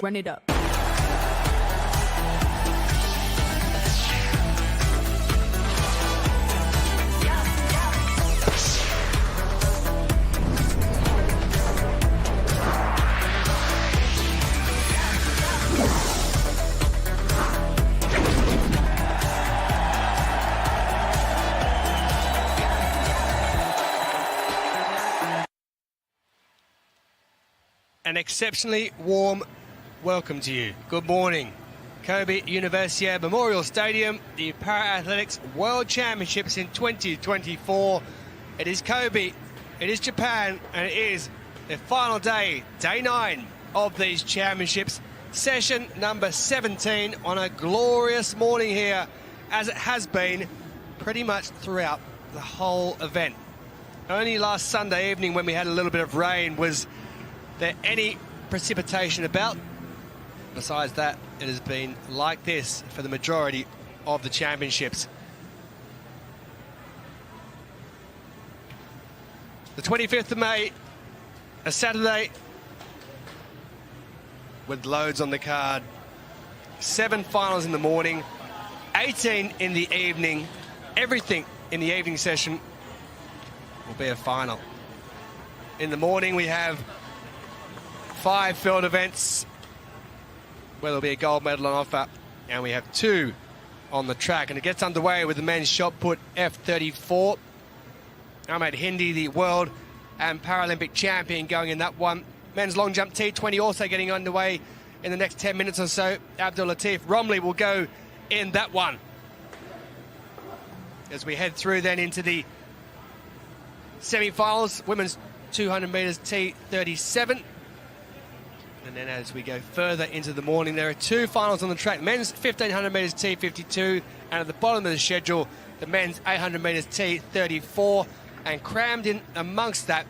Run it up. An exceptionally warm welcome to you. Good morning. Kobe Universiade Memorial Stadium, the Para-Athletics World Championships in 2024. It is Kobe, it is Japan, and it is the final day, day 9 of these championships. Session number 17 on a glorious morning here, as it has been pretty much throughout the whole event. Only last Sunday evening, when we had a little bit of rain, was there any precipitation about. Besides that, it has been like this for the majority of the championships. The 25th of May, a Saturday, with loads on the card. 7 finals in the morning, 18 in the evening. Everything in the evening session will be a final. In the morning, we have 5 field events where there'll be a gold medal on offer, and we have 2 on the track. And it gets underway with the men's shot put F34. Ahmed Hindi, the world and Paralympic champion, going in that one. Men's long jump T20 also getting underway in the next 10 minutes or so. Abdul Latif Romley will go in that one. As we head through then into the semi-finals, women's 200 metres T37. And then as we go further into the morning, there are 2 finals on the track. Men's 1500 metres T52, and at the bottom of the schedule, the men's 800 metres T34. And crammed in amongst that,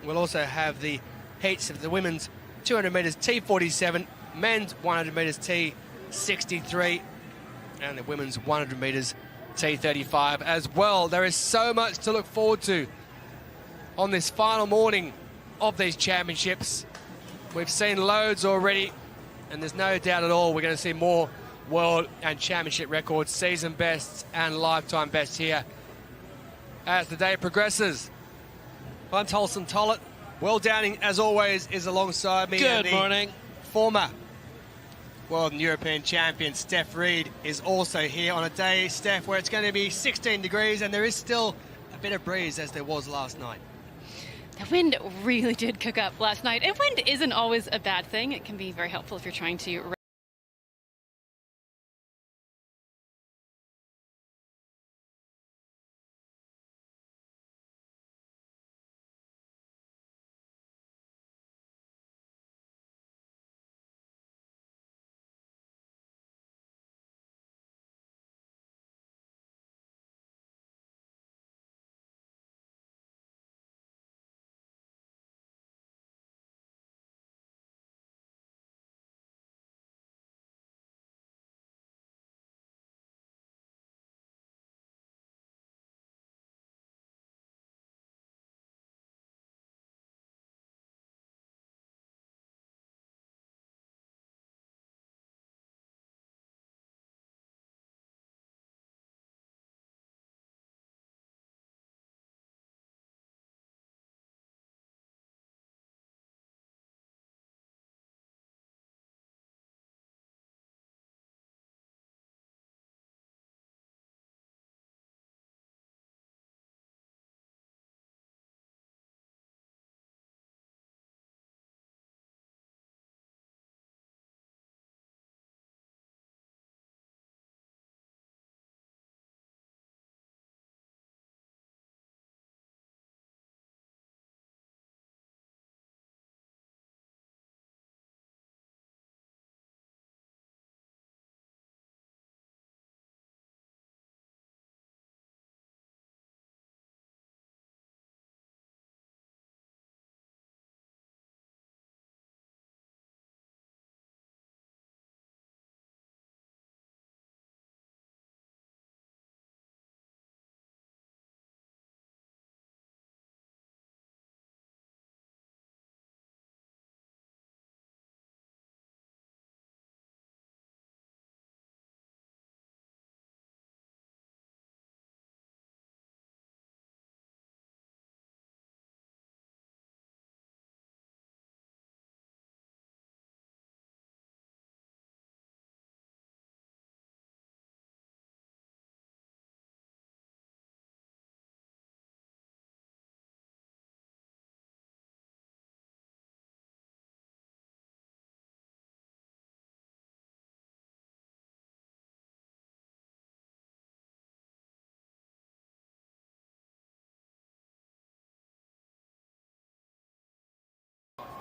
we'll also have the heats of the women's 200 metres T47, men's 100 metres T63, and the women's 100 metres T35 as well. There is so much to look forward to on this final morning of these championships. We've seen loads already, and there's no doubt at all we're going to see more world and championship records, season bests and lifetime bests here as the day progresses. I'm Tolson Tollett. Will Downing, as always, is alongside me. Good morning. Former world and European champion Steph Reid is also here on a day, Steph, where it's going to be 16 degrees and there is still a bit of breeze as there was last night. The wind really did cook up last night, and wind isn't always a bad thing. It can be very helpful if you're trying to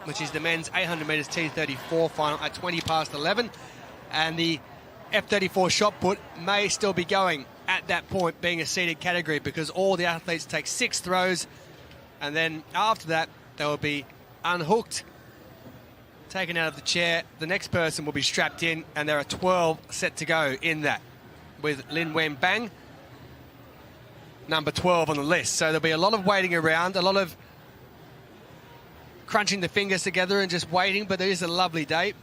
which is the men's 800 metres T34 final at 20 past 11. And the F34 shot put may still be going at that point, being a seeded category, because all the athletes take 6 throws, and then after that they will be unhooked, taken out of the chair. The next person will be strapped in, and there are 12 set to go in that, with Lin Wen Bang number 12 on the list. So there'll be a lot of waiting around, a lot of crunching the fingers together and just waiting, but it is a lovely day.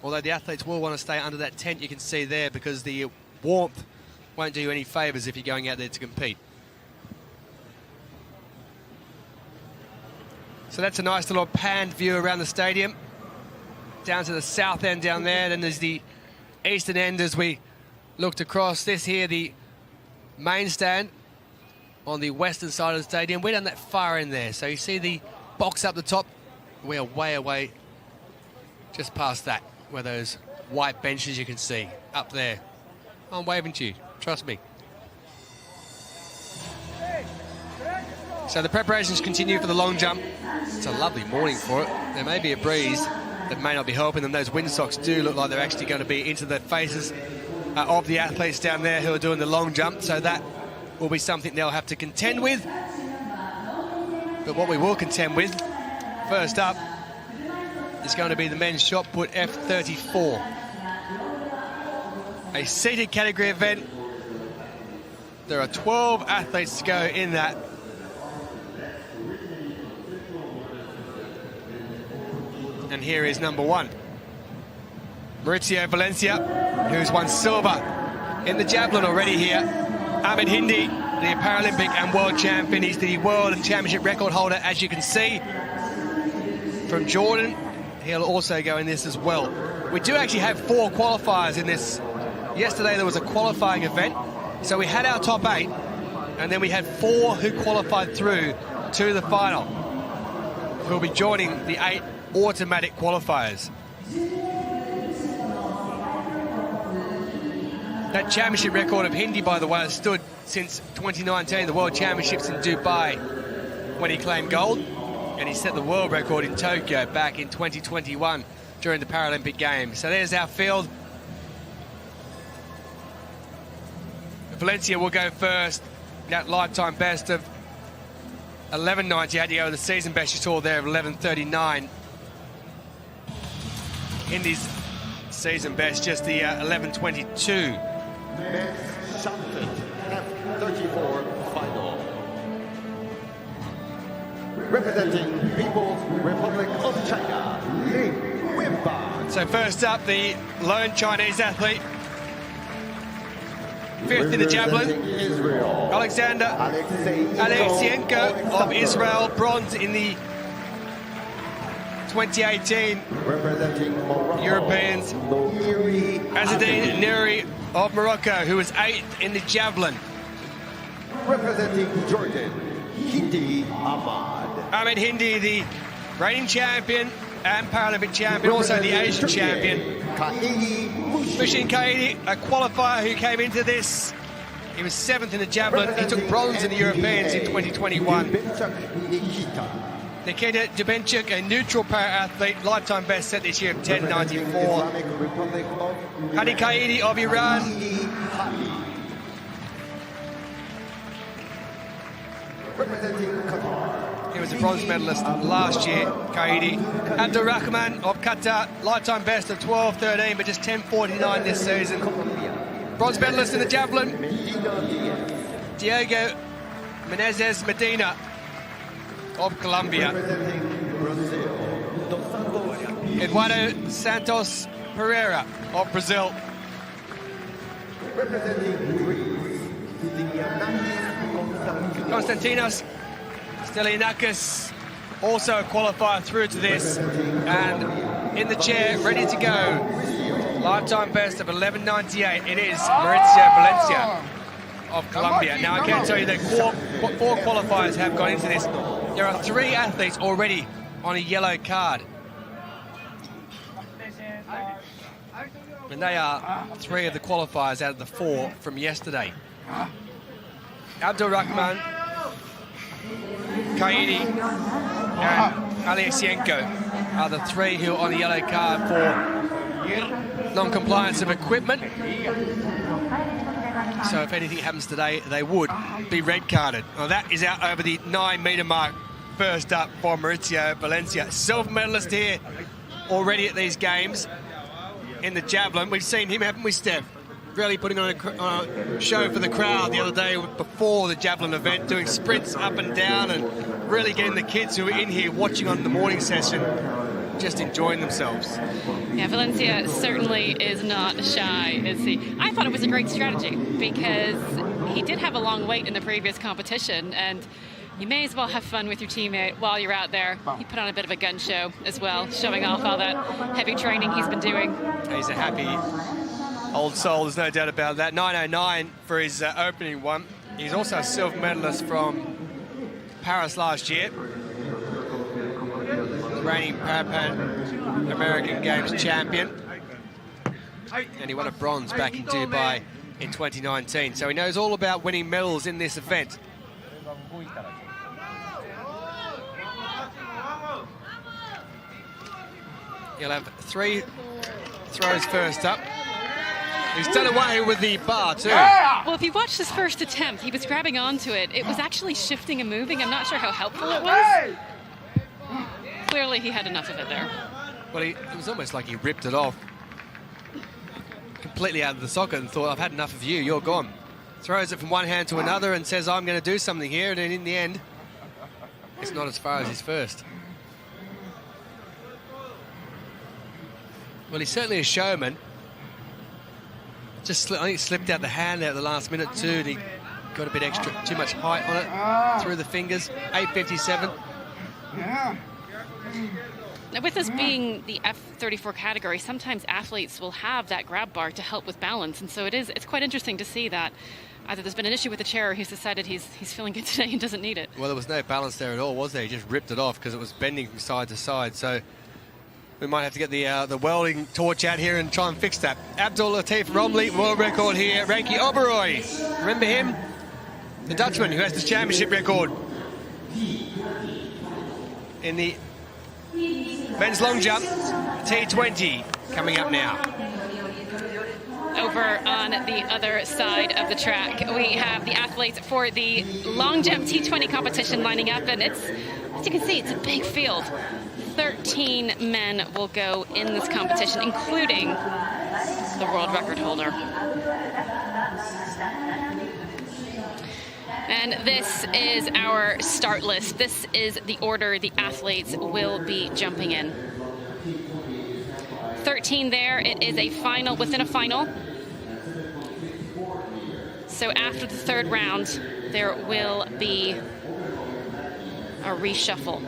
Although the athletes will want to stay under that tent you can see there, because the warmth won't do you any favours if you're going out there to compete. So that's a nice little panned view around the stadium. Down to the south end down there, then there's the eastern end as we looked across. This here, the main stand on the western side of the stadium. We're down that far end there, so you see the box up the top. We are way away just past that, where those white benches you can see up there. I'm waving to you, trust me. So the preparations continue for the long jump. It's a lovely morning for it. There may be a breeze that may not be helping them. Those windsocks do look like they're actually going to be into the faces of the athletes down there who are doing the long jump, so that will be something they'll have to contend with. But what we will contend with, first up, is going to be the men's shot put F34. A seated category event. There are 12 athletes to go in that. And here is number 1, Maurizio Valencia, who's won silver in the javelin already here. Ahmed Hindi, the Paralympic and world champion. He's the world and championship record holder, as you can see. From Jordan, he'll also go in this as well. We do actually have 4 qualifiers in this. Yesterday there was a qualifying event, so we had our top 8, and then we had 4 who qualified through to the final, who will be joining the 8 automatic qualifiers. That championship record of Hindi, by the way, has stood since 2019, the World Championships in Dubai, when he claimed gold, and he set the world record in Tokyo back in 2021 during the Paralympic Games. So there's our field. Valencia will go first. That lifetime best of 11.90. Had to go with the season best you saw there of 11.39. Hindi's season best, just the 11.22. Men's shot put F34 final. Representing People's Republic of China, Lin Wen Bang. So first up, the lone Chinese athlete. 5th in the javelin, Israel, Alexander Alexienko of Israel, bronze in the 2018 representing Morocco, Europeans. Azzedine Nouri of Morocco, who was 8th in the javelin. Representing Jordan, Hindi Ahmad. Ahmed Hindi, the reigning champion and Paralympic champion, also the Asian champion. Mushin Kaidi, a qualifier who came into this. He was 7th in the javelin. He took bronze in the Europeans in 2021. Nikita Dubenchuk, a neutral para-athlete, lifetime best set this year of 10.94. Hadi Kaidi of Iran. Representing Qatar. He was a bronze medalist last year, Kaidi. Abdul Rahman of Qatar, lifetime best of 12.13, but just 10.49 this season. Bronze medalist in the javelin, Diego Menezes Medina of Colombia. Eduardo Santos Pereira of Brazil. Konstantinos Stelianakis, also a qualifier through to this, and in the chair, ready to go. Lifetime best of 11.98. It is Maurizio Valencia of Colombia. Now, I can tell you that 4 qualifiers have gone into this. There are 3 athletes already on a yellow card. And they are 3 of the qualifiers out of the 4 from yesterday. Abdul Rahman, Kaidi, and Alexienko. are the three who are on the yellow card for non-compliance of equipment. So if anything happens today, they would be red-carded. Well, that is out over the 9-metre mark. First up for Mauricio Valencia. Silver medalist here already at these games in the javelin. We've seen him, haven't we, Steph? Really putting on a show for the crowd the other day before the javelin event, doing sprints up and down and really getting the kids who are in here watching on the morning session just enjoying themselves. Yeah, Valencia certainly is not shy, is he? I thought it was a great strategy because he did have a long wait in the previous competition, and you may as well have fun with your teammate while you're out there. He put on a bit of a gun show as well, showing off all that heavy training he's been doing. He's a happy old soul, there's no doubt about that. 9:09 for his opening one. He's also a silver medalist from Paris last year. Reigning Pan American Games champion. And he won a bronze back in Dubai in 2019. So he knows all about winning medals in this event. He'll have 3 throws first up. He's done away with the bar too. Well, if you watch his first attempt, he was grabbing onto it. It was actually shifting and moving. I'm not sure how helpful it was. Clearly, he had enough of it there. Well, it was almost like he ripped it off completely out of the socket and thought, I've had enough of you, you're gone. Throws it from one hand to another and says, I'm going to do something here. And then in the end, it's not as far as his first. Well, he's certainly a showman. I think it slipped out the hand there at the last minute too, and he got a bit extra, too much height on it, through the fingers. 8:57. Now, with this being the F34 category, sometimes athletes will have that grab bar to help with balance, and so it's quite interesting to see that either there's been an issue with the chair or he's decided he's feeling good today and doesn't need it. Well, there was no balance there at all, was there? He just ripped it off because it was bending from side to side. So we might have to get the welding torch out here and try and fix that. Abdul Latif Romley, world record here. Ranky Oberoi, remember him? The Dutchman who has the championship record in the men's long jump, T20, coming up now. Over on the other side of the track, we have the athletes for the long jump T20 competition lining up, and it's, as you can see, it's a big field. 13 men will go in this competition, including the world record holder. And this is our start list. This is the order the athletes will be jumping in. 13 there. It is a final within a final. So after the third round, there will be a reshuffle.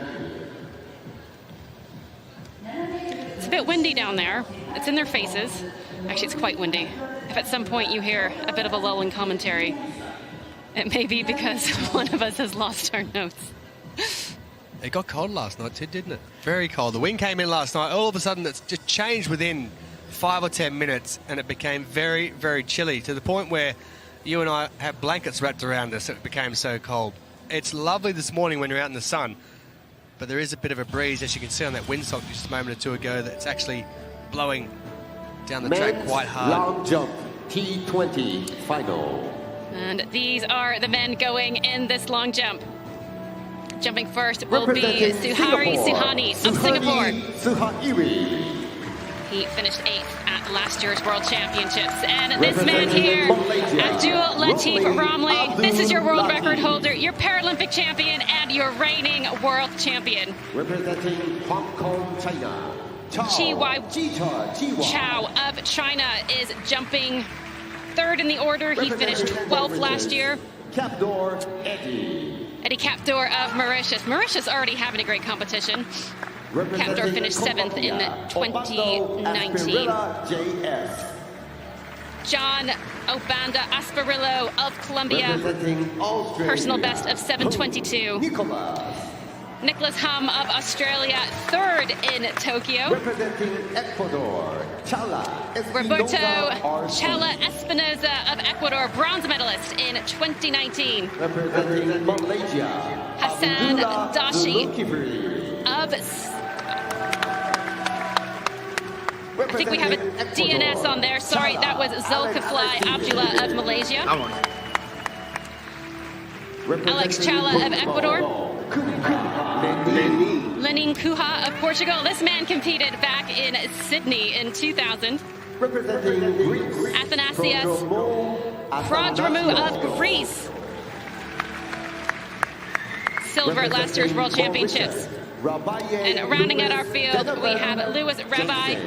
It's a bit windy down there. It's in their faces. Actually, it's quite windy. If at some point you hear a bit of a lull in commentary, it may be because one of us has lost our notes. It got cold last night too, didn't it? Very cold. The wind came in last night. All of a sudden, it's just changed within 5 or 10 minutes, and it became very, very chilly to the point where you and I have blankets wrapped around us. It became so cold. It's lovely this morning when you're out in the sun, but there is a bit of a breeze, as you can see on that windsock just a moment or two ago, that's actually blowing down the track quite hard. Long jump T20 final. And these are the men going in this long jump. Jumping first will be Suhari Suhani of Singapore. Suhairi. He finished 8th at last year's World Championships. And this man here, Abdul Latif Romley, this is your world record holder, your Paralympic champion, and your reigning world champion. Representing Hong Kong, China. Chow of China is jumping 3rd in the order. He finished 12th last year. Capdor Eddie Capdor of Mauritius. Mauritius already having a great competition. Capdor finished 7th in 2019. John Obanda Asparillo of Colombia. Personal best of 7:22. Nicholas Hum of Australia, 3rd in Tokyo. Representing Ecuador, Roberto Chala Espinoza of Ecuador, bronze medalist in 2019. Representing Malaysia, Hassan Dashi of I think we have a DNS on there. Sorry, that was Zulkifly Abdullah of Malaysia. Alex Chala of Ecuador. Lenin Kuha of Portugal. This man competed back in Sydney in 2000. Athanasios Prodramou of Greece. Silver at last year's World Championships. And rounding out our field, we have Louis Rabai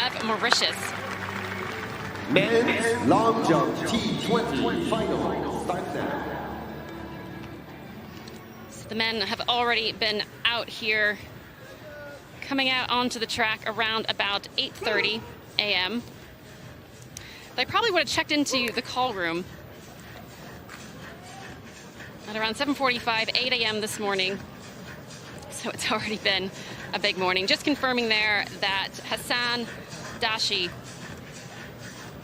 of Mauritius. Men's long jump T20 final starts now. So the men have already been out here, coming out onto the track around about 8:30 a.m. They probably would have checked into the call room at around 7:45, 8 a.m. this morning. So it's already been a big morning. Just confirming there that Hassan Dashi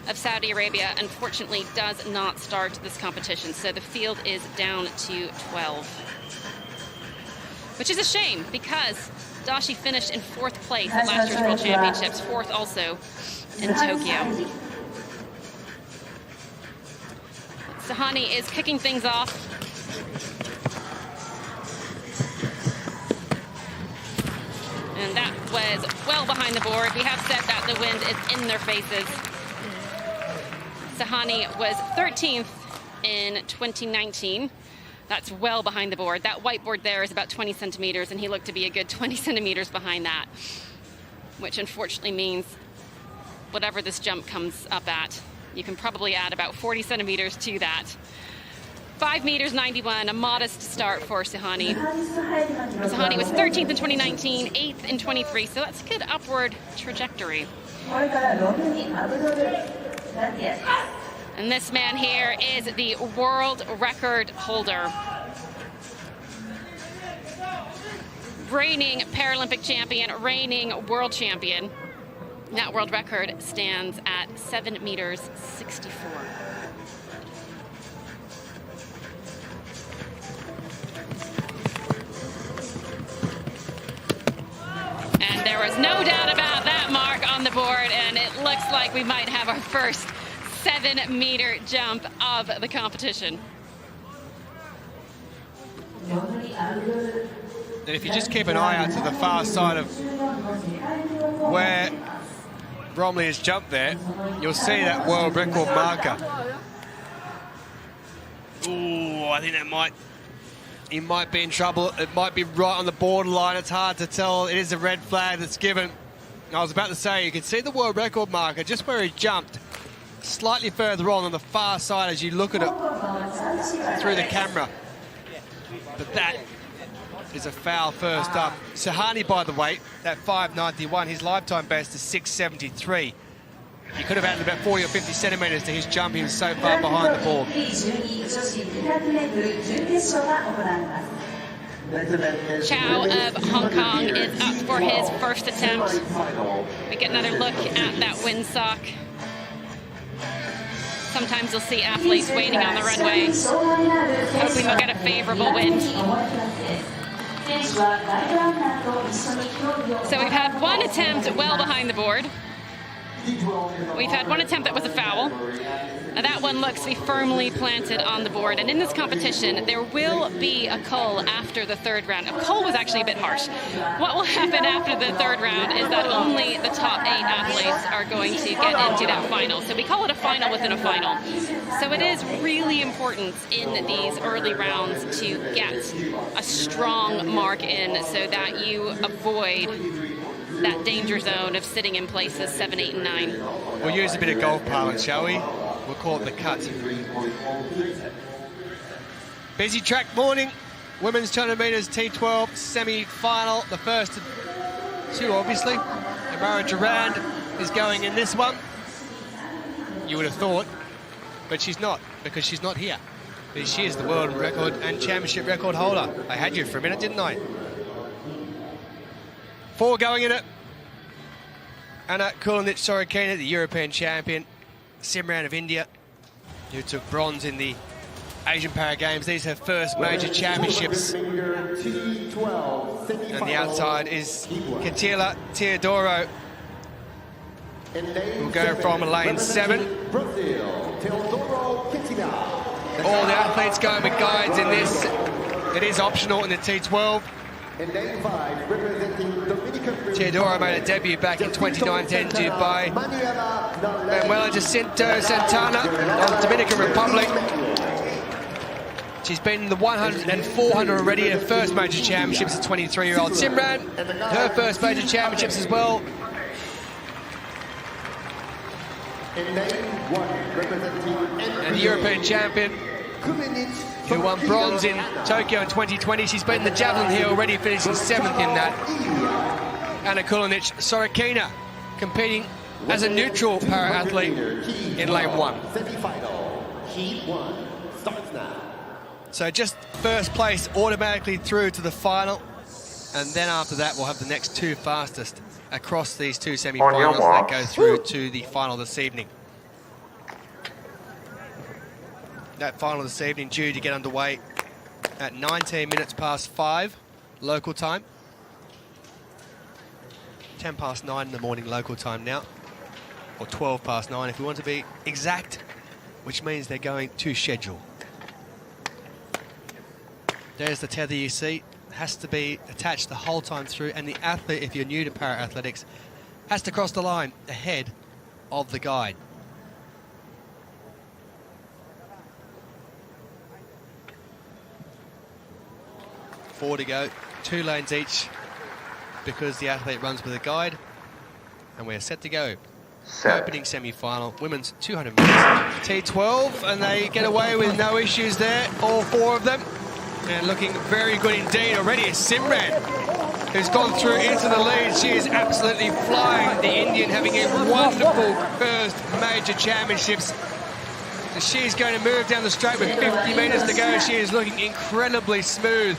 of Saudi Arabia unfortunately does not start this competition. So the field is down to 12. Which is a shame because Dashi finished in 4th place at last year's World Championships, 4th also in Tokyo. Sahani is kicking things off. And that was well behind the board. We have said that the wind is in their faces. Sahani was 13th in 2019. That's well behind the board. That whiteboard there is about 20 centimeters, and he looked to be a good 20 centimeters behind that, which unfortunately means whatever this jump comes up at, you can probably add about 40 centimeters to that. 5 meters 91, a modest start for Sahani. Sahani was 13th in 2019, 8th in 23, so that's a good upward trajectory. And this man here is the world record holder. Reigning Paralympic champion, reigning world champion. That world record stands at 7 meters 64. And there was no doubt about that mark on the board, and it looks like we might have our first 7-meter jump of the competition. And if you just keep an eye out to the far side of where Bromley has jumped there, you'll see that world record marker. Ooh, I think he might be in trouble. It might be right on the borderline. It's hard to tell. It is a red flag that's given. I was about to say, you can see the world record marker just where he jumped, slightly further on the far side as you look at it through the camera. But that is a foul first up. Sahani, by the way, that 5.91, his lifetime best is 6.73. He could have added about 40 or 50 centimetres to his jump. He was so far behind the ball. Chow of Hong Kong is up for his first attempt. We get another look at that windsock. Sometimes you'll see athletes waiting on the runway, hoping they'll get a favorable wind. So we've had one attempt well behind the board. We've had one attempt that was a foul. Now that one looks to be firmly planted on the board. And in this competition, there will be a cull after the 3rd round. A cull was actually a bit harsh. What will happen after the 3rd round is that only the top 8 athletes are going to get into that final. So we call it a final within a final. So it is really important in these early rounds to get a strong mark in so that you avoid that danger zone of sitting in places 7, 8, and 9. We'll use a bit of golf parlance, shall we? We'll call it the cut. Busy track morning. Women's 200 metres T12 semi-final. The first of 2, obviously. Amara Durand is going in this one. You would have thought, but she's not, because she's not here. Because she is the world record and championship record holder. I had you for a minute, didn't I? 4 going in it. Anna Kulinic-Sorokina, the European champion. Simran of India, who took bronze in the Asian Para Games. These are her first major championships. And the outside is Katila Teodoro, who'll go from lane 7. All the athletes going with guides in this. It is optional in the T12. Teodoro made a debut back in 2019 due by Manuela Jacinto Santana of the Dominican Republic. She's been in the 100 and 400 already, her first major championships as a 23-year-old. Simran, her first major championships as well. And the European champion, who won bronze in Tokyo in 2020. She's been in the javelin here already, finishing 7th in that. Anna Kulinic Sorokina, competing as a neutral para-athlete in lane 1. So just first place automatically through to the final, and then after that we'll have the next 2 fastest across these 2 semi-finals that go through to the final this evening. That final this evening due to get underway at 19 minutes past 5 local time. 10 past 9 in the morning local time now, or 12 past 9 if we want to be exact, which means they're going to schedule. There's the tether you see, has to be attached the whole time through, and the athlete, if you're new to para-athletics, has to cross the line ahead of the guide. Four to go, 2 lanes each, because the athlete runs with a guide, and we're set to go. Opening semi-final, women's 200 meters, T12, and they get away with no issues there, all 4 of them, and looking very good indeed. Already is Simran, who's gone through into the lead. She is absolutely flying, the Indian, having a wonderful first major championships. So she's going to move down the straight with 50 meters to go. She is looking incredibly smooth.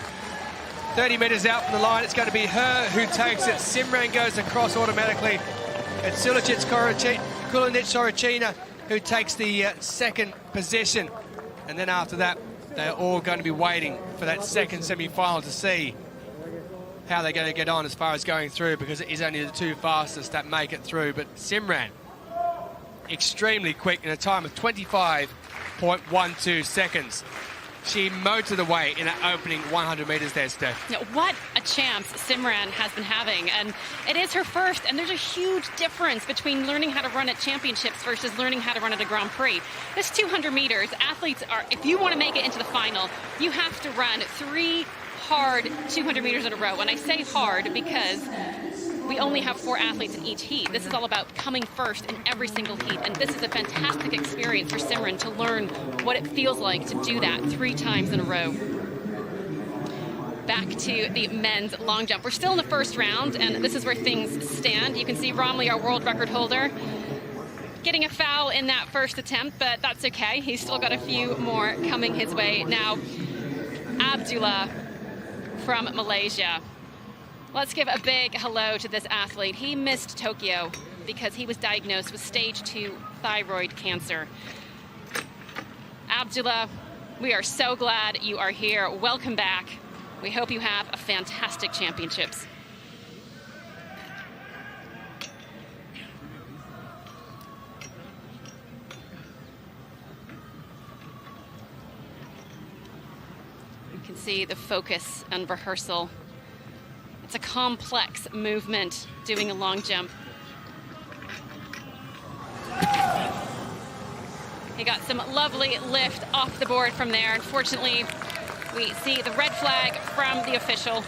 30 meters out from the line, it's going to be her who takes it. Simran goes across automatically. It's Kulinic Sorokina who takes the second position. And then after that, they're all going to be waiting for that second semi-final to see how they're going to get on as far as going through, because it is only the 2 fastest that make it through. But Simran, extremely quick in a time of 25.12 seconds. She motored away in her opening 100 meters there, Steph. Now, what a chance Simran has been having, and it is her first, and there's a huge difference between learning how to run at championships versus learning how to run at a Grand Prix. This 200 meters, athletes are, if you want to make it into the final, you have to run 3 hard 200 meters in a row. And I say hard because we only have 4 athletes in each heat. This is all about coming first in every single heat, and this is a fantastic experience for Simran to learn what it feels like to do that 3 times in a row. Back to the men's long jump. We're still in the first round, and this is where things stand. You can see Romley, our world record holder, getting a foul in that first attempt, but that's okay. He's still got a few more coming his way. Now, Abdullah from Malaysia. Let's give a big hello to this athlete. He missed Tokyo because he was diagnosed with stage 2 thyroid cancer. Abdullah, we are so glad you are here. Welcome back. We hope you have a fantastic championships. You can see the focus and rehearsal. It's a complex movement, doing a long jump. He got some lovely lift off the board from there. Unfortunately, we see the red flag from the official.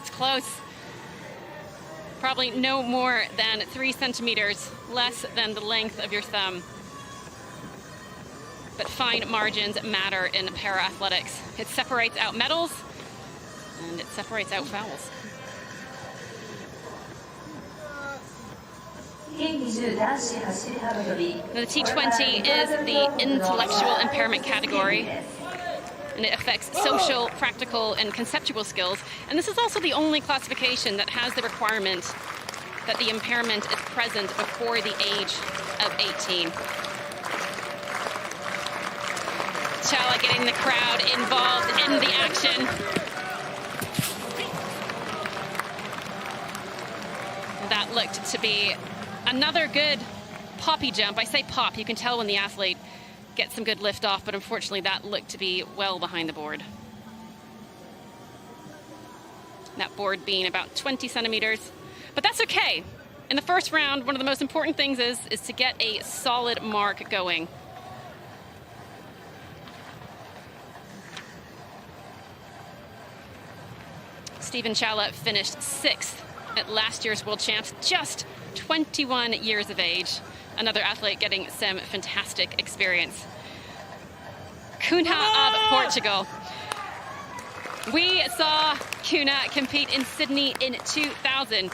It's close. Probably no more than 3 centimeters, less than the length of your thumb. But fine margins matter in para-athletics. It separates out medals, and it separates out fouls. The T20 is the intellectual impairment category, and it affects social, practical, and conceptual skills. And this is also the only classification that has the requirement that the impairment is present before the age of 18. Challa getting the crowd involved in the action. That looked to be another good poppy jump. I say pop, you can tell when the athlete gets some good lift off, but unfortunately that looked to be well behind the board. That board being about 20 centimeters, but that's okay. In the first round, one of the most important things is to get a solid mark going. Stephen Challa finished 6th at last year's World Champs, just 21 years of age. Another athlete getting some fantastic experience. Cunha of Portugal. We saw Cunha compete in Sydney in 2000.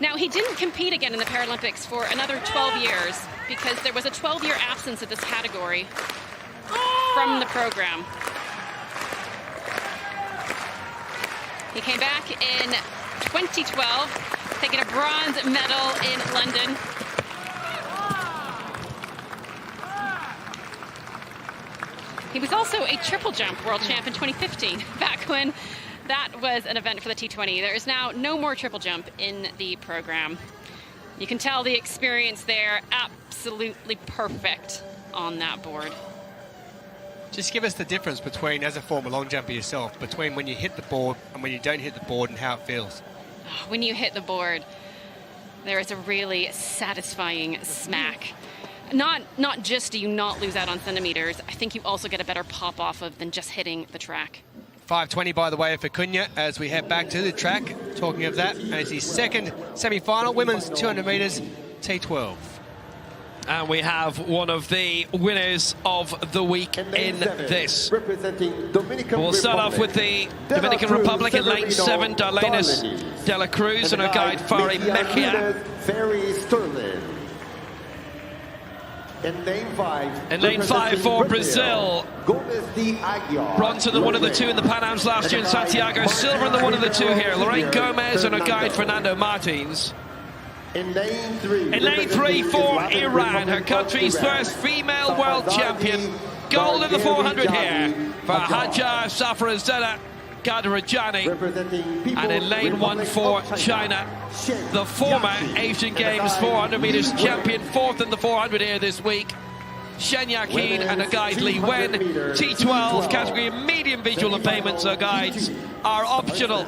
Now, he didn't compete again in the Paralympics for another 12 years because there was a 12-year absence of this category from the program. He came back in 2012, taking a bronze medal in London. He was also a triple jump world champ in 2015, back when that was an event for the T20. There is now no more triple jump in the program. You can tell the experience there, absolutely perfect on that board. Just give us the difference between, as a former long jumper yourself, between when you hit the board and when you don't hit the board and how it feels. When you hit the board, there is a really satisfying smack. Not just do you not lose out on centimeters, I think you also get a better pop off of than just hitting the track. 5:20, by the way, for Cunha as we head back to the track. Talking of that, and it's his second semi-final, women's 200 metres, T12. And we have one of the winners of the week in this. We'll start off with the Dominican Republic in lane 7, Darlenis de la Cruz, and her guide, Fari Mejia. In lane 5 for Brazil, bronze in the 1 of the 2 in the Pan Ams last year in Santiago, silver in the 1 of the 2 here. Lorraine Gomez and her guide, Fernando Martins. In lane 3 for Iran, her country's first female world champion. Gold in the 400 here for Hajar Safarazada Gadarajani. And in lane 1 for China, the former Asian Games 400 meters champion, 4th in the 400 here this week, Shen Yakin and her guide Li Wen. T12 category medium visual impairments, her guides are optional.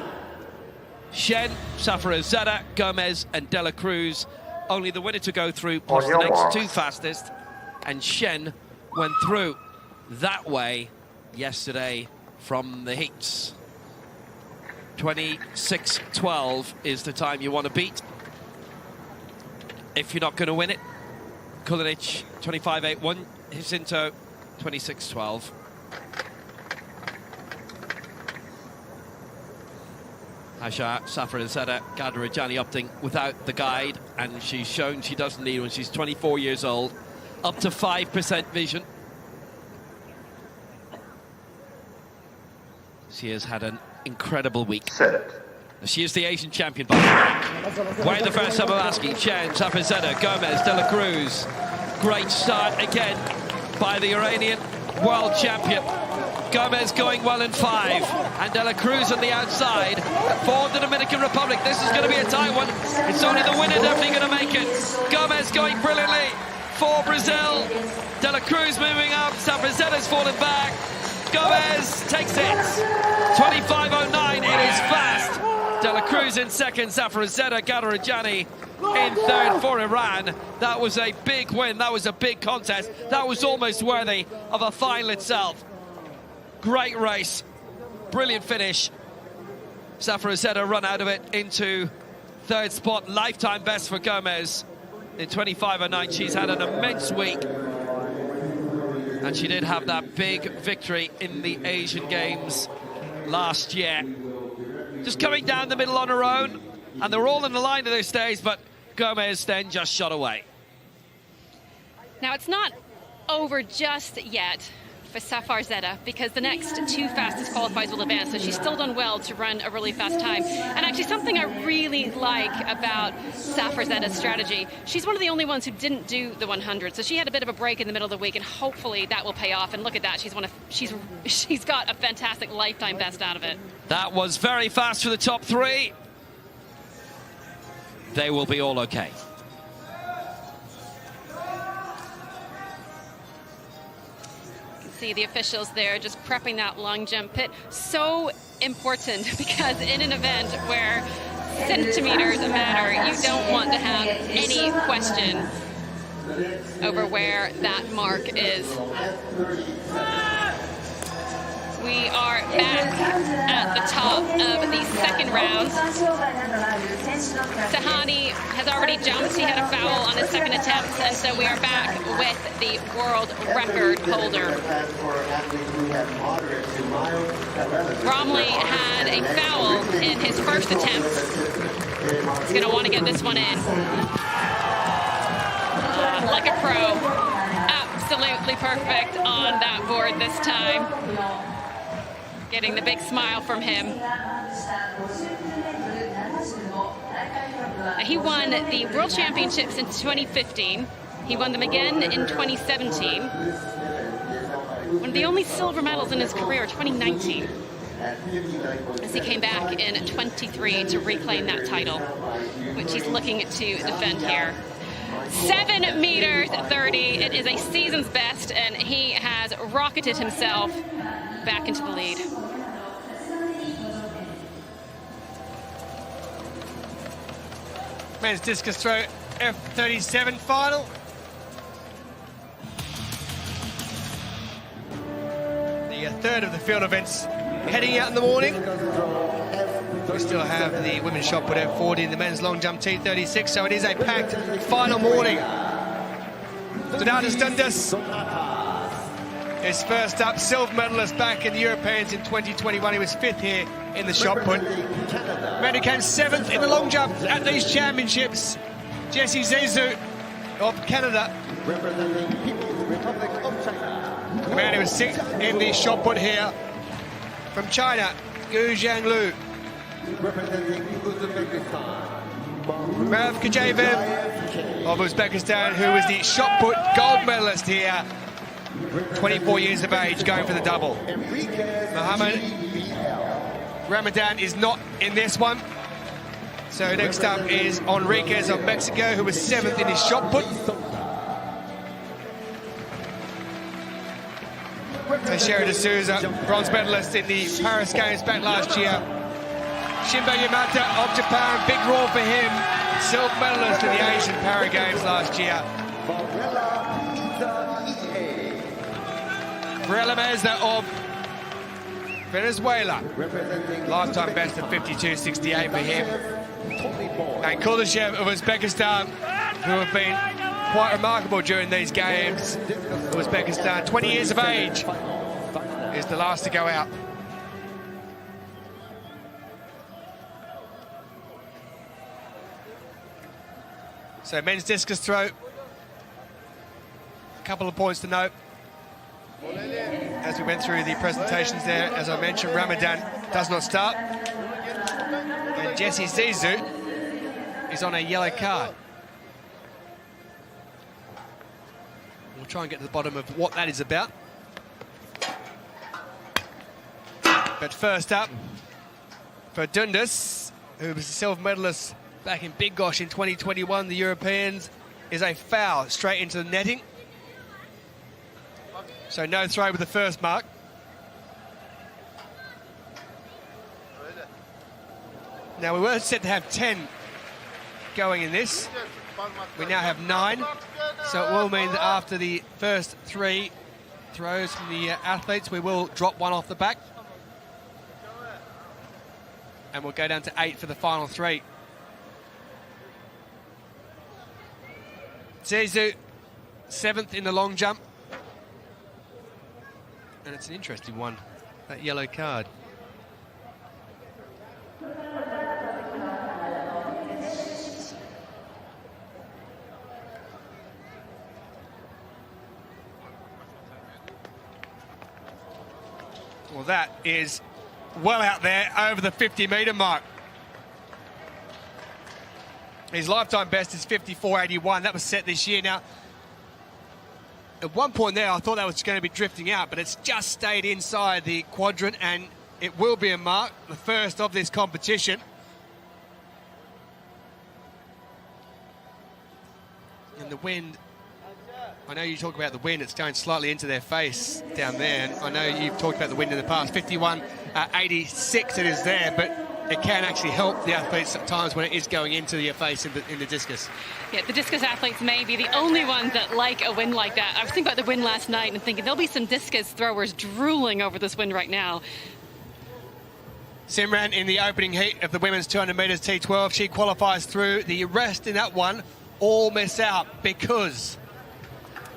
Shen, Safarazada, Gomez and De La Cruz, only the winner to go through, plus the next 2 fastest. And Shen went through that way yesterday from the heats. 26:12 is the time you want to beat if you're not going to win it. Kulinic 25.81, Jacinto 26:12. Hajar Safarazada Gadarajani opting without the guide, and she's shown she doesn't need one. She's 24 years old, up to 5% vision. She has had an incredible week. She is the Asian champion by way the first time I'm asking. Chen, Safarazada, Gomez, De La Cruz. Great start again by the Iranian world champion. Gomez going well in 5, and De La Cruz on the outside for the Dominican Republic. This is going to be a tight one. It's only the winner definitely going to make it. Gomez going brilliantly for Brazil. De La Cruz moving up. Safarazada's falling back. Gomez takes it. 25.09. It is fast. De La Cruz in 2nd. Safarazada Gadarajani in 3rd for Iran. That was a big win. That was a big contest. That was almost worthy of a final itself. Great race. Brilliant finish. Safarazada run out of it into 3rd spot. Lifetime best for Gomez in 25.09. She's had an immense week. And she did have that big victory in the Asian Games last year. Just coming down the middle on her own. And they're all in the line at this stage, but Gomez then just shot away. Now, it's not over just yet for Farzadeh because the next two fastest qualifiers will advance, so she's still done well to run a really fast time. And actually something I really like about Farzadeh's strategy, she's one of the only ones who didn't do the 100, so she had a bit of a break in the middle of the week, and hopefully that will pay off. And look at that, she's got a fantastic lifetime best out of it. That was very fast for the top three. They will be all okay. See the officials there just prepping that long jump pit. So important because in an event where centimeters matter, you don't want to have any question over where that mark is. We are back at the top of the second round. Tahani has already jumped. He had a foul on his second attempt, and so we are back with the world record holder. Bromley had a foul in his first attempt. He's going to want to get this one in. Like a pro. Absolutely perfect on that board this time. Getting the big smile from him. He won the World Championships in 2015. He won them again in 2017. One of the only silver medals in his career, 2019. As he came back in 23 to reclaim that title, which he's looking to defend here. 7 meters 30. It is a season's best, and he has rocketed himself back into the lead. Men's discus throw F37 final. The third of the field events heading out in the morning. We still have the women's shot put F40 and the men's long jump T36, so it is a packed final morning. Donatas Dundas is first up, silver medalist back in the Europeans in 2021. He was 5th here in the shot put. Man who came 7th in the long jump at these championships, Jessie Zizou of Canada. The man who was 6th in the shot put here from China, Gu Jianglu. Merav Kajayev of Uzbekistan, who was the shot put gold medalist here, 24 years of age, going for the double. Mohammed Ramadan is not in this one. So next up is Enriquez of Mexico, who was 7th in his shot put. Teixeira de Souza, bronze medalist in the Paris Games back last year. Shinbo Yamata of Japan, big roar for him. Silver medalist in the Asian Para Games last year. Varela Meza of Venezuela. Lifetime best of 52.68 for him. And Kuldashev of Uzbekistan, who have been quite remarkable during these games. Uzbekistan, 20 years of age, is the last to go out. So men's discus throw. A couple of points to note. As we went through the presentations there, as I mentioned, Ramadan does not start. And Jessie Zizou is on a yellow card. We'll try and get to the bottom of what that is about. But first up, for Dundas, who was a silver medalist back in Big Gosh in 2021, the Europeans, is a foul straight into the netting. So no throw with the first mark. Now we were set to have 10 going in this. We now have 9. So it will mean that after the first 3 throws from the athletes, we will drop one off the back. And we'll go down to 8 for the final 3. Zizou, 7th in the long jump. And it's an interesting one, that yellow card. Well, that is well out there over the 50-metre mark. His lifetime best is 54.81. That was set this year. Now, at one point there, I thought that was going to be drifting out, but it's just stayed inside the quadrant, and it will be a mark, the first of this competition. And the wind, I know you talk about the wind, it's going slightly into their face down there. And I know you've talked about the wind in the past. 51.86 it is there, but it can actually help the athletes at times when it is going into your face in the discus. Yeah, the discus athletes may be the only ones that like a wind like that. I was thinking about the wind last night and thinking there'll be some discus throwers drooling over this wind right now. Simran in the opening heat of the women's 200 metres T12. She qualifies through. The rest in that one all miss out because...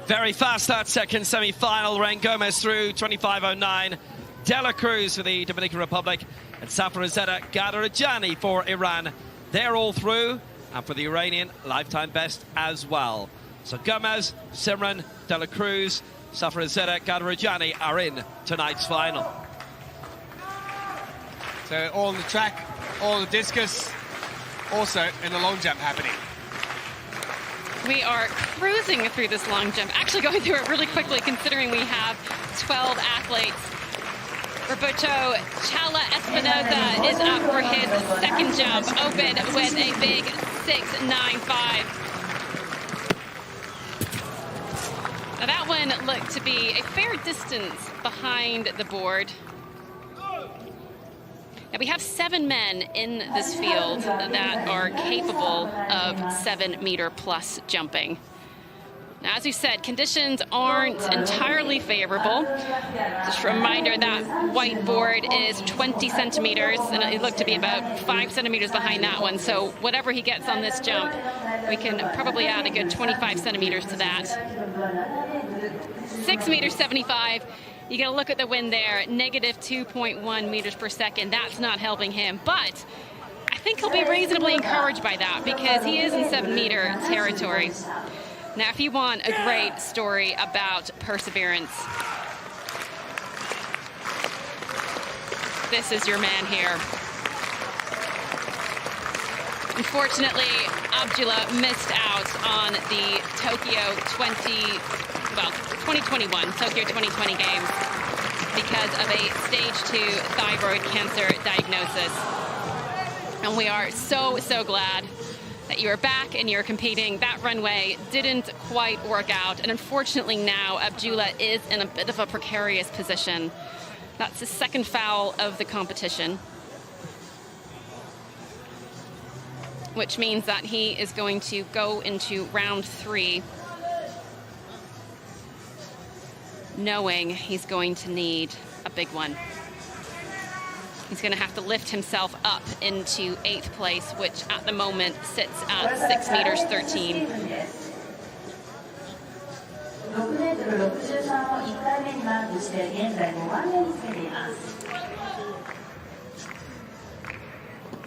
Very fast that second semi-final. Ren Gomez through, 25.09. De La Cruz for the Dominican Republic. And Safarazeta Gadarajani for Iran. They're all through. And for the Iranian, lifetime best as well. So Gomez, Simran, De La Cruz, Safarazeta Gadarajani are in tonight's final. So all on the track, all on the discus, also in the long jump happening. We are cruising through this long jump, actually going through it really quickly considering we have 12 athletes. Roberto Chala Espinoza is up for his second jump, open with a big 6.95. Now that one looked to be a fair distance behind the board. Now we have 7 men in this field that are capable of 7-meter plus jumping. Now, as you said, conditions aren't entirely favorable. Just a reminder that white board is 20 centimeters, and it looked to be about 5 centimeters behind that one. So whatever he gets on this jump, we can probably add a good 25 centimeters to that. 6 meters 75. You get a look at the wind there, negative 2.1 meters per second. That's not helping him, but I think he'll be reasonably encouraged by that because he is in 7-meter territory. Now, if you want a great story about perseverance, this is your man here. Unfortunately, Abdullah missed out on the 2021 Tokyo 2020 games because of a stage 2 thyroid cancer diagnosis. And we are so, so glad that you are back and you're competing. That runway didn't quite work out. And unfortunately now, Abdullah is in a bit of a precarious position. That's his second foul of the competition, which means that he is going to go into round 3 knowing he's going to need a big one. He's going to have to lift himself up into 8th place, which at the moment sits at 6 meters 13.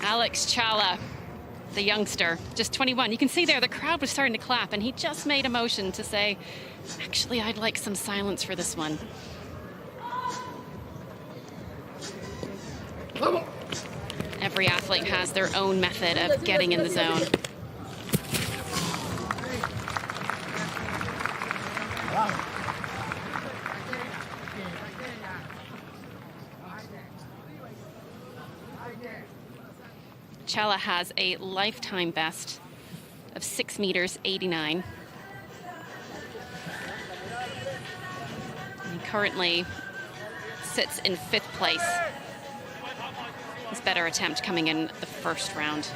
Alex Chala, the youngster, just 21. You can see there the crowd was starting to clap, and he just made a motion to say, actually, I'd like some silence for this one. Every athlete has their own method of getting in the zone. Chala has a lifetime best of 6 meters 89. He currently sits in 5th place. His better attempt coming in the first round.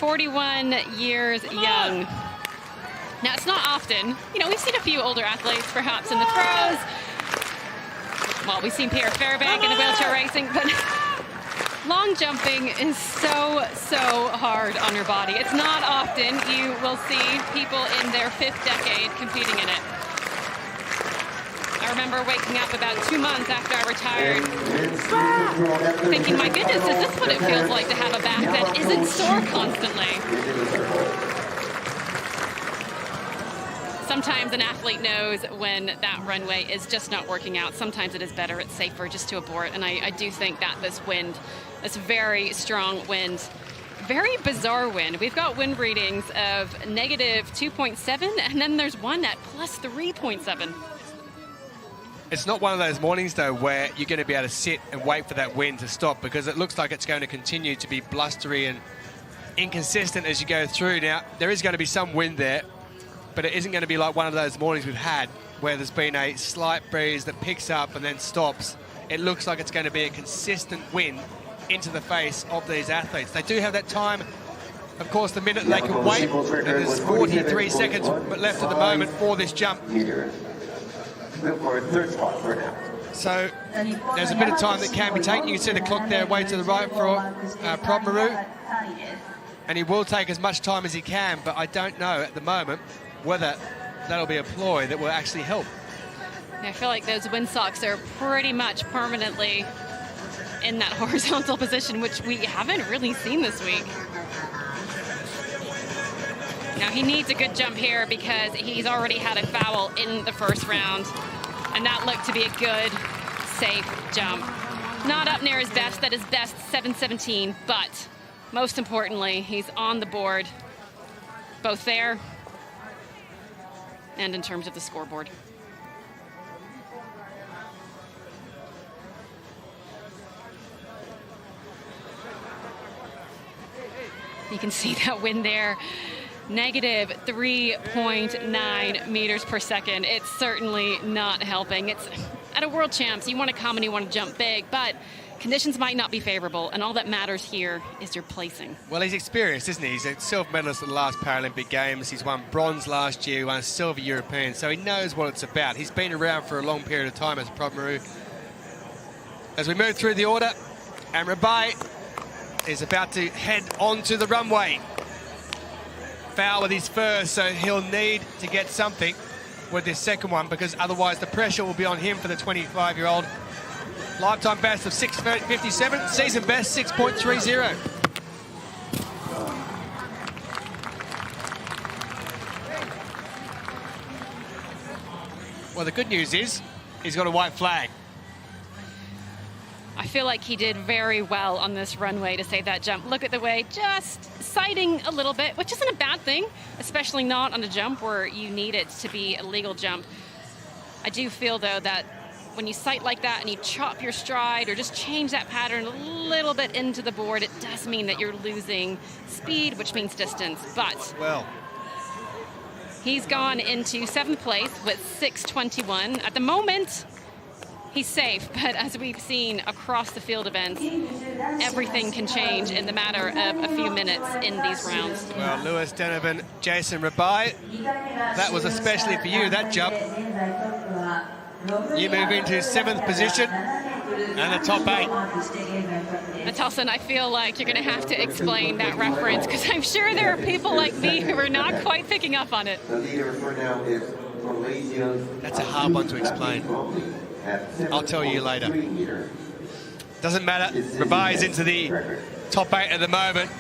"41 years young." Now, it's not often, we've seen a few older athletes perhaps in the throws. Well, we've seen Pierre Fairbank in the wheelchair racing, but long jumping is so, so hard on your body. It's not often you will see people in their 5th decade competing in it. I remember waking up about 2 months after I retired, thinking, my goodness, is this what it feels like to have a back that isn't sore constantly? Sometimes an athlete knows when that runway is just not working out. Sometimes it is better, it's safer just to abort. And I do think that this wind, this very strong wind, very bizarre wind. We've got wind readings of -2.7, and then there's one at +3.7. It's not one of those mornings, though, where you're going to be able to sit and wait for that wind to stop, because it looks like it's going to continue to be blustery and inconsistent as you go through. Now, there is going to be some wind there, but it isn't going to be like one of those mornings we've had where there's been a slight breeze that picks up and then stops. It looks like it's going to be a consistent wind into the face of these athletes. They do have that time, of course, the minute they can wait, and there's 43 seconds left at the moment for this jump. So there's a bit of time that can be taken. You can see the clock there way to the right for Maru, and he will take as much time as he can, but I don't know at the moment whether that'll be a ploy that will actually help. I feel like those windsocks are pretty much permanently in that horizontal position, which we haven't really seen this week. Now he needs a good jump here because he's already had a foul in the first round, and that looked to be a good, safe jump. Not up near his best, that is best 7:17, but most importantly, he's on the board, both there and in terms of the scoreboard. You can see that wind there, -3.9 meters per second. It's certainly not helping. It's at a world champs, you want to come and you want to jump big, but conditions might not be favorable, and all that matters here is your placing. Well, he's experienced, isn't he? He's a silver medalist at the last Paralympic Games. He's won bronze last year, won a silver European, so he knows what it's about. He's been around for a long period of time as Maru. As we move through the order, and Rabai is about to head onto the runway. Foul with his first, so he'll need to get something with this second one, because otherwise the pressure will be on him for the 25-year-old. Lifetime best of 6:57, season best 6.30. Well, the good news is he's got a white flag. I feel like he did very well on this runway to save that jump. Look at the way, just sighting a little bit, which isn't a bad thing, especially not on a jump where you need it to be a legal jump. I do feel, though, that when you sight like that and you chop your stride or just change that pattern a little bit into the board, it does mean that you're losing speed, which means distance. But well, he's gone into 7th place with 6:21. At the moment, he's safe, but as we've seen across the field events, everything can change in the matter of a few minutes in these rounds. Well, Lewis Donovan, Jason Rabai, that was especially for you, that jump. You move into 7th position and the top 8. Natalson, I feel like you're going to have to explain that reference, because I'm sure there are people like me who are not quite picking up on it. That's a hard one to explain. I'll tell you later. Doesn't matter. Rabai is into the top 8 at the moment.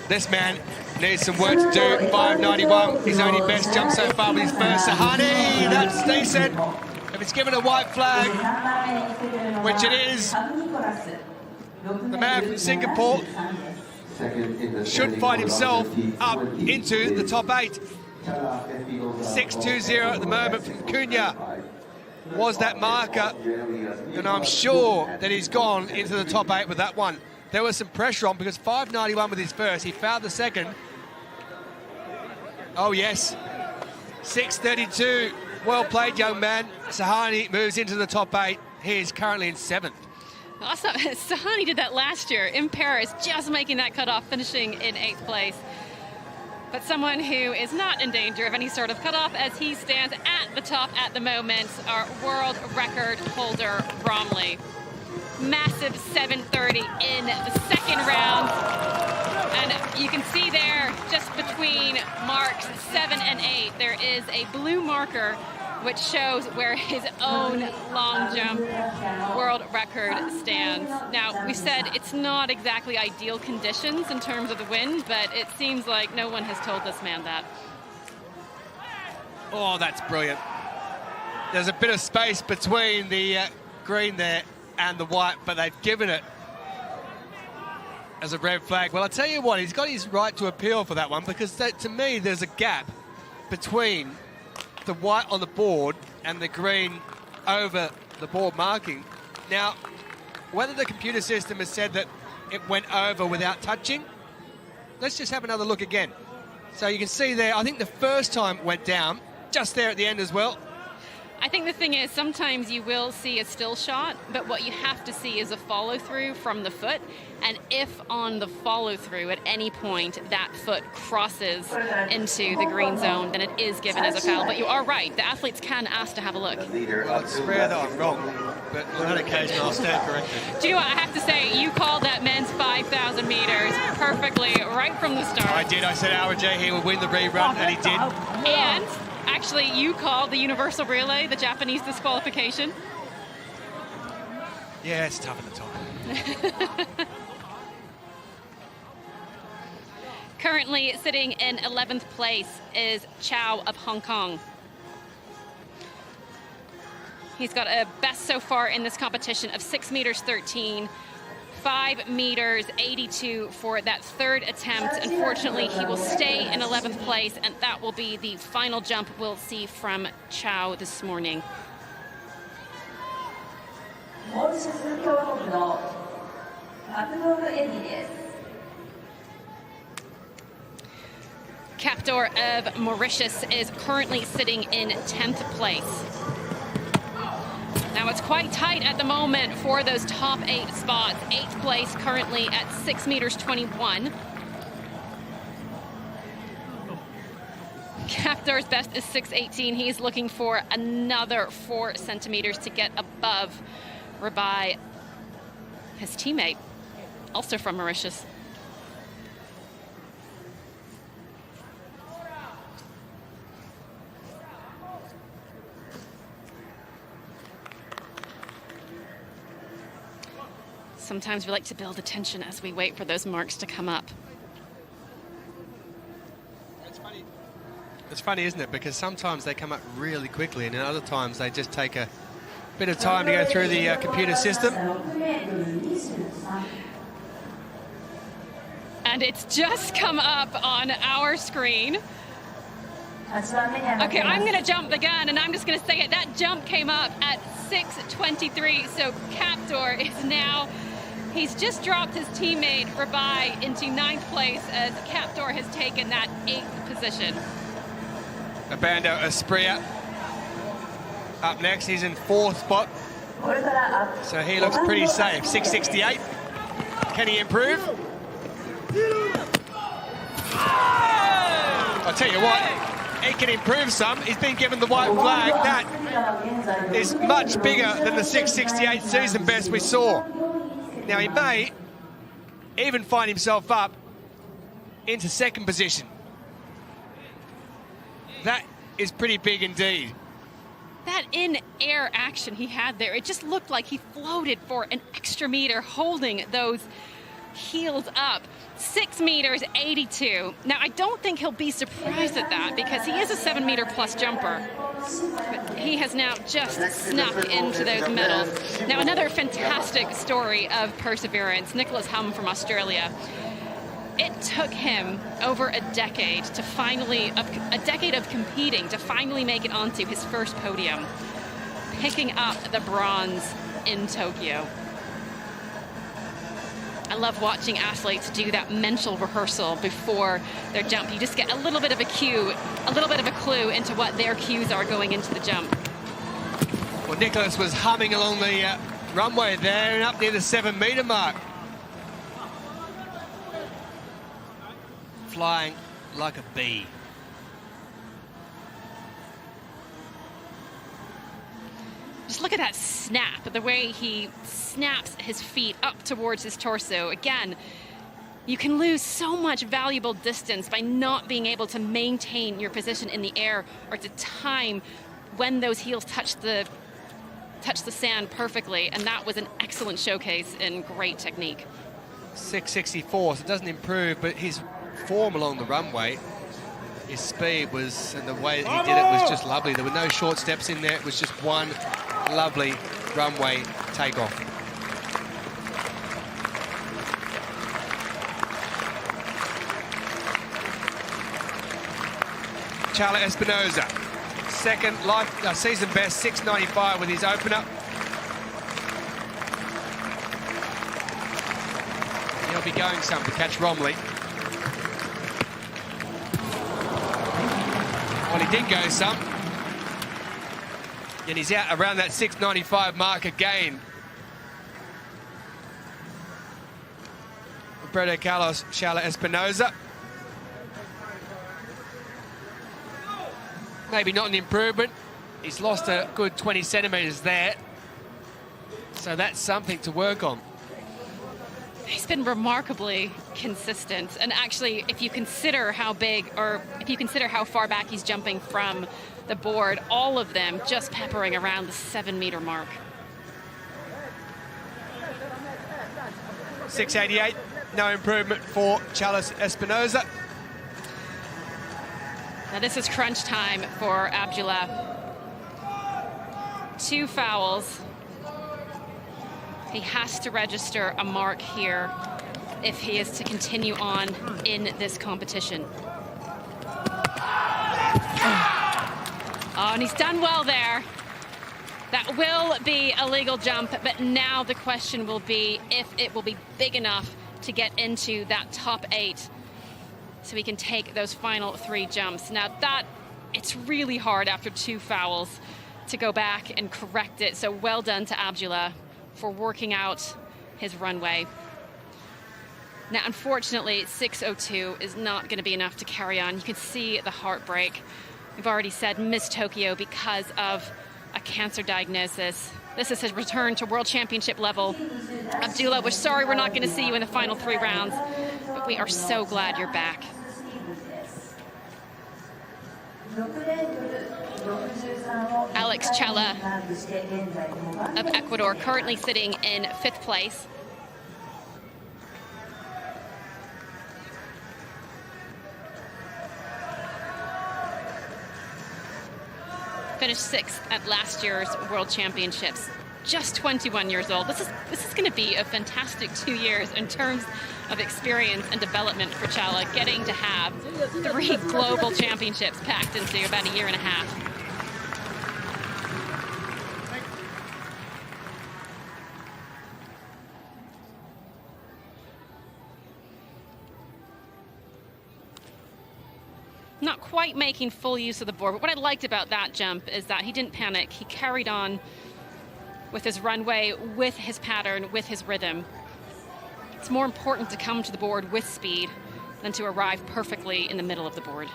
This man needs some work to do. 5.91, his only best jump so far with his first. Sahani, that's decent. If it's given a white flag, which it is, the man from Singapore should find himself up into the top 8. 6.20 at the moment from Cunha was that marker, and I'm sure that he's gone into the top 8 with that one. There was some pressure on because 5.91 with his first, he fouled the second. Oh yes, 6.32. Well played, young man. Sahani moves into the top 8. He is currently in 7th. Awesome. Sahani did that last year in Paris, just making that cutoff, finishing in 8th place. But someone who is not in danger of any sort of cutoff, as he stands at the top at the moment, our world record holder, Bromley. Massive 7:30 in the second round. And you can see there, just between marks 7 and 8, there is a blue marker which shows where his own long jump world record stands. Now, we said it's not exactly ideal conditions in terms of the wind, but it seems like no one has told this man that. Oh, that's brilliant. There's a bit of space between the green there and the white, but they've given it as a red flag. Well, I'll tell you what, he's got his right to appeal for that one, because to me, there's a gap between the white on the board and the green over the board marking. Now, whether the computer system has said that it went over without touching, let's just have another look again. So you can see there, I think the first time it went down, just there at the end as well. I think the thing is, sometimes you will see a still shot, but what you have to see is a follow-through from the foot. And if on the follow-through at any point that foot crosses into the green zone, then it is given as a foul. But you are right, the athletes can ask to have a look. Well, it's rare that I'm wrong, but on that occasion I'll stand corrected. Do you know what, I have to say, you called that men's 5,000 meters perfectly right from the start. I did, I said Arajehe would win the rerun, and he did. And actually, you called the universal relay, the Japanese disqualification. Yeah, it's tough at the top. Currently sitting in 11th place is Chow of Hong Kong. He's got a best so far in this competition of 6 meters 13, 5 meters 82 for that third attempt. Unfortunately, he will stay in 11th place, and that will be the final jump we'll see from Chow this morning. Captor of Mauritius is currently sitting in 10th place. Now it's quite tight at the moment for those top 8 spots. 8th place currently at 6 meters 21. Captor's best is 6:18. He's looking for another 4 centimeters to get above Rabai, his teammate, also from Mauritius. Sometimes we like to build the tension as we wait for those marks to come up. It's funny, isn't it? Because sometimes they come up really quickly, and then other times they just take a bit of time to go through the computer system. And it's just come up on our screen. Okay, I'm going to jump the gun, and I'm just going to say it. That jump came up at 6:23, so Captor is now... He's just dropped his teammate, Rabai, into 9th place as Captor has taken that 8th position. Abando Espria up next. He's in 4th spot. So he looks pretty safe. 6:68. Can he improve? I'll tell you what, he can improve some. He's been given the white flag. That is much bigger than the 6:68 season best we saw. Now, he may even find himself up into 2nd position. That is pretty big indeed. That in-air action he had there, it just looked like he floated for an extra meter holding those heels up. 6 meters 82. Now, I don't think he'll be surprised at that because he is a 7 meter plus jumper. But he has now just snuck into those medals. Now, another fantastic story of perseverance. Nicholas Hum from Australia. It took him over a decade to finally, a decade of competing to finally make it onto his first podium, picking up the bronze in Tokyo. I love watching athletes do that mental rehearsal before their jump. You just get a little bit of a cue, a little bit of a clue into what their cues are going into the jump. Well, Nicholas was humming along the runway there and up near the 7 meter mark. Flying like a bee. Just look at that snap, the way he snaps his feet up towards his torso. Again, You can lose so much valuable distance by not being able to maintain your position in the air or to time when those heels touch the sand perfectly, and that was an excellent showcase in great technique. 664, so it doesn't improve, but his form along the runway, his speed was, and the way that he did it was just lovely. There were no short steps in there. It was just one lovely runway takeoff. Chala Espinosa, second season best, 695 with his opener. He'll be going some to catch Romley. Well, he did go some. And he's out around that 695 mark again. Roberto Carlos Chala Espinosa. Maybe not an improvement. He's lost a good 20 centimetres there. So that's something to work on. He's been remarkably consistent. And actually, if you consider how big, or if you consider how far back he's jumping from the board, all of them just peppering around the 7-meter mark. 688, no improvement for Chala Espinosa. Now this is crunch time for Abdullah. 2 fouls. He has to register a mark here if he is to continue on in this competition. Oh, and he's done well there. That will be a legal jump, but now the question will be if it will be big enough to get into that top 8 so he can take those final 3 jumps. Now that, it's really hard after 2 fouls to go back and correct it. So well done to Abdullah for working out his runway. Now, unfortunately, 602 is not going to be enough to carry on. You can see the heartbreak. We've already said Miss Tokyo because of a cancer diagnosis. This is his return to World Championship level. Abdullah, we're sorry we're not going to see you in the final 3 rounds, but we are so glad you're back. Alex Chala of Ecuador currently sitting in 5th place. Finished 6th at last year's World Championships. Just 21 years old. This is going to be a fantastic 2 years in terms of experience and development for Chala, getting to have 3 global championships packed into about a year and a half. Not quite making full use of the board, but what I liked about that jump is that he didn't panic. He carried on with his runway, with his pattern, with his rhythm. It's more important to come to the board with speed than to arrive perfectly in the middle of the board.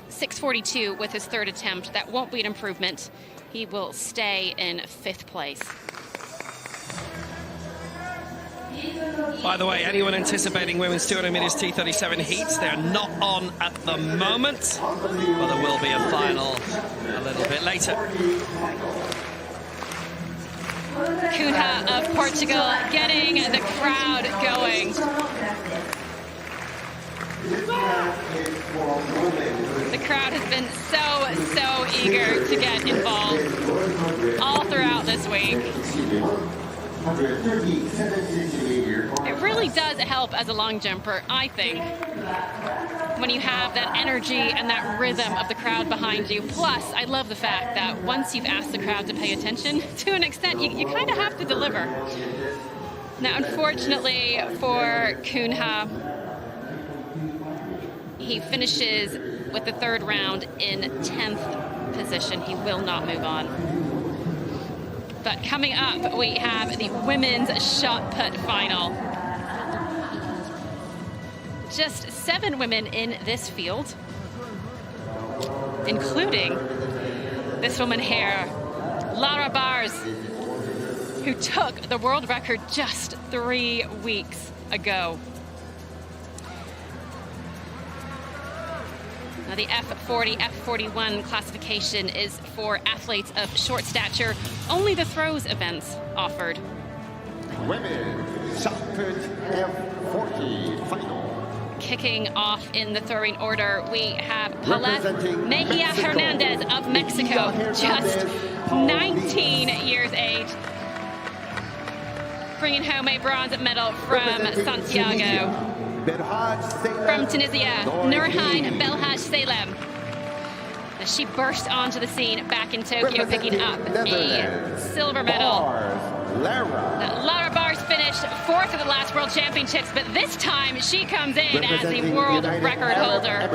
642 with his 3rd attempt. That won't be an improvement. He will stay in 5th place. By the way, anyone anticipating women's 200 meters T37 heats, they're not on at the moment, but there will be a final a little bit later. Cunha of Portugal getting the crowd going. The crowd has been so eager to get involved all throughout this week. It really does help as a long jumper, I think, when you have that energy and that rhythm of the crowd behind you. Plus, I love the fact that once you've asked the crowd to pay attention, to an extent, you kind of have to deliver. Now, unfortunately for Cunha, he finishes with the 3rd round in 10th position. He will not move on. But coming up, we have the women's shot put final. Just 7 women in this field, including this woman here, Lara Bars. who took the world record just 3 weeks ago. Now the F40, F41 classification is for athletes of short stature. Only the throws events offered. Women shot put F40 final. Kicking off in the throwing order, we have Paulette Mejia Hernandez of Mexico, just 19 years age, bringing home a bronze medal from Santiago. From Tunisia, Nurhan Belhaj Salem. She burst onto the scene back in Tokyo, picking up a silver medal. Lara Bars finished 4th at the last World Championships, but this time she comes in as the world record holder.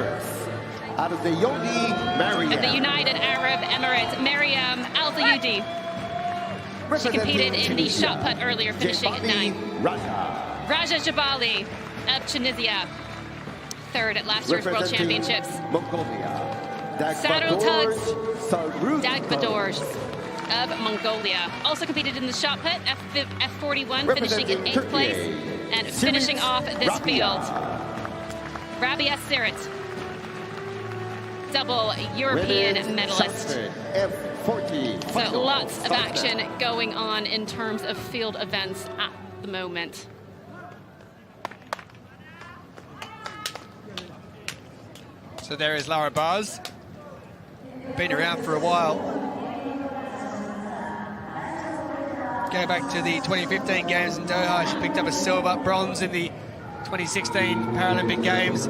Out of the United Arab Emirates, Mariam Al Zayudi. She competed in the shot put earlier, finishing at 9th. Raja Jabali of Tunisia, 3rd at last year's World Championships. Sarul Tugs Dagbadorj of Mongolia also competed in the shot put, F41, finishing in 8th place. And finishing off this field, Rabia Sirit, double European medalist. So lots of action going on in terms of field events at the moment. So there is Lara Bars. Been around for a while. Go back to the 2015 Games in Doha. She picked up a silver, bronze in the 2016 Paralympic Games.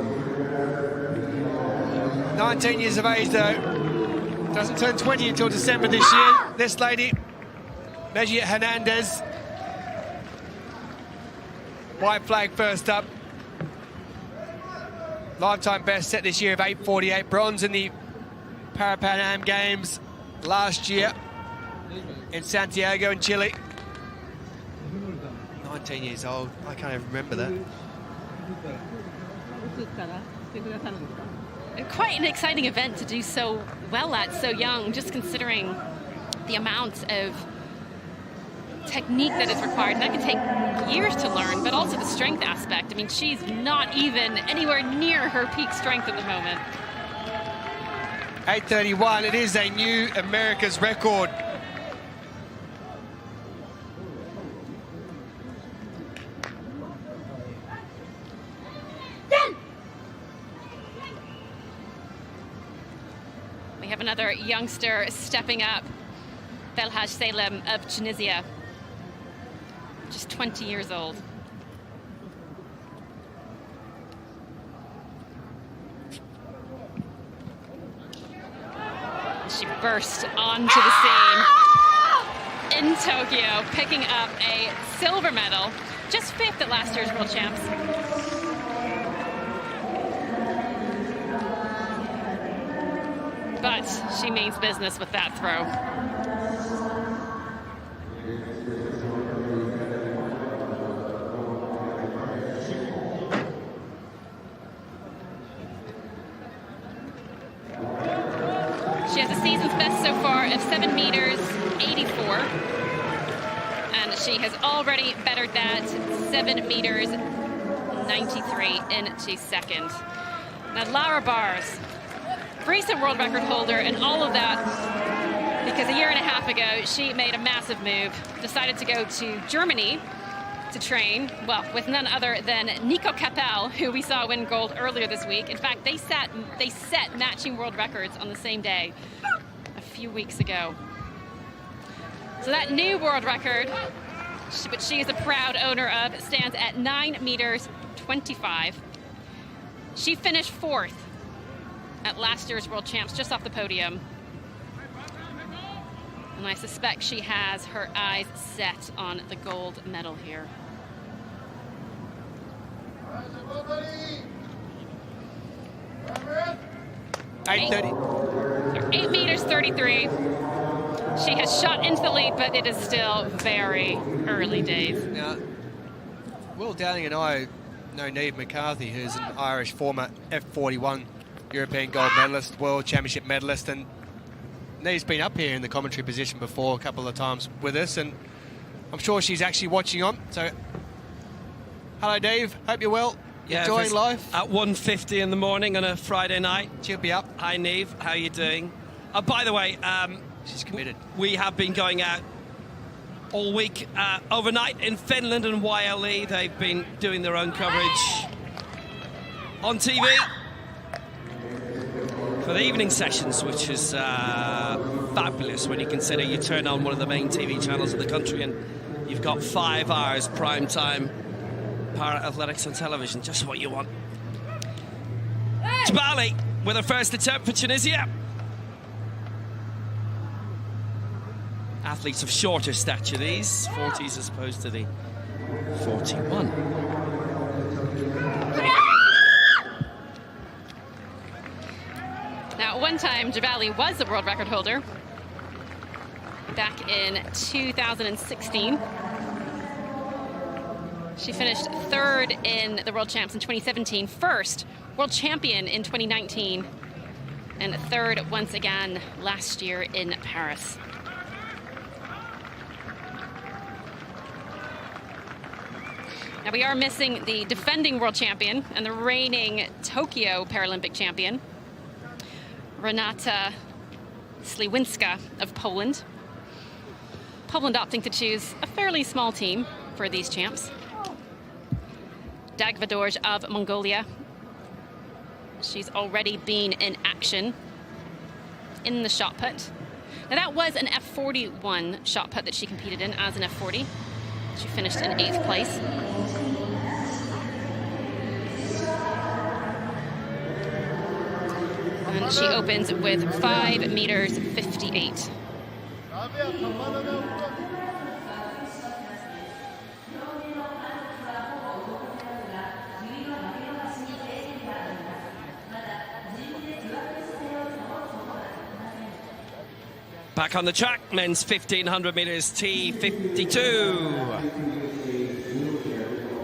19 years of age though. Doesn't turn 20 until December this year. This lady, Mejia Hernandez. White flag first up. Lifetime best set this year of 8:48, bronze in the Pan Am Games last year in Santiago in Chile. 19 years old, I can't even remember that. Quite an exciting event to do so well at so young, just considering the amount of technique that is required. And that can take years to learn, but also the strength aspect. I mean, she's not even anywhere near her peak strength at the moment. 8:31, it is a new America's record. We have another youngster stepping up, Belhaj Salem of Tunisia, just 20 years old. She burst onto the scene in Tokyo, picking up a silver medal, just 5th at last year's World Champs. But she means business with that throw. She has a season's best so far of 7 meters 84. And she has already bettered that 7 meters 93 into second. Now Lara Bars, recent world record holder, and all of that because a year and a half ago she made a massive move, decided to go to Germany to train, well, with none other than Nico Capel, who we saw win gold earlier this week. In fact, they set matching world records on the same day a few weeks ago. So that new world record, which she is a proud owner of, stands at 9 meters 25. She finished 4th at last year's World Champs, just off the podium. And I suspect she has her eyes set on the gold medal here. Eight meters 33. She has shot into the lead, but it is still very early days. Now, Will Downing and I know Neve McCarthy, who's an Irish former F41 European gold medalist, World Championship medalist, and Neve's been up here in the commentary position before a couple of times with us, and I'm sure she's actually watching on. So, hello, Dave. Hope you're well. Yeah, enjoying life. At 1:50 in the morning on a Friday night. She'll be up. Hi, Neve. How you doing? By the way, she's committed. We have been going out all week, overnight in Finland and YLE. They've been doing their own coverage on TV for the evening sessions, which is fabulous when you consider you turn on one of the main TV channels of the country and you've got 5 hours prime time para-athletics on television, just what you want. Jabali with her first attempt for Tunisia. Athletes of shorter stature, these 40s as opposed to the 41. Now, at one time, Jabali was the world record holder back in 2016. She finished 3rd in the World Champs in 2017, 1st World Champion in 2019, and 3rd once again last year in Paris. Now, we are missing the defending world champion and the reigning Tokyo Paralympic champion, Renata Sliwinska of Poland. Poland opting to choose a fairly small team for these champs. Dagvadorj of Mongolia. She's already been in action in the shot put. Now, that was an F41 shot put that she competed in as an F40. She finished in 8th place. And she opens with 5 meters 58. Back on the track, men's 1500 meters T52,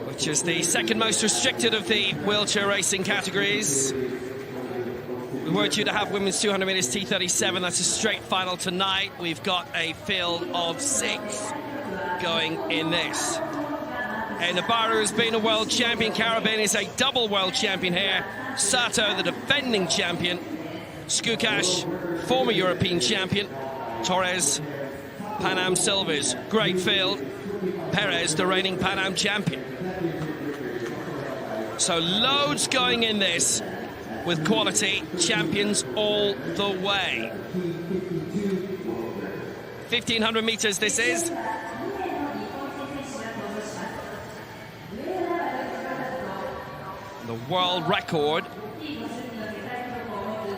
which is the second most restricted of the wheelchair racing categories. We were due to have women's 200 meters T37. That's a straight final tonight. We've got a field of 6 going in this. And Nabaru has been a world champion. Carabin is a double world champion here. Sato, the defending champion. Skukash, former European champion. Torres, Pan Am silvers. Great field. Perez, the reigning Pan Am champion. So loads going in this with quality, champions all the way. 1500 meters this is. The world record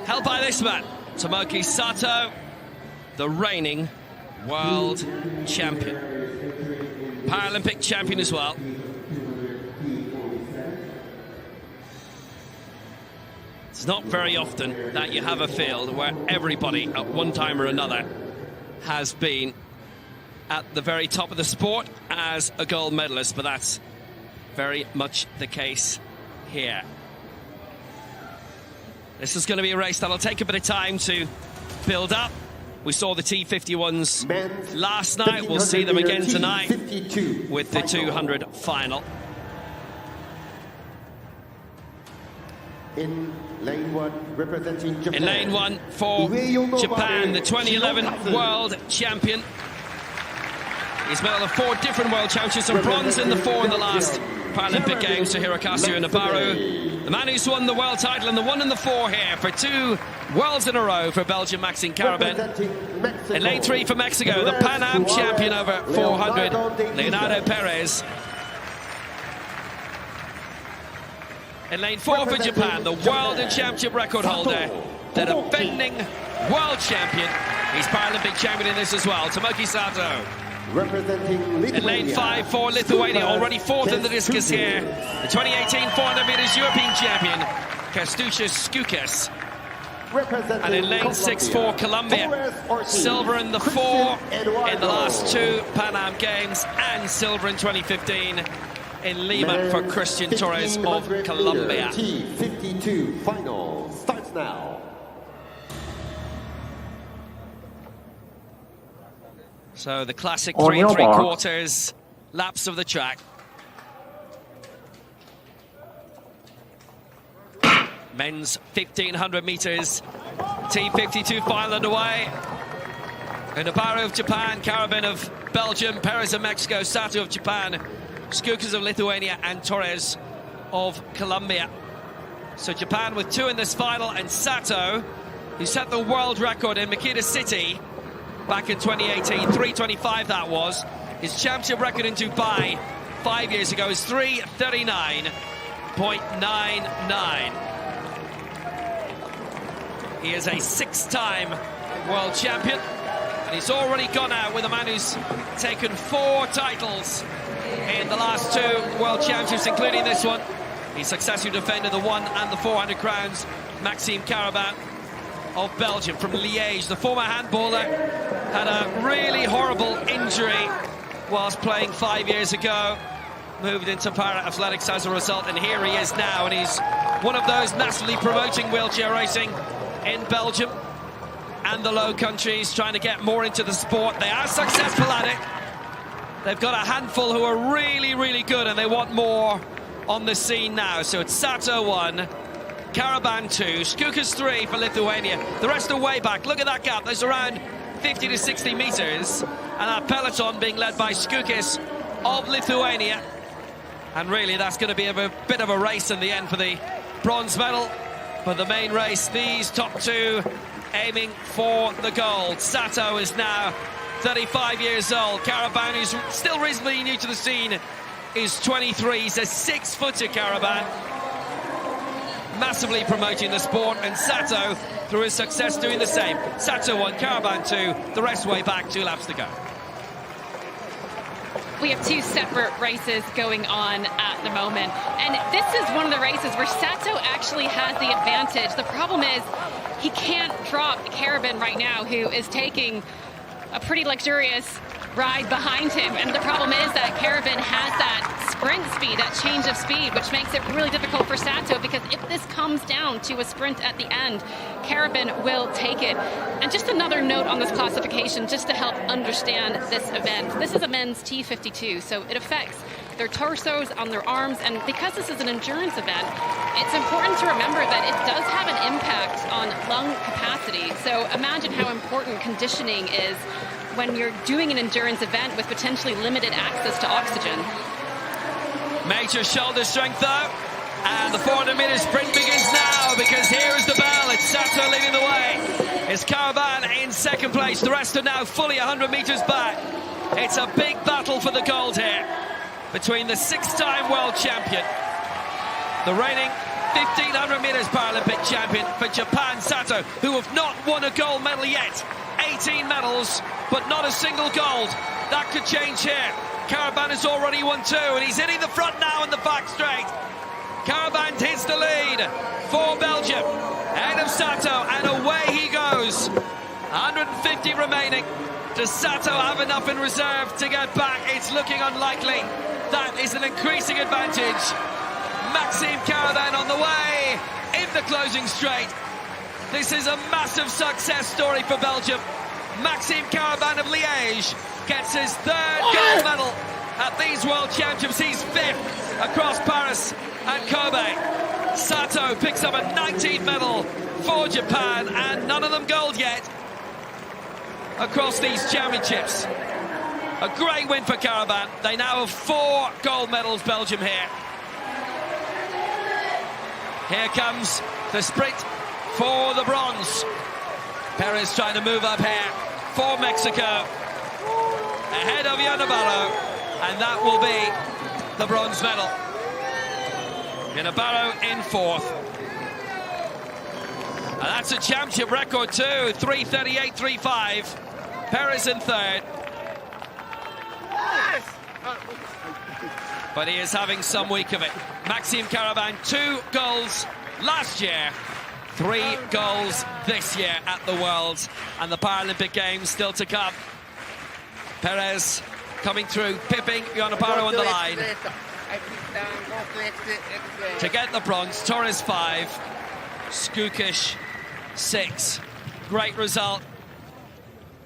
held by this man, Tomoki Sato, the reigning world champion. Paralympic champion as well. It's not very often that you have a field where everybody at one time or another has been at the very top of the sport as a gold medalist, but that's very much the case here. This is going to be a race that'll take a bit of time to build up. We saw the T51s last night. We'll see them again tonight with the 200 final. In lane 1, representing Japan. In lane 1 for Japan, the 2011 world champion. He's medaled of 4 different world championships and bronze in the 4 in the last Paralympic Games to Hirokazu Nabaru. The man who's won the world title and the 1 and the 4 here for 2 worlds in a row for Belgium, Maxime Carabin. In lane 3 for Mexico, the Pan Am champion over 400, Leonardo Perez. In lane 4 for Japan, the world and championship record holder, the defending world champion. He's Paralympic champion in this as well, Tomoki Sato. In lane 5 for Lithuania, already 4th in the discus here. The 2018 400 meters European champion, Kęstutis Skukas. And in lane 6 for Colombia, silver in the 4 in the last 2 Pan Am Games, and silver in 2015 in Lima for Christian Torres of Colombia. T52 final starts now. So the classic On 3 your mark. 3/4 laps of the track. Men's 1500 meters, T52 final underway. Unabaru of Japan, Karabin of Belgium, Perez of Mexico, Sato of Japan, Skukas of Lithuania, and Torres of Colombia. So Japan with 2 in this final, and Sato, who set the world record in Makita City back in 2018, 3:25 that was. His championship record in Dubai 5 years ago is 3:39.99. He is a 6-time world champion, and he's already gone out with a man who's taken 4 titles in the last 2 world championships, including this one. He successfully defended the 100 and the 400 crowns. Maxime Karabin of Belgium from Liège. The former handballer had a really horrible injury whilst playing 5 years ago. Moved into para-athletics as a result, and here he is now, and he's one of those massively promoting wheelchair racing in Belgium and the Low Countries, trying to get more into the sport. They are successful at it. They've got a handful who are really, really good, and they want more on the scene now. So it's Sato 1, Karabin 2, Skukas 3 for Lithuania. The rest are way back. Look at that gap. There's around 50 to 60 meters, and that peloton being led by Skukas of Lithuania. And really, that's going to be a bit of a race in the end for the bronze medal. But the main race, these top 2 aiming for the gold. Sato is now 35 years old. Karabin, who's still reasonably new to the scene, is 23. He's a 6-footer, Karabin. Massively promoting the sport, and Sato, through his success, doing the same. Sato 1, Karabin 2, the rest way back, 2 laps to go. We have 2 separate races going on at the moment, and this is one of the races where Sato actually has the advantage. The problem is he can't drop Karabin right now, who is taking a pretty luxurious ride behind him, and the problem is that Karabin has that sprint speed, that change of speed, which makes it really difficult for Sato, because if this comes down to a sprint at the end, Karabin will take it. And just another note on this classification, just to help understand this event. This is a men's T52, so it affects their torsos, on their arms, and because this is an endurance event, it's important to remember that it does have an impact on lung capacity. So imagine how important conditioning is when you're doing an endurance event with potentially limited access to oxygen. Major shoulder strength though, and the 400-meter sprint begins now, because here is the bell. It's Sato leading the way. It's Karabin in second place. The rest are now fully 100 meters back. It's a big battle for the gold here between the 6-time world champion, the reigning 1500 meters Paralympic champion for Japan, Sato, who have not won a gold medal yet. 18 medals, but not a single gold. That could change here. Karabin has already won 2, and he's hitting the front now in the back straight. Karabin hits the lead for Belgium, ahead of Sato, and away he goes. 150 remaining. Does Sato have enough in reserve to get back? It's looking unlikely. That is an increasing advantage. Maxime Karabin on the way in the closing straight. This is a massive success story for Belgium. Maxime Karabin of Liège gets his 3rd gold medal at these World Championships. He's 5th across Paris and Kobe. Sato picks up a 19th medal for Japan, and none of them gold yet across these championships. A great win for Karabin. They now have 4 gold medals, Belgium here. Here comes the sprint for the bronze. Perez trying to move up here for Mexico, ahead of Unabaru, and that will be the bronze medal. Unabaru in 4th. And that's a championship record too, 3:38.35. Perez in 3rd. But he is having some week of it. Maxime Karabin, 2 goals last year, 3 goals this year at the Worlds, and the Paralympic Games still to come. Perez coming through, pipping Unabaru on the line to get the bronze. Torres 5, Skukic 6. Great result.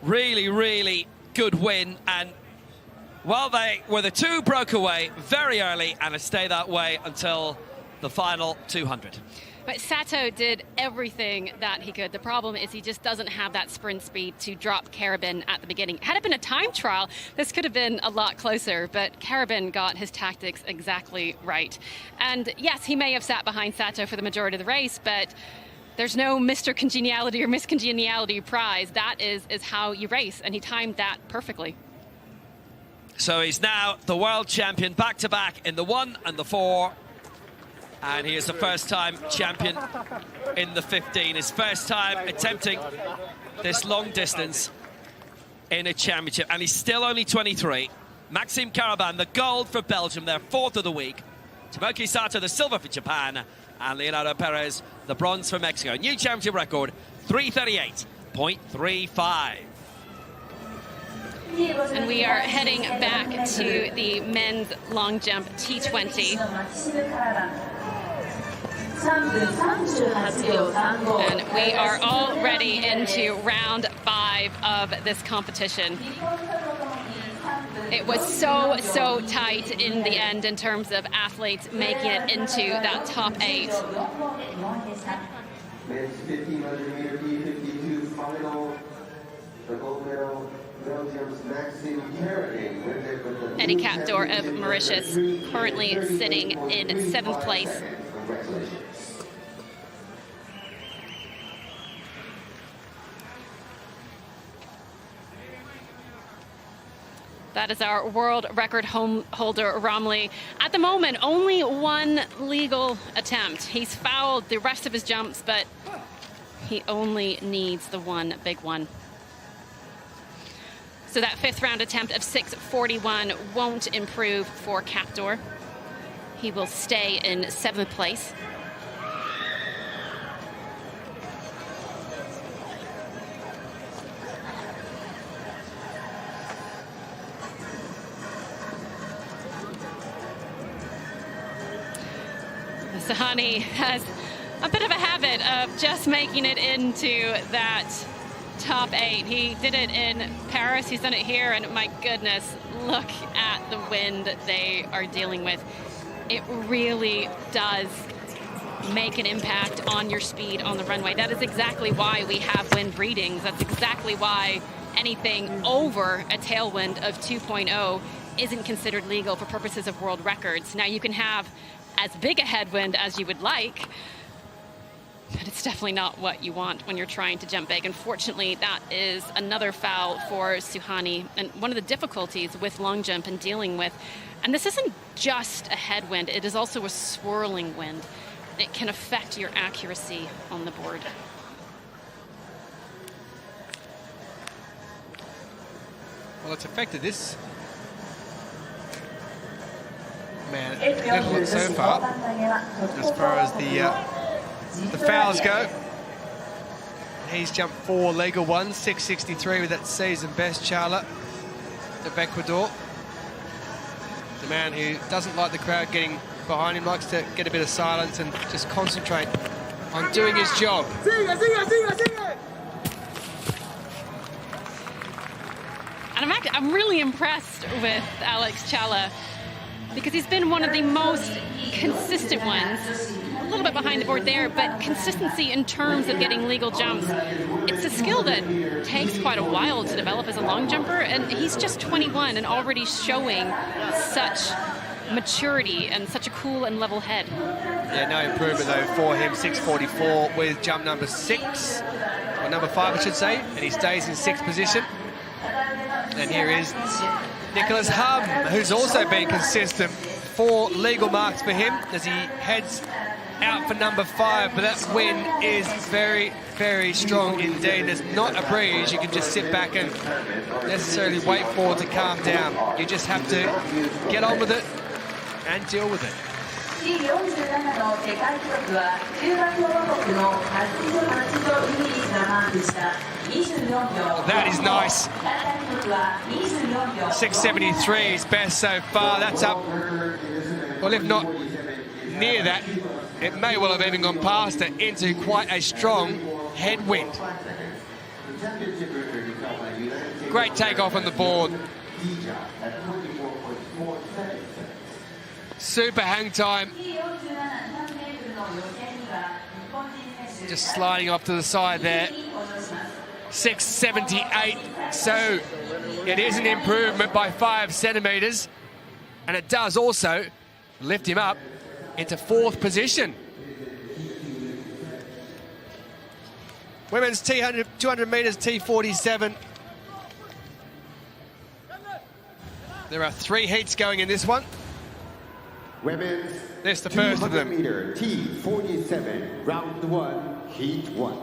Really, really good win, and well, the two broke away very early and it stayed that way until the final 200. But Sato did everything that he could. The problem is he just doesn't have that sprint speed to drop Karabin at the beginning. Had it been a time trial, this could have been a lot closer, but Karabin got his tactics exactly right. And yes, he may have sat behind Sato for the majority of the race, but there's no Mr. Congeniality or Miss Congeniality prize. That is how you race, and he timed that perfectly. So he's now the world champion back-to-back in the 1 and the 4. And he is the first-time champion in the 15. His first time attempting this long distance in a championship. And he's still only 23. Maxime Karabin, the gold for Belgium, their 4th of the week. Tomoki Sato, the silver for Japan. And Leonardo Perez, the bronze for Mexico. New championship record, 3:38.35. And we are heading back to the men's long jump T20. And we are already into round 5 of this competition. It was so tight in the end in terms of athletes making it into that top 8. Men's 1500-meter T52 final. The gold medal, Belgium's Maxime Karabin. Eddie Captor of Mauritius, currently sitting in 7th place. Congratulations. That is our world record holder, Romley. At the moment, only 1 legal attempt. He's fouled the rest of his jumps, but he only needs the 1 big one. So that 5th round attempt of 6:41 won't improve for Captor. He will stay in 7th place. Sahani has a bit of a habit of just making it into that top 8. He did it in Paris, he's done it here, and my goodness, look at the wind they are dealing with. It really does make an impact on your speed on the runway. That is exactly why we have wind readings. That's exactly why anything over a tailwind of 2.0 isn't considered legal for purposes of world records. Now, you can have as big a headwind as you would like, but it's definitely not what you want when you're trying to jump big. Unfortunately, that is another foul for Suhani, and one of the difficulties with long jump and dealing with, and this isn't just a headwind, it is also a swirling wind. It can affect your accuracy on the board. Well, it's affected this man a little bit so far as the fouls go. He's jumped 4 legal ones, 6:63 with that season best, Charlotte of Ecuador. The man who doesn't like the crowd getting behind him, likes to get a bit of silence and just concentrate on doing his job. And I'm really impressed with Alex Chala, because he's been one of the most consistent ones. A little bit behind the board there, but consistency in terms of getting legal jumps. It's a skill that takes quite a while to develop as a long jumper, and he's just 21 and already showing such maturity and such a cool and level head. Yeah, no improvement though for him. 6:44 with jump number 6, or number 5 I should say, and he stays in 6th position. And here is Nicholas Hum, who's also been consistent. 4 legal marks for him as he heads out for number 5, but that win is very, very strong indeed. There's not a breeze you can just sit back and necessarily wait for to calm down. You just have to get on with it and deal with it. That is nice. 6:73 is best so far. That's up, well, if not near that, it may well have even gone past it into quite a strong headwind. Great takeoff on the board. Super hang time. Just sliding off to the side there. 678. So it is an improvement by 5 centimetres. And it does also lift him up into 4th position. Women's 200 metres T47. There are 3 heats going in this one. Women's This the first of them. 200 meter T47, round 1, heat 1.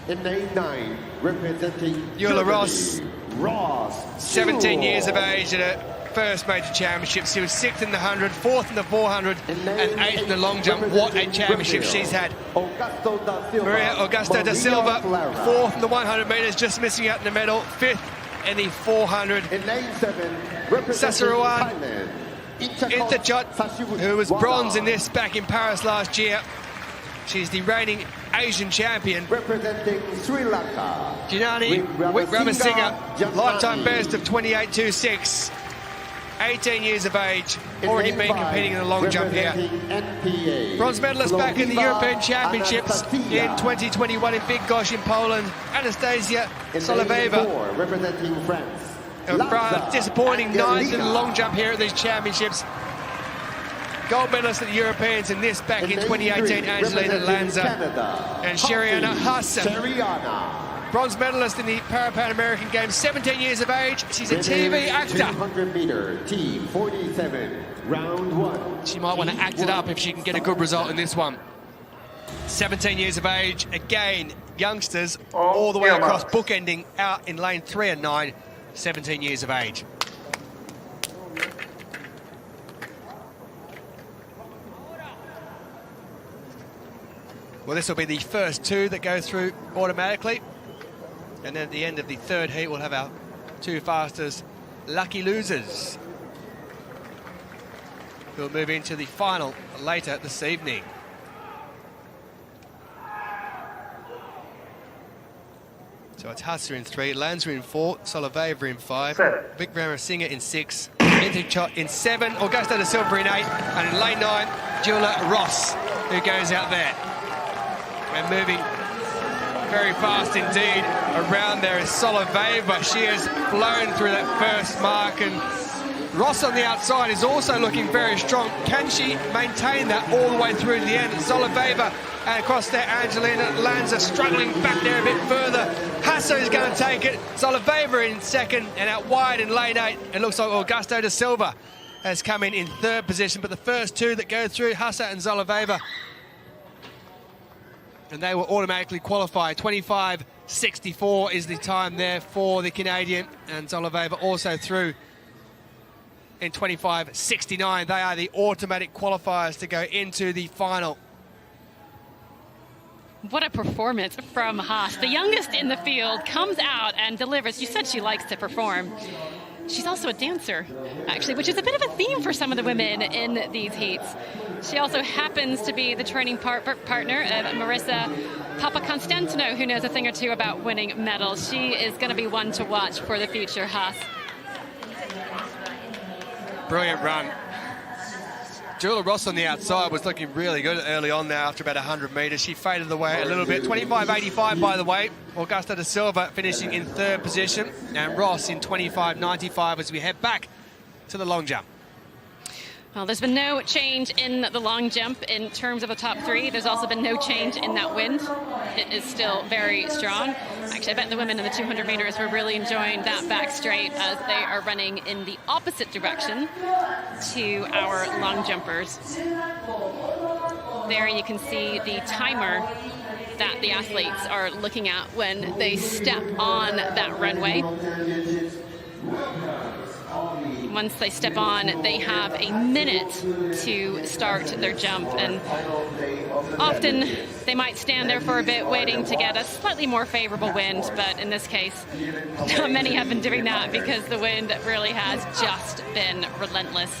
In lane 9, representing Eula Germany, Ross. 17 years of age at her first major championship. She was 6th in the 100, 4th in the 400, and 8th in the long jump. What a championship she's had. Maria Augusta da Silva, 4th in the 100 metres, just missing out in the medal. 5th in the 400. In lane 7, Sasaruan Intachot, who was bronze in this back in Paris last year. She's the reigning Asian champion. Representing Sri Lanka, Janani Wickramasinghe, lifetime best of 28.26. 18 years of age, already been competing in the long jump here. Bronze medalist back in the European Championships in 2021 in Big Gosh in Poland. Anastasia Soloveva, representing France. Disappointing 9th in the long jump here at these championships. Gold medalist at the Europeans in this back in 2018, Angelina Lanza. And Sheriana Hassan. Bronze medalist in the Pan American Games, 17 years of age. She's a TV actor. 200 meter T47, round 1. She might want to act it up if she can get a good result in this one. 17 years of age, again, youngsters all the way across, bookending out in lane 3 and 9, 17 years of age. Well, this will be the first 2 that go through automatically. And then at the end of the 3rd heat, we'll have our 2 fastest lucky losers, who will move into the final later this evening. So it's Hassa in 3, Lanza in 4, Soloveva in 5, Wickramasinghe in 6, Intachot in 7, Augusta da Silva in 8, and in lane 9, Eula Ross, who goes out there. And moving very fast indeed around there is Soloveva. She has flown through that first mark, and Ross on the outside is also looking very strong. Can she maintain that all the way through to the end? Soloveva and across there, Angelina Lanza struggling back there a bit further. Hassa is going to take it. Soloveva in 2nd, and out wide in lane 8. It looks like Augusto da Silva has come in 3rd position, but the first 2 that go through, Hassa and Soloveva, and they will automatically qualify. 25.64 is the time there for the Canadian, and Soloveva also through in 25.69. They are the automatic qualifiers to go into the final. What a performance from Haas. The youngest in the field comes out and delivers. You said she likes to perform. She's also a dancer, actually, which is a bit of a theme for some of the women in these heats. She also happens to be the training partner of Marissa Papakonstantinou, who knows a thing or two about winning medals. She is going to be one to watch for the future, Haas. Brilliant run. Eula Ross on the outside was looking really good early on now after about 100 metres. She faded away a little bit. 25.85, by the way. Augusta da Silva finishing in 3rd position, and Ross in 25.95 as we head back to the long jump. Well, there's been no change in the long jump in terms of the top 3. There's also been no change in that wind. It is still very strong. Actually, I bet the women in the 200 meters were really enjoying that back straight as they are running in the opposite direction to our long jumpers. There you can see the timer that the athletes are looking at when they step on that runway. Once they step on, they have a minute to start their jump, and often they might stand there for a bit waiting to get a slightly more favorable wind, but in this case, not many have been doing that because the wind really has just been relentless.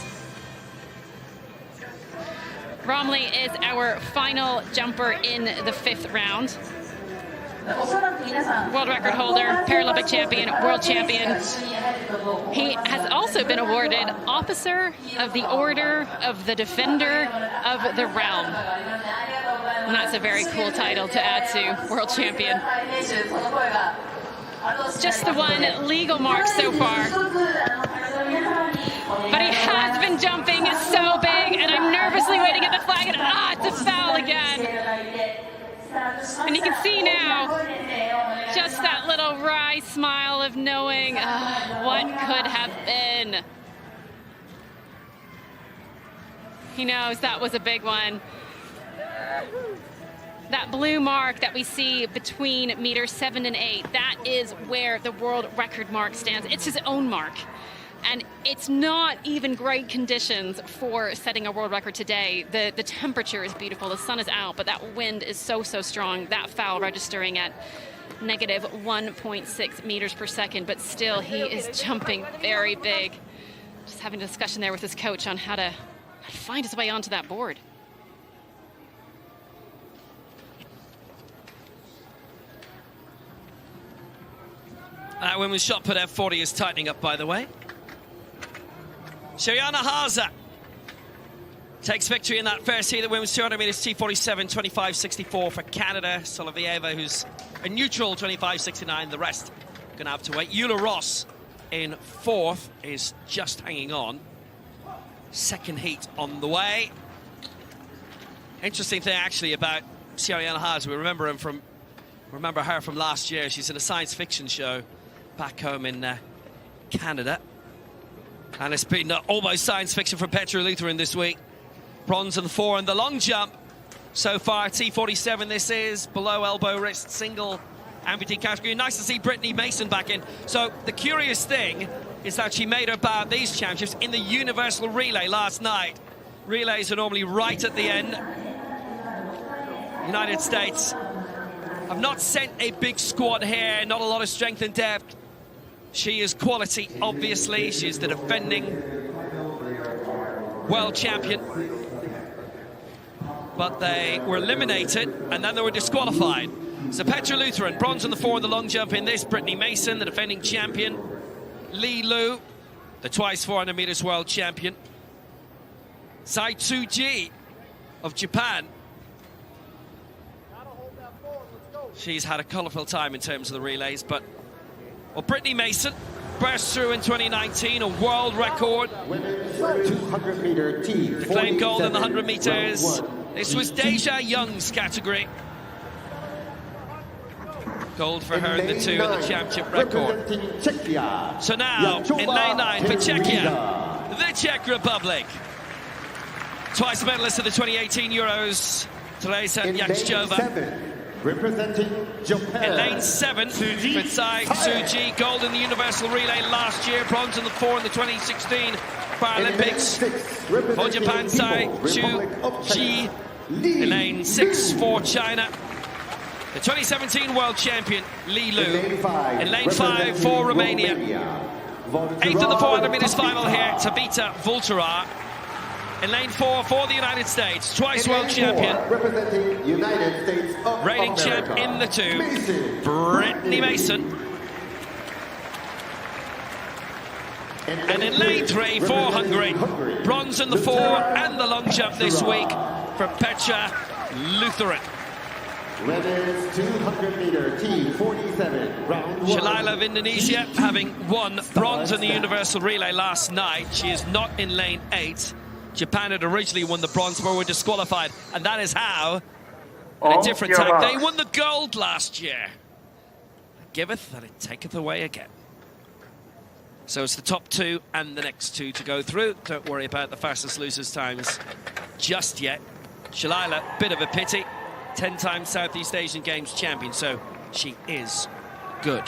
Romley is our final jumper in the 5th round. world record holder, Paralympic champion, world champion. He has also been awarded Officer of the Order of the Defender of the Realm. And that's a very cool title to add to world champion. Just the one legal mark so far. But he has been jumping so big, and I'm nervously waiting at the flag, and it's a foul again. And you can see now just that little wry smile of knowing what could have been. He knows that was a big one. That blue mark that we see between meters 7 and 8, that is where the world record mark stands. It's his own mark. And it's not even great conditions for setting a world record today. The temperature is beautiful, the sun is out, but that wind is so strong. That foul registering at negative 1.6 meters per second, but still he is jumping very big. Just having a discussion there with his coach on how to find his way onto that board. That women's shot put F40 is tightening up, by the way. Shariana Haza takes victory in that first heat. The women's 200 meters T47, 25.64 for Canada. Solovyeva, who's a neutral 25.69. The rest gonna have to wait. Eula Ross in fourth is just hanging on. Second heat on the way. Interesting thing actually about Shariana Haza. We remember her from last year. She's in a science fiction show back home in Canada. And it's been almost science fiction for Petra Lutheran this week. Bronze in the 4 and the long jump. So far, T47 this is, below elbow wrist, single amputee category. Nice to see Brittany Mason back in. So the curious thing is that she made her bow at these championships in the universal relay last night. Relays are normally right at the end. United States have not sent a big squad here, not a lot of strength and depth. She is quality, obviously. She's the defending world champion. But they were eliminated, and then they were disqualified. So Petra Lutheran, bronze in the 4 and the long jump in this. Brittany Mason, the defending champion. Li Lu, the twice 400 meters world champion. Sai Tsuji of Japan. She's had a colourful time in terms of the relays, but well, Brittany Mason burst through in 2019, a world record. 200 meter T. Claimed gold in the 100 meters. This was Deja Young's category. Gold for her in the 2 and the championship record. So now, in lane 9 for Czechia, the Czech Republic. Twice medalist of the 2018 Euros, Teresa Yakshova. Representing Japan. In lane 7, with Sai Tsuji, gold in the universal relay last year, bronze in the 4 in the 2016 Paralympics. For Japan, Sai Tsuji. In lane 6 for China, the 2017 world champion Li Lu. In lane 5 for Romania. 8th of the 400 meters final here, Tabita Vultera. In lane 4 for the United States, twice world champion, representing United States of reigning America. champ in the 2, Brittany Mason. And in lane 3 for Hungary, bronze in the 4 and the long jump this week for Petra Lutheran. Women's 200 meter T47 round 1. Shalila of Indonesia, having won bronze in the universal relay last night. She is not in lane 8. Japan had originally won the bronze, but were disqualified, and that is how, in a different tag, they won the gold last year. Giveth that it taketh away again. So it's the top 2 and the next 2 to go through. Don't worry about the fastest losers times just yet. Shalila, bit of a pity, 10-time Southeast Asian Games champion, so she is good.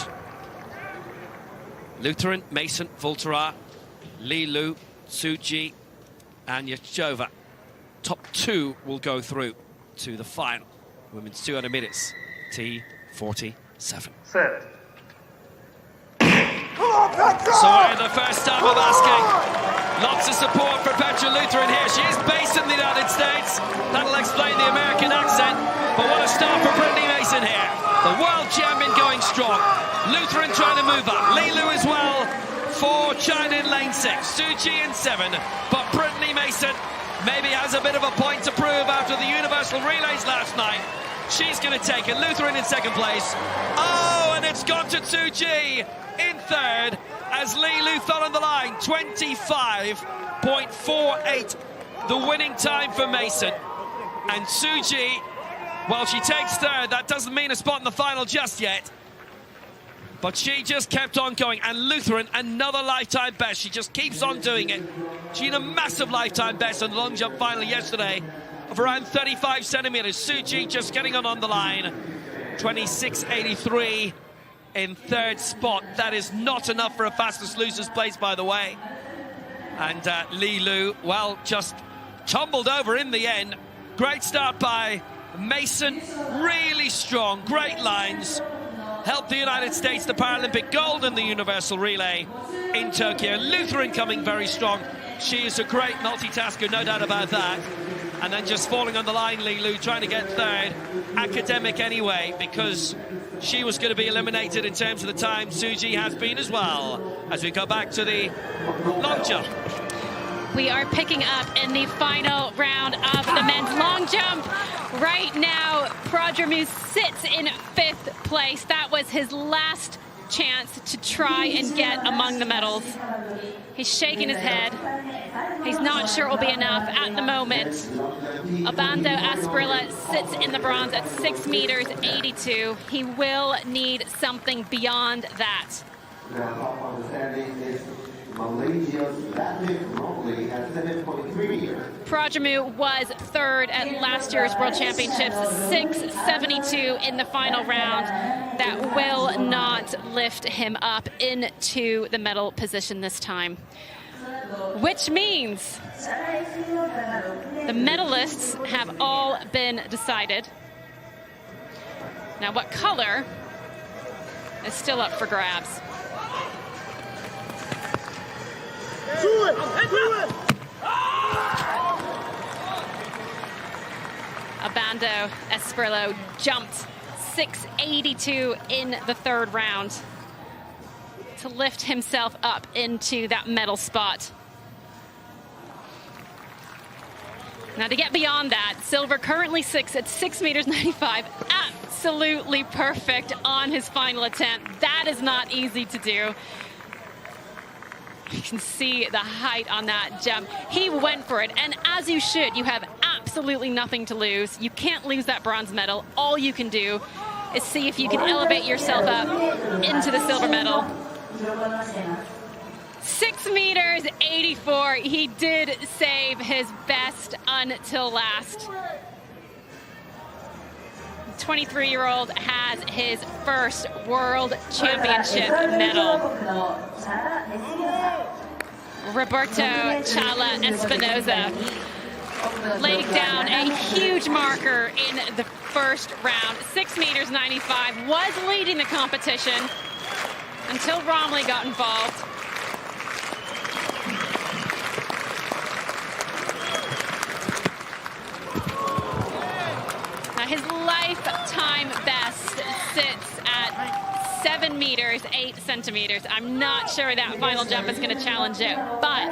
Lutheran, Mason, Vultera, Li Lu, Tsuji, and Yachova. Top 2 will go through to the final. Women's 200 meters, T47. Set. So we're the first time of asking. Lots of support for Petra Lutheran here. She is based in the United States. That'll explain the American accent. But what a start for Brittany Mason here. The world champion going strong. Lutheran trying to move up. Li Lu as well for China in lane 6. Suu Kyi in 7. But Brittany Mason maybe has a bit of a point to prove after the universal relays last night. She's going to take it. Lutheran in 2nd place. Oh, and it's gone to Suu Kyi in 3rd as Li Lu fell on the line. 25.48, the winning time for Mason. And Suu Kyi, well, she takes 3rd. That doesn't mean a spot in the final just yet. But she just kept on going. And Lutheran, another lifetime best. She just keeps on doing it. She had a massive lifetime best on the long jump final yesterday of around 35 centimeters. Suu Kyi just getting on the line. 26.83 in 3rd spot. That is not enough for a fastest losers place, by the way. And Li Lu, well, just tumbled over in the end. Great start by Mason, really strong, great lines. Helped the United States to Paralympic gold in the universal relay in Tokyo. Lutheran coming very strong. She is a great multitasker, no doubt about that. And then just falling on the line, Li Lu trying to get 3rd. Academic anyway, because she was going to be eliminated in terms of the time. Suu Kyi has been as well. As we go back to the long jump. We are picking up in the final round of the men's long jump. Right now, Paralympic sits in 5th place. That was his last chance to try and get among the medals. He's shaking his head. He's not sure it will be enough at the moment. Obando Asprilla sits in the bronze at 6 meters 82. He will need something beyond that. Prajamu was 3rd at last year's World Championships, 6.72 in the final round. That will not lift him up into the medal position this time. Which means the medalists have all been decided. Now, what color is still up for grabs? Obando Asprilla jumped 6.82 in the 3rd round to lift himself up into that medal spot. Now to get beyond that, silver currently 6 at 6 meters 95. Absolutely perfect on his final attempt. That is not easy to do. You can see the height on that jump. He went for it, and as you should, you have absolutely nothing to lose. You can't lose that bronze medal. All you can do is see if you can elevate yourself up into the silver medal. 6 meters 84. He did save his best until last. 23-year-old has his first World Championship medal. Roberto Chala Espinoza laid down a huge marker in the 1st round. 6 meters 95, was leading the competition until Romley got involved. His lifetime best sits at 7 meters 8 centimeters. I'm not sure that final jump is going to challenge it, but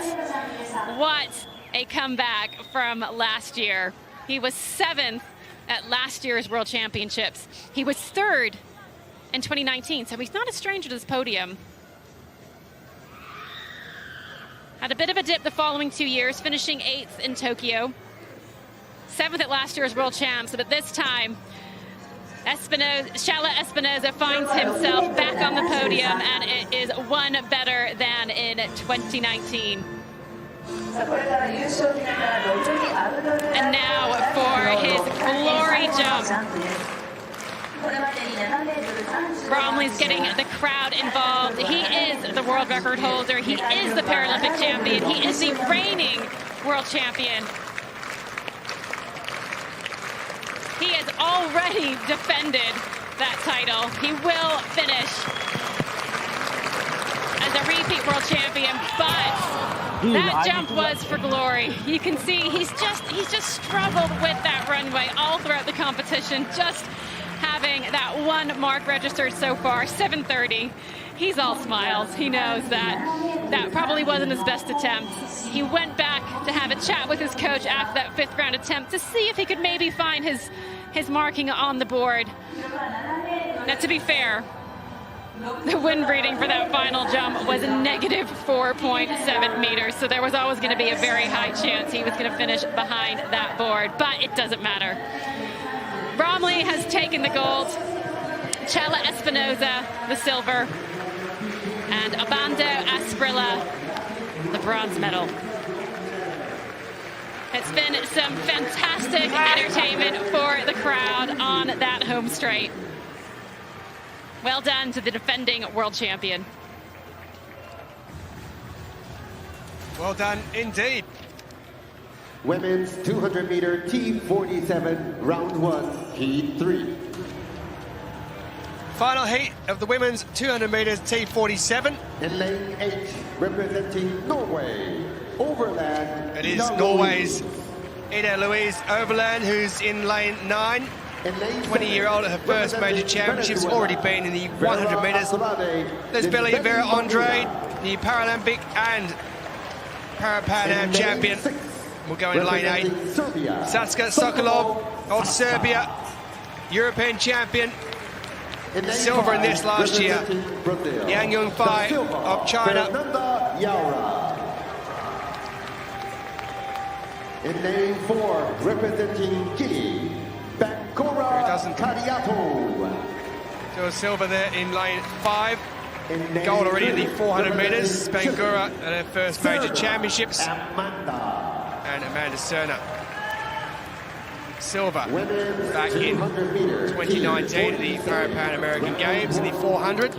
what a comeback from last year. He was 7th at last year's World Championships. He was 3rd in 2019, so he's not a stranger to this podium. Had a bit of a dip the following 2 years, finishing 8th in Tokyo. 7th at last year's World Champs, but this time, Chala Espinoza finds himself back on the podium, and it is one better than in 2019. And now for his glory jump. Bromley's getting the crowd involved. He is the world record holder. He is the Paralympic champion. He is the reigning world champion. He has already defended that title. He will finish as a repeat world champion, but that jump was for glory. You can see he's just struggled with that runway all throughout the competition, just having that one mark registered so far, 7:30. He's all smiles. He knows that that probably wasn't his best attempt. He went back to have a chat with his coach after that 5th round attempt to see if he could maybe find his marking on the board. Now, to be fair, the wind reading for that final jump was negative 4.7 meters, so there was always going to be a very high chance he was going to finish behind that board, but it doesn't matter. Bromley has taken the gold, Cella Espinoza the silver, and Abando Asprilla the bronze medal. It's been some fantastic entertainment for the crowd on that home straight. Well done to the defending world champion. Well done indeed. Women's 200-meter T47, round 1, heat 3. Final heat of the women's 200 metres T47. In lane H, representing Norway, Overland. It is Norway's Ida Louise Overland, who's in lane 9. 20-year-old at her first major championship's already been in the 100 metres. There's Billy Vera Andrade, the Paralympic and Para-Pan Am champion. We'll go in lane 8. Saskia Sokolov of Serbia, European champion. Silver in this last year. Yang Yongfei of China. In lane 4, representing Guinea, Bankora Kadiapo. So a silver there in lane 5. Gold already in the 400 metres. Bangura at her first major championships. And Amanda Cerner. Silver back in 2019 at the Para-Pan American Games in the 400.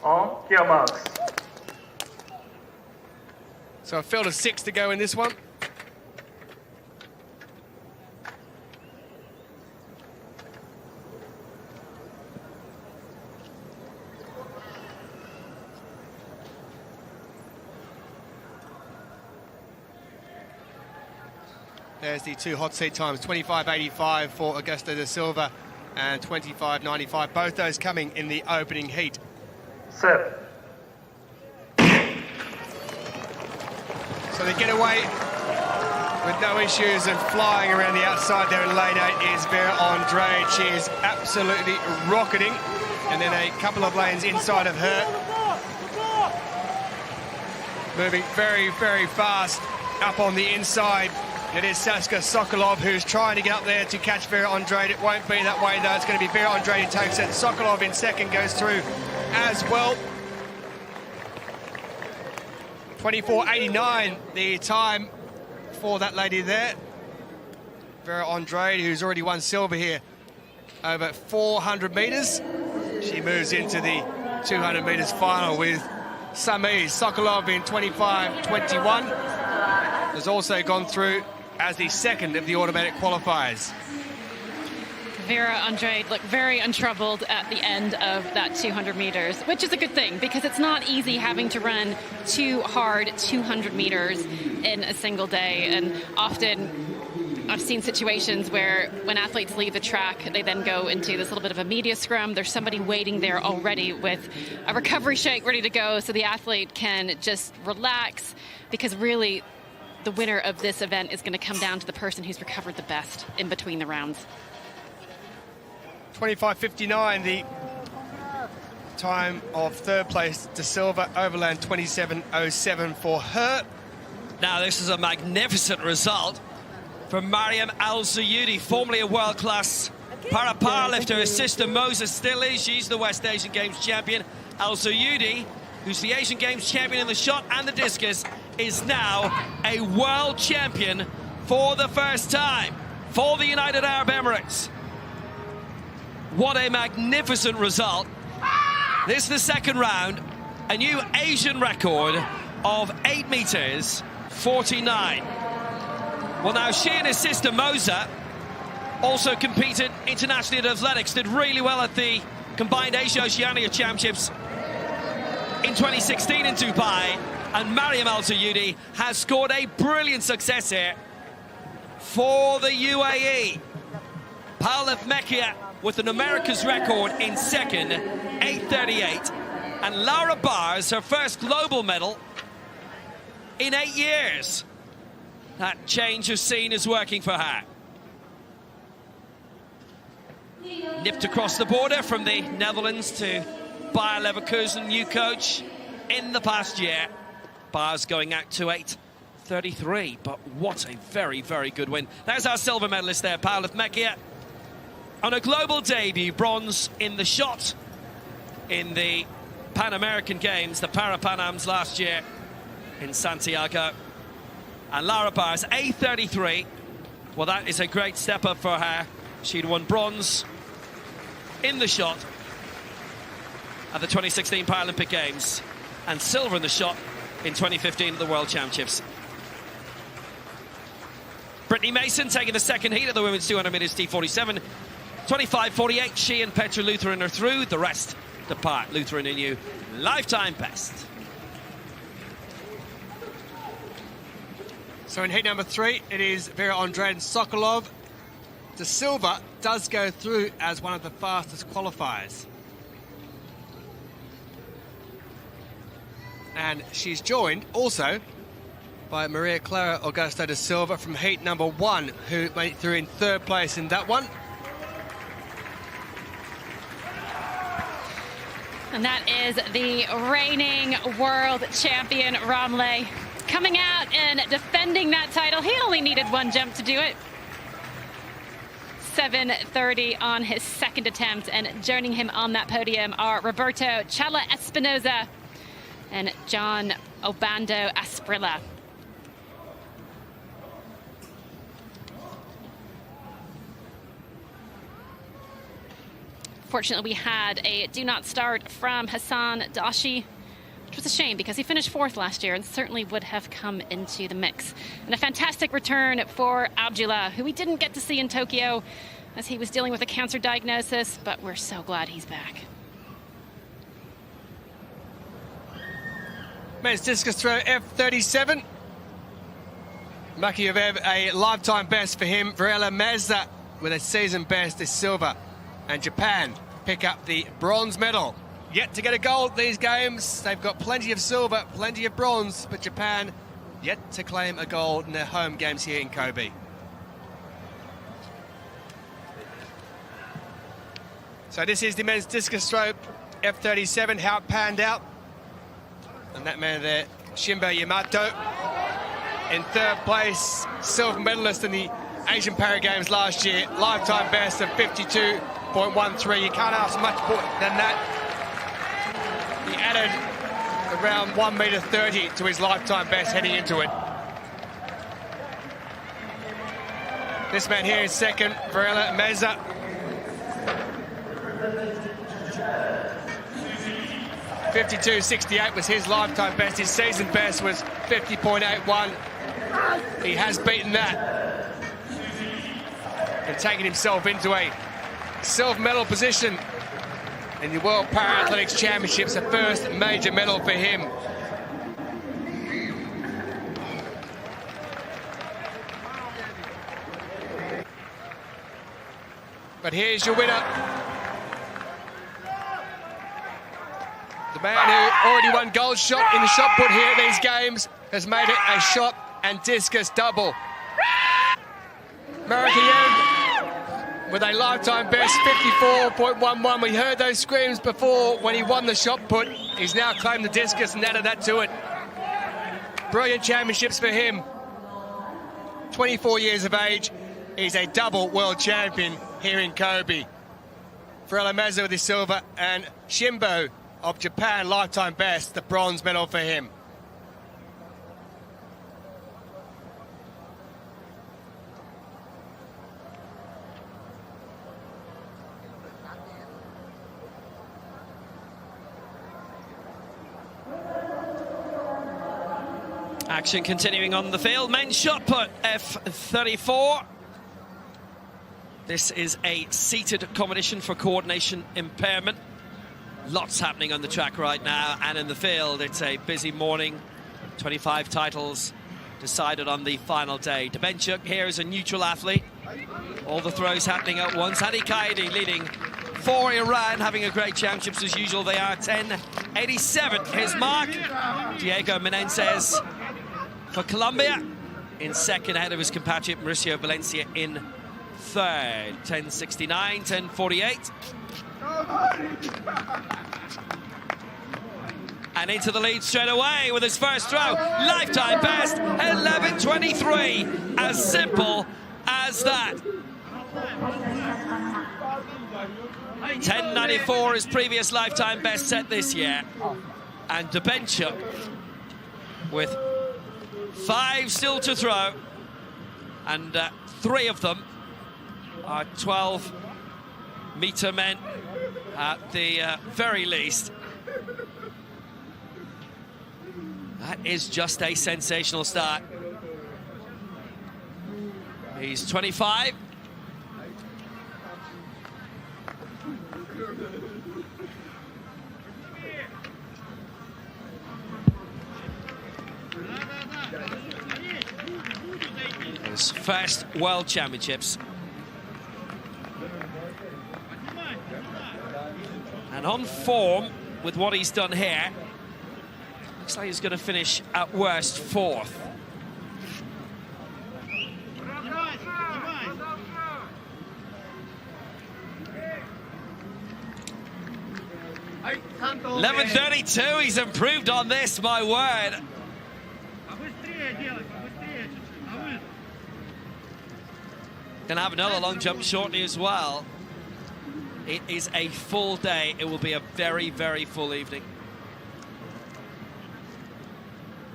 On gear marks. So a field of 6 to go in this one. There's the 2 hot seat times, 25.85 for Augusta da Silva and 25.95. Both those coming in the opening heat. Set. So they get away with no issues, and flying around the outside there in lane 8 is Vera Andrade. She is absolutely rocketing. And then a couple of lanes inside of her. Moving very, very fast up on the inside. It is Saskia Sokolov who's trying to get up there to catch Vera Andrade. It won't be that way though. It's going to be Vera Andrade who takes it. Sokolov in second goes through as well. 24.89 the time for that lady there. Vera Andrade, who's already won silver here over 400 metres. She moves into the 200 metres final with some ease. Sokolov in 25.21 has also gone through as the second of the automatic qualifiers. Vera Andrade looked very untroubled at the end of that 200 meters, which is a good thing because it's not easy having to run 2 hard 200 meters in a single day. And often I've seen situations where when athletes leave the track, they then go into this little bit of a media scrum. There's somebody waiting there already with a recovery shake ready to go so the athlete can just relax, because really the winner of this event is going to come down to the person who's recovered the best in between the rounds. 25.59 the time of third place, Da Silva. Overland 27.07 for her. Now this is a magnificent result from Mariam Al-Zayudi, formerly a world-class powerlifter. Her sister Moses still is. She's the West Asian Games champion. Al-Zayudi, who's the Asian Games champion in the shot and the discus, is now a world champion for the first time for the United Arab Emirates. What a magnificent result. This is the second round, a new Asian record of 8 meters 49. Well, now she and his sister Moza also competed internationally at athletics, did really well at the combined Asia Oceania Championships in 2016 in Dubai. And Mariam Al-Zayudi has scored a brilliant success here for the UAE. Paola Mecchia with an America's record in second, 8:38. And Laura Bars, her first global medal in 8 years. That change of scene is working for her. Nipped across the border from the Netherlands to Bayer Leverkusen, new coach in the past year. Bars going out to 8:33, but what a very, very good win. There's our silver medalist there, Paola Mecchia. On a global debut, bronze in the shot in the Pan American Games, the Para-Pan-Ams last year in Santiago. And Laura Bars, 8:33. Well, that is a great step up for her. She'd won bronze in the shot at the 2016 Paralympic Games and silver in the shot in 2015 at the World Championships. Brittany Mason taking the second heat of the women's 200 metres T47. 25:48, she and Petra Lutheran are through. The rest depart. Lutheran a new lifetime best. So in heat number 3, it is Vera Andrade Sokolov. De Silva does go through as one of the fastest qualifiers. And she's joined also by Maria Clara Augusto de Silva from heat number 1, who made it through in 3rd place in that one. And that is the reigning world champion, Ramle, coming out and defending that title. He only needed 1 jump to do it. 7:30 on his second attempt, and joining him on that podium are Roberto Challa Espinoza and John Obando Asprilla. Fortunately, we had a do not start from Hassan Dashi, which was a shame because he finished 4th last year and certainly would have come into the mix. And a fantastic return for Abdullah, who we didn't get to see in Tokyo as he was dealing with a cancer diagnosis, but we're so glad he's back. Men's discus throw F37. Makiev, a lifetime best for him. Varela Meza with a season best is silver. And Japan pick up the bronze medal. Yet to get a gold these games. They've got plenty of silver, plenty of bronze, but Japan yet to claim a gold in their home games here in Kobe. So this is the men's discus throw F37, how it panned out. And that man there, Shimbo Yamato, in 3rd place, silver medalist in the Asian Para Games last year, lifetime best of 52.13. You can't ask much more than that. He added around 1.30 meters to his lifetime best heading into it. This man here is second, Varela Meza. .52.68 was his lifetime best. His season best was 50.81. He has beaten that and taken himself into a silver medal position in the World Para-Athletics Championships, the first major medal for him. But here's your winner. The man who already won gold shot in the shot put here at these games has made it a shot and discus double. Marikayem with a lifetime best 54.11. We heard those screams before when he won the shot put. He's now claimed the discus and added that to it. Brilliant championships for him. 24 years of age. He's a double world champion here in Kobe. Varela Meza with his silver, and Shimbo of Japan, lifetime best, the bronze medal for him. Action continuing on the field. Men's shot put, F34. This is a seated competition for coordination impairment. Lots happening on the track right now and in the field. It's a busy morning 25 titles decided on the final day. Debenchuk here is a neutral athlete. All the throws happening at once. Hadi Kaidi leading for Iran, having a great championships as usual. They are 10.87. His mark. Diego Menendez for Colombia in second, ahead of his compatriot Mauricio Valencia in third. 10.69, 10.48. And into the lead straight away with his first throw. Lifetime best, 11.23. As simple as that. 10.94 his previous lifetime best set this year. And Debenchuk with 5 still to throw. And 3 of them are 12-meter men at the very least. That is just a sensational start. He's 25. His first World Championships. And on form with what he's done here. Looks like he's going to finish at worst 4th. $11.32, he's improved on this, my word. Gonna have another long jump shortly as well. It is a full day. It will be a very, very full evening.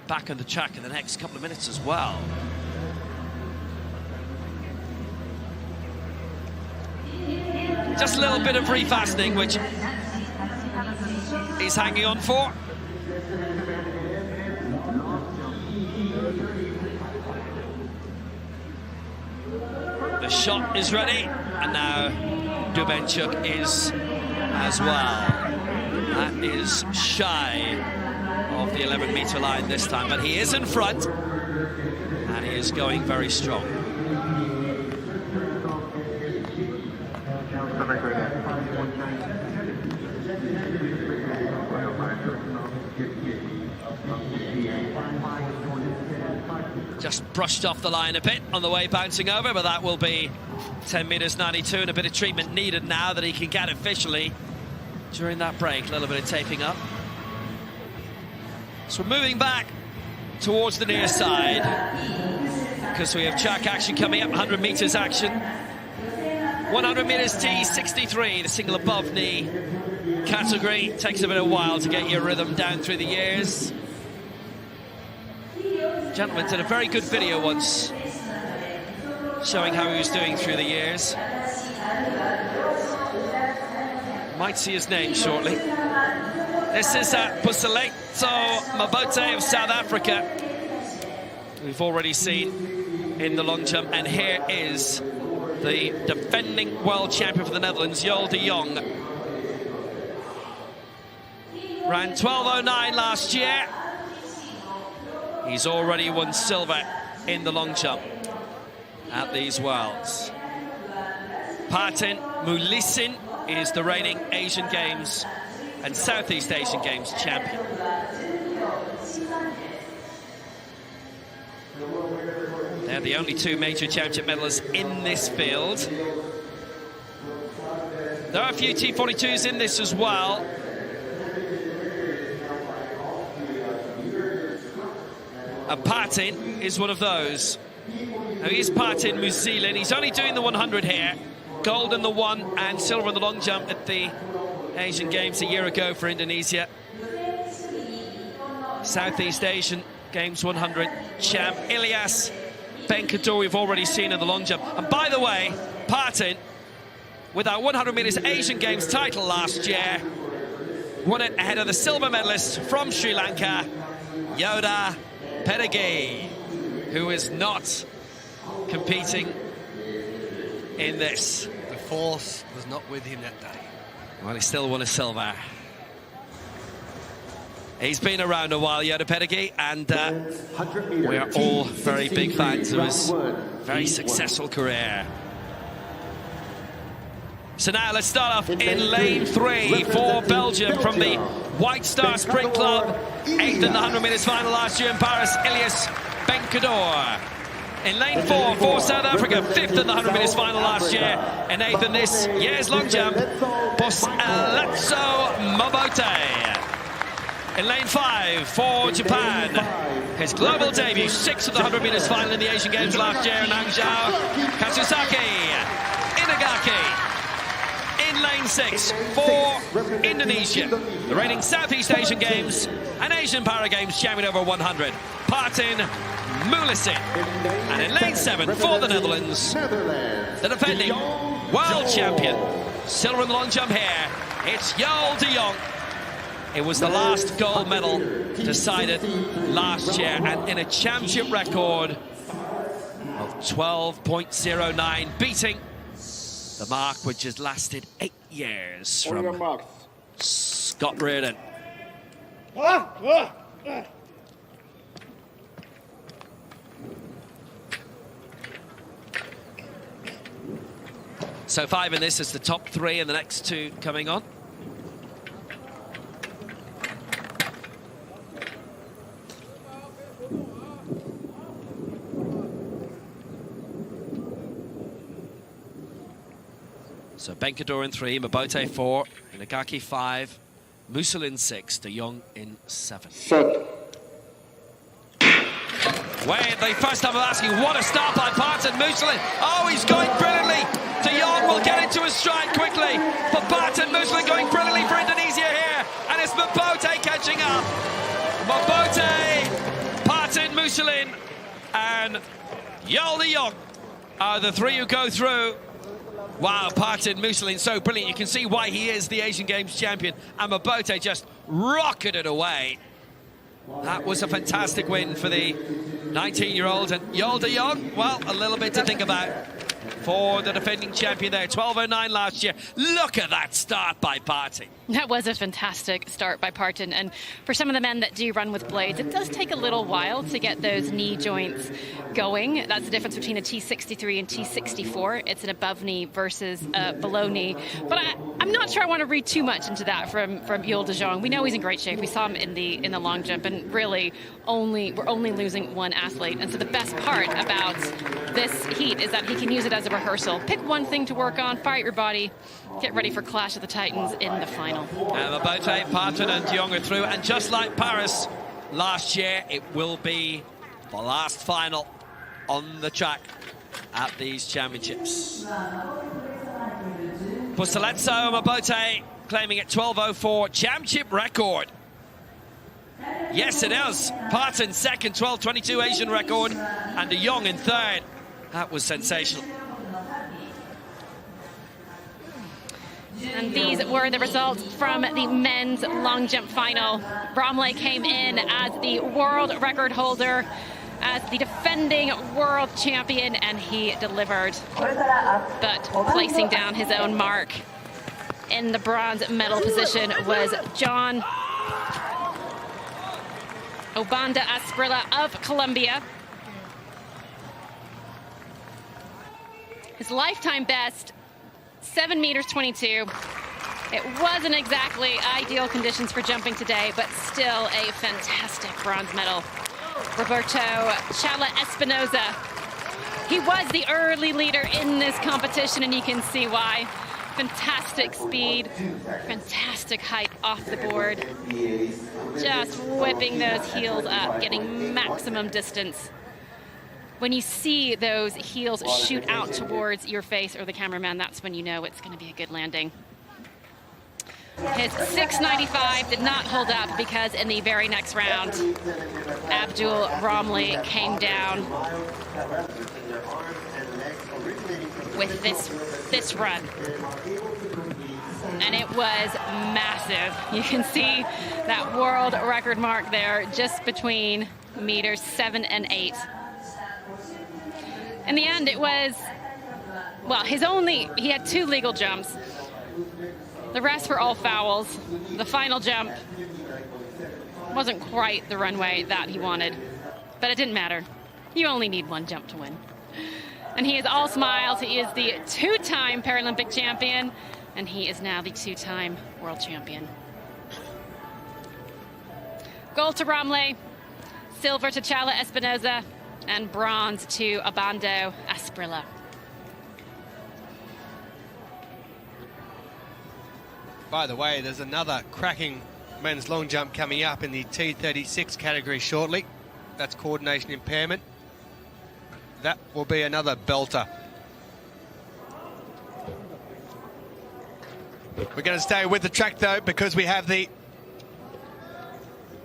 Back on the track in the next couple of minutes as well. Just a little bit of refastening, which he's hanging on for. The shot is ready, and now Debenchuk is as well. That is shy of the 11-meter line this time, but he is in front, and he is going very strong. Just brushed off the line a bit on the way bouncing over, but that will be 10 meters 92, and a bit of treatment needed now that he can get officially during that break. A little bit of taping up. So we're moving back towards the near side because we have track action coming up, 100 meters action. 100 meters T63, the single above knee category. Takes a bit of a while to get your rhythm down through the years. Gentleman did a very good video once showing how he was doing through the years. Might see his name shortly. This is Puseleto Mabote of South Africa. We've already seen in the long jump, and here is the defending world champion for the Netherlands, Joel de Jong. Ran 12.09 last year. He's already won silver in the long jump at these Worlds. Partin Mulisin is the reigning Asian Games and Southeast Asian Games champion. They're the only 2 major championship medalists in this field. There are a few T42s in this as well. And Partin is one of those. Now he's Partin Mulisin. He's only doing the 100 here. Gold in the 1 and silver in the long jump at the Asian Games a year ago for Indonesia. Southeast Asian Games 100 champ Ilyas Benkador we've already seen in the long jump. And by the way, Partin, with our 100 meters Asian Games title last year, won it ahead of the silver medalist from Sri Lanka, Yoda Pedagay, who is not competing in this. The force was not with him that day. Well, he still won a silver. He's been around a while, Yoda Pedegui, and we are all very big fans of his very successful career. So now let's start off in lane 3 for Belgium from the White Star Sprint Club. 8th in the 100 metres final last year in Paris, Ilias Benkador. In lane 4 for South Africa, 5th in the 100 metres final last year, and 8th in this year's long jump, Bosaletso Mobote. In lane 5 for Japan, his global debut, 6th of the 100 metres final in the Asian Games last year in Hangzhou, Katsusaki Inagaki. In lane 6 for Indonesia, the reigning Southeast Asian Games and Asian Para Games champion over 100, Partin Mulisin. And in lane 7 for the Netherlands, the defending world champion, silver in the long jump here, it's Joel de Jong. It was the last gold medal decided last year, and in a championship record of 12.09, beating the mark which has lasted 8 years from Scott Reardon. So 5 in this is the top 3, and the next 2 coming on. So Benkador in 3, Mobote 4, Inagaki 5, Musalin 6, de Jong in 7. Wait, the first time of asking, what a start by Partin Musalin. Oh, he's going brilliantly. De Jong will get into his stride quickly. But Partin Musalin going brilliantly for Indonesia here. And it's Mobote catching up. Mobote, Partin Musalin, and Joel de Jong are the 3 who go through. Wow, Partin Musalin so brilliant. You can see why he is the Asian Games champion. And Mobote just rocketed away. That was a fantastic win for the 19-year-old. And Joel de Jong, well, a little bit to think about for the defending champion there. 12.09 last year. Look at that start by Partin. That was a fantastic start by Partin. And for some of the men that do run with blades, it does take a little while to get those knee joints going. That's the difference between a T63 and T64. It's an above knee versus a below knee. But I'm not sure I want to read too much into that from Joel de Jong. We know he's in great shape. We saw him in the long jump, and really we're only losing one athlete. And so the best part about this heat is that he can use it as a rehearsal. Pick one thing to work on, fire your body, get ready for Clash of the Titans in the final. And Mobote, Partin and de Jong are through, and just like Paris last year, it will be the last final on the track at these championships. Bosaletso Mobote claiming it 12.04 championship record. Yes, it is. Partin second, 12.22 Asian record, and de Jong in third. That was sensational. And these were the results from the men's long jump final. Bromley came in as the world record holder, as the defending world champion, and he delivered. But placing down his own mark in the bronze medal position was John Obanda Asprilla of Colombia. His lifetime best, 7 meters 22. It wasn't exactly ideal conditions for jumping today, but still a fantastic bronze medal. Roberto Chala Espinoza. He was the early leader in this competition, and you can see why. Fantastic speed, fantastic height off the board. Just whipping those heels up, getting maximum distance. When you see those heels shoot out towards your face or the cameraman, that's when you know it's going to be a good landing. His 695 did not hold up because in the very next round, Abdul Bromley came down with this run. And it was massive. You can see that world record mark there just between meters 7 and 8. In the end, it was, well, he had 2 legal jumps. The rest were all fouls. The final jump Wasn't quite the runway that he wanted, but it didn't matter. You only need one jump to win. And he is all smiles. He is the 2-time Paralympic champion, and he is now the 2-time world champion. Gold to Ramle, silver to Chala Espinoza, and bronze to Abando Asprilla. By the way, there's another cracking men's long jump coming up in the T36 category shortly. That's coordination impairment. That will be another belter. We're going to stay with the track though, because we have the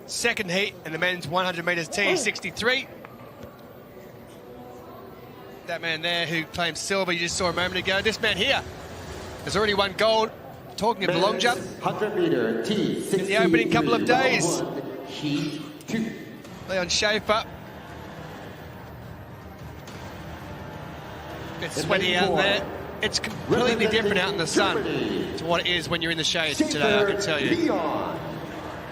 second heat in the men's 100 metres T63. That man there who claimed silver you just saw a moment ago. This man here has already won gold. Talking of the long jump, 100 meter T63 in the opening couple of days. round 1, heat 2. Leon Schaefer. Bit sweaty out there. It's completely different out in the sun to what it is when you're in the shade today, I can tell you.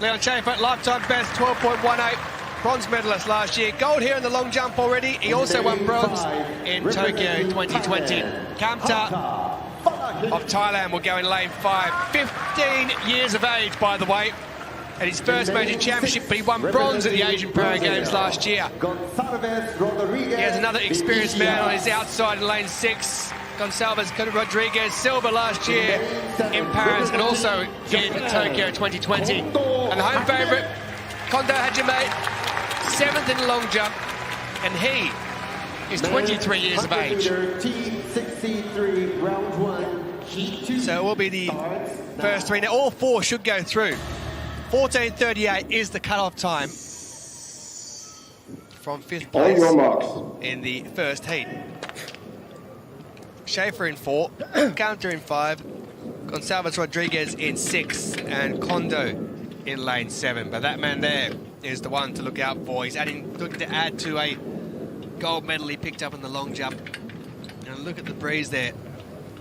Leon Schaefer, lifetime best, 12.18. Bronze medalist last year. Gold here in the long jump already. He also won bronze in Tokyo 2020. Kamta of Thailand will go in lane 5. 15 years of age, by the way, at his first major championship, but he won bronze at the Asian Para Games last year. He has another experienced man on his outside in lane 6. Gonçalves Rodriguez, silver last year in Paris and also in Tokyo 2020. And the home favourite, Kondo Hajime, 7th in the long jump, and he is 23 years of age. T63 round 1, heat 2. So it will be the first three. Now all four should go through. 14:38 is the cut-off time from 5th place in the first heat. Schaefer in 4, Counter in 5, Gonçalves Rodriguez in 6, and Kondo in lane 7. But that man there is the one to look out for. He's looking to add to a gold medal he picked up in the long jump. And look at the breeze there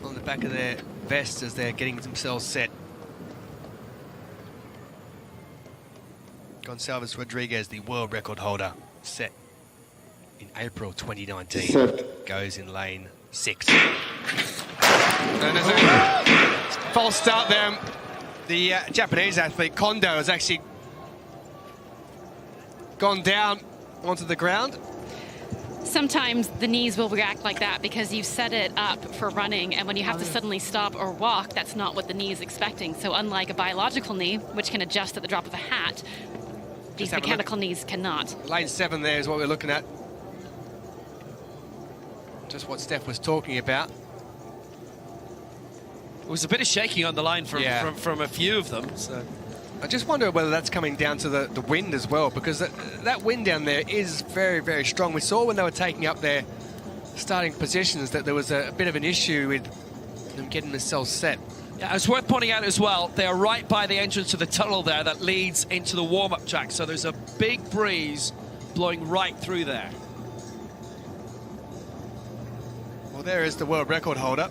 on the back of their vests as they're getting themselves set. Gonçalves Rodriguez, the world record holder, set in April 2019, goes in lane 6. And there's a false start there. The Japanese athlete Kondo has actually gone down onto the ground. Sometimes the knees will react like that because you've set it up for running, and when you have to suddenly stop or walk, that's not what the knee is expecting. So unlike a biological knee, which can adjust at the drop of a hat, these mechanical knees cannot. Lane 7 there is what we're looking at. Just what Steph was talking about. It was a bit of shaking on the line from a few of them. So I just wonder whether that's coming down to the wind as well, because that wind down there is very, very strong. We saw when they were taking up their starting positions that there was a bit of an issue with them getting themselves set. yeah, it's worth pointing out as well, they are right by the entrance to the tunnel there that leads into the warm-up track. So there's a big breeze blowing right through there. Well, there is the world record holder.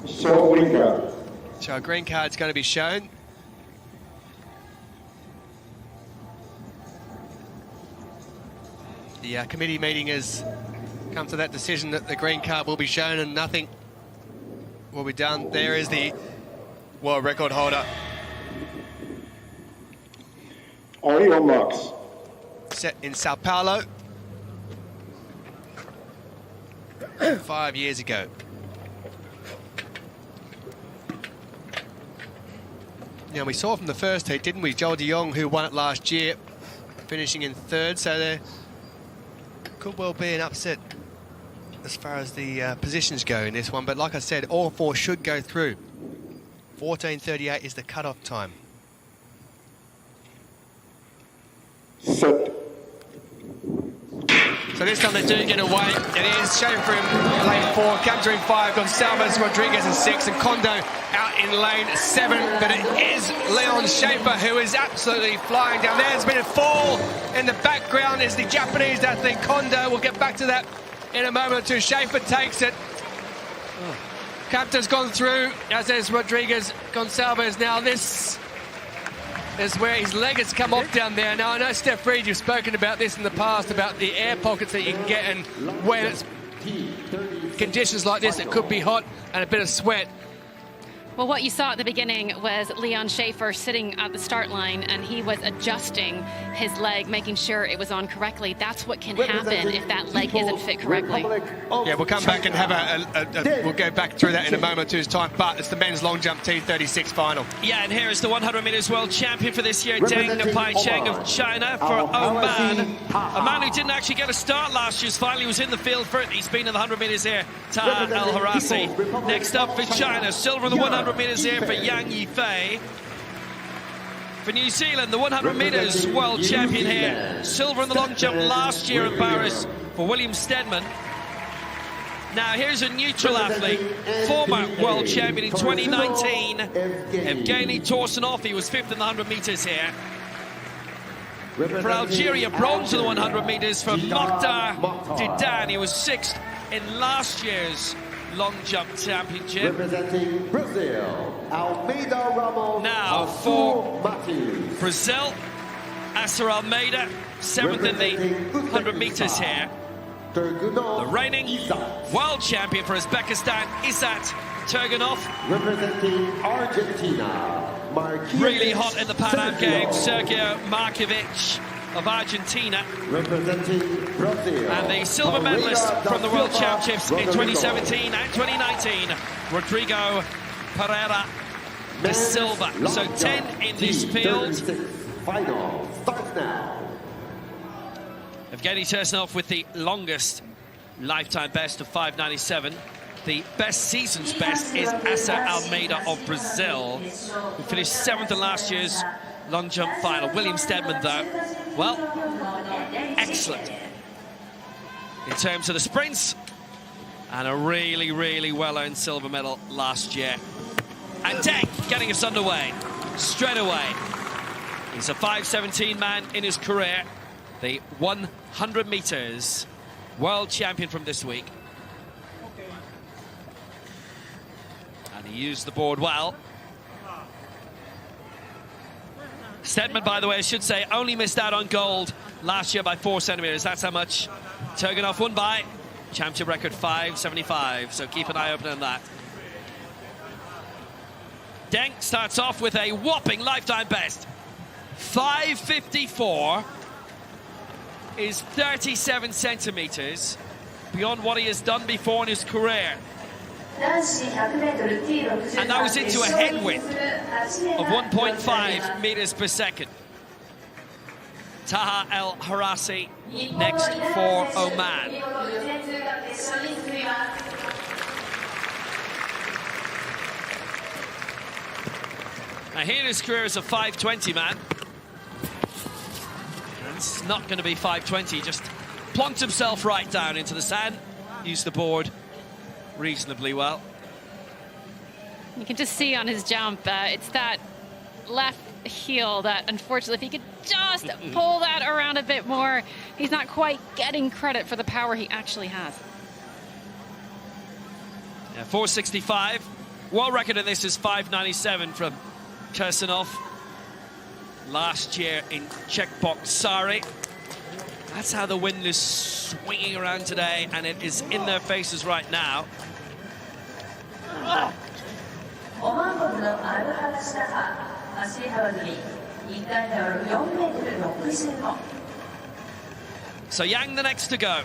Show green card. So a green card's going to be shown. The committee meeting has come to that decision that the green card will be shown and nothing will be done. There is the world record holder. On your marks. Set in Sao Paulo 5 years ago. Now we saw from the first heat, didn't we? Joel de Jong, who won it last year, finishing in 3rd, so there could well be an upset as far as the positions go in this one. But like I said, all 4 should go through. 14:38 is the cut-off time. Set. So this time they do get away. It is Schaefer in lane 4, Kamta in 5, Gonçalves Rodriguez in 6, and Kondo out in lane 7. But it is Leon Schaefer who is absolutely flying down there. There's been a fall in the background. Is the Japanese athlete Kondo. We'll get back to that in a moment or two. Schaefer takes it. Kamta's gone through, as is Rodriguez. Gonçalves now this is where his leg has come off down there. Now, I know, Steph Reed, you've spoken about this in the past, about the air pockets that you can get, and when it's conditions like this, it could be hot and a bit of sweat. Well, what you saw at the beginning was Leon Schaefer sitting at the start line, and he was adjusting his leg, making sure it was on correctly. That's what can happen if that leg isn't fit correctly. Yeah, we'll come back and have we'll go back through that in a moment or two's time, but it's the men's long jump T36 final. Yeah, and here is the 100 metres world champion for this year, Deng Pai Cheng of China, for Oman. A man who didn't actually get a start last year, finally was in the field for it. He's been in the 100 metres here, Taha El Harasi. Next up for China, silver in the 100 metres here for Yang Yifei. For New Zealand, the 100 metres world champion here, silver in the long jump last year in Paris for William Steadman. Now here's a neutral athlete, former world champion in 2019, Evgeny Torsunov. He was 5th in the 100 metres here. For Algeria, bronze in the 100 metres for Mokhtar Didan. He was 6th in last year's long jump championship. Representing Brazil, Almeida Ramos. Now for Brazil, Asser Almeida, 7th in the 100 metres here. The reigning world champion for Uzbekistan, Isat Turgunov. Representing Argentina, Really hot in the Pan Am Games, Sergio Markovic of Argentina. Representing Brazil, And the silver medalist from the World Championships in 2017 and 2019, Rodrigo Pereira de Silva. So 10 in this field. Final starts now. Evgeny Tursunov with the longest lifetime best of 5:97. The best season's best is Asser Almeida of Brazil, who finished 7th in last year's long jump final. William Steadman, though, well, excellent in terms of the sprints, and a really, really well-earned silver medal last year. And Deng getting us underway straight away. He's a 5:17 man in his career, the 100 metres world champion from this week. And he used the board well. Steadman, by the way, I should say, only missed out on gold last year by 4 centimetres. That's how much Turgunov won by. Championship record 5:75, so keep an eye open on that. Deng starts off with a whopping lifetime best. 5:54 is 37 centimetres beyond what he has done before in his career. And that was into a headwind of 1.5 metres per second. Taha El Harasi next for Oman. Now here in his career as a 5:20 man. And it's not going to be 5:20, just plonked himself right down into the sand, used the board reasonably well. You can just see on his jump, it's that left heel that, unfortunately, if he could just pull that around a bit more, he's not quite getting credit for the power he actually has. Yeah, 4:65. World record in this is 5:97 from Tursunov last year in Czechboksary. That's how the wind is swinging around today, and it is in their faces right now. So Yang the next to go.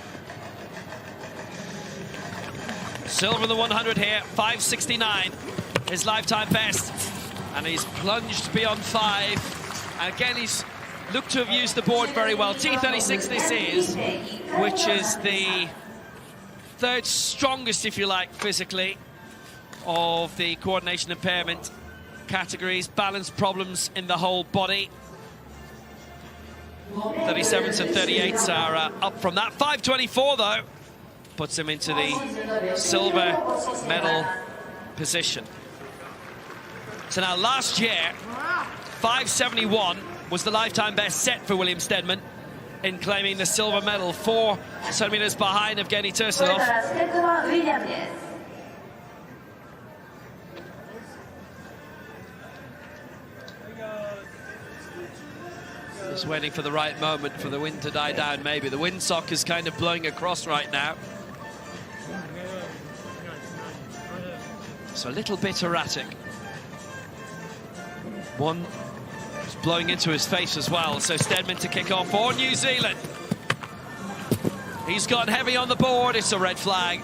Silver in the 100 here, 5:69, his lifetime best. And he's plunged beyond 5. And again, he's looked to have used the board very well. T36 this is, which is the 3rd strongest, if you like, physically, of the coordination impairment categories. Balance problems in the whole body. 37s and 38s are up from that. 5:24, though, puts him into the silver medal position. So now last year, 5:71 was the lifetime best set for William Steadman in claiming the silver medal, 4 centimetres behind Evgeny Tursunov. Just waiting for the right moment for the wind to die down, maybe. The windsock is kind of blowing across right now. So a little bit erratic. One is blowing into his face as well. So Steadman to kick off for New Zealand. He's gone heavy on the board. It's a red flag.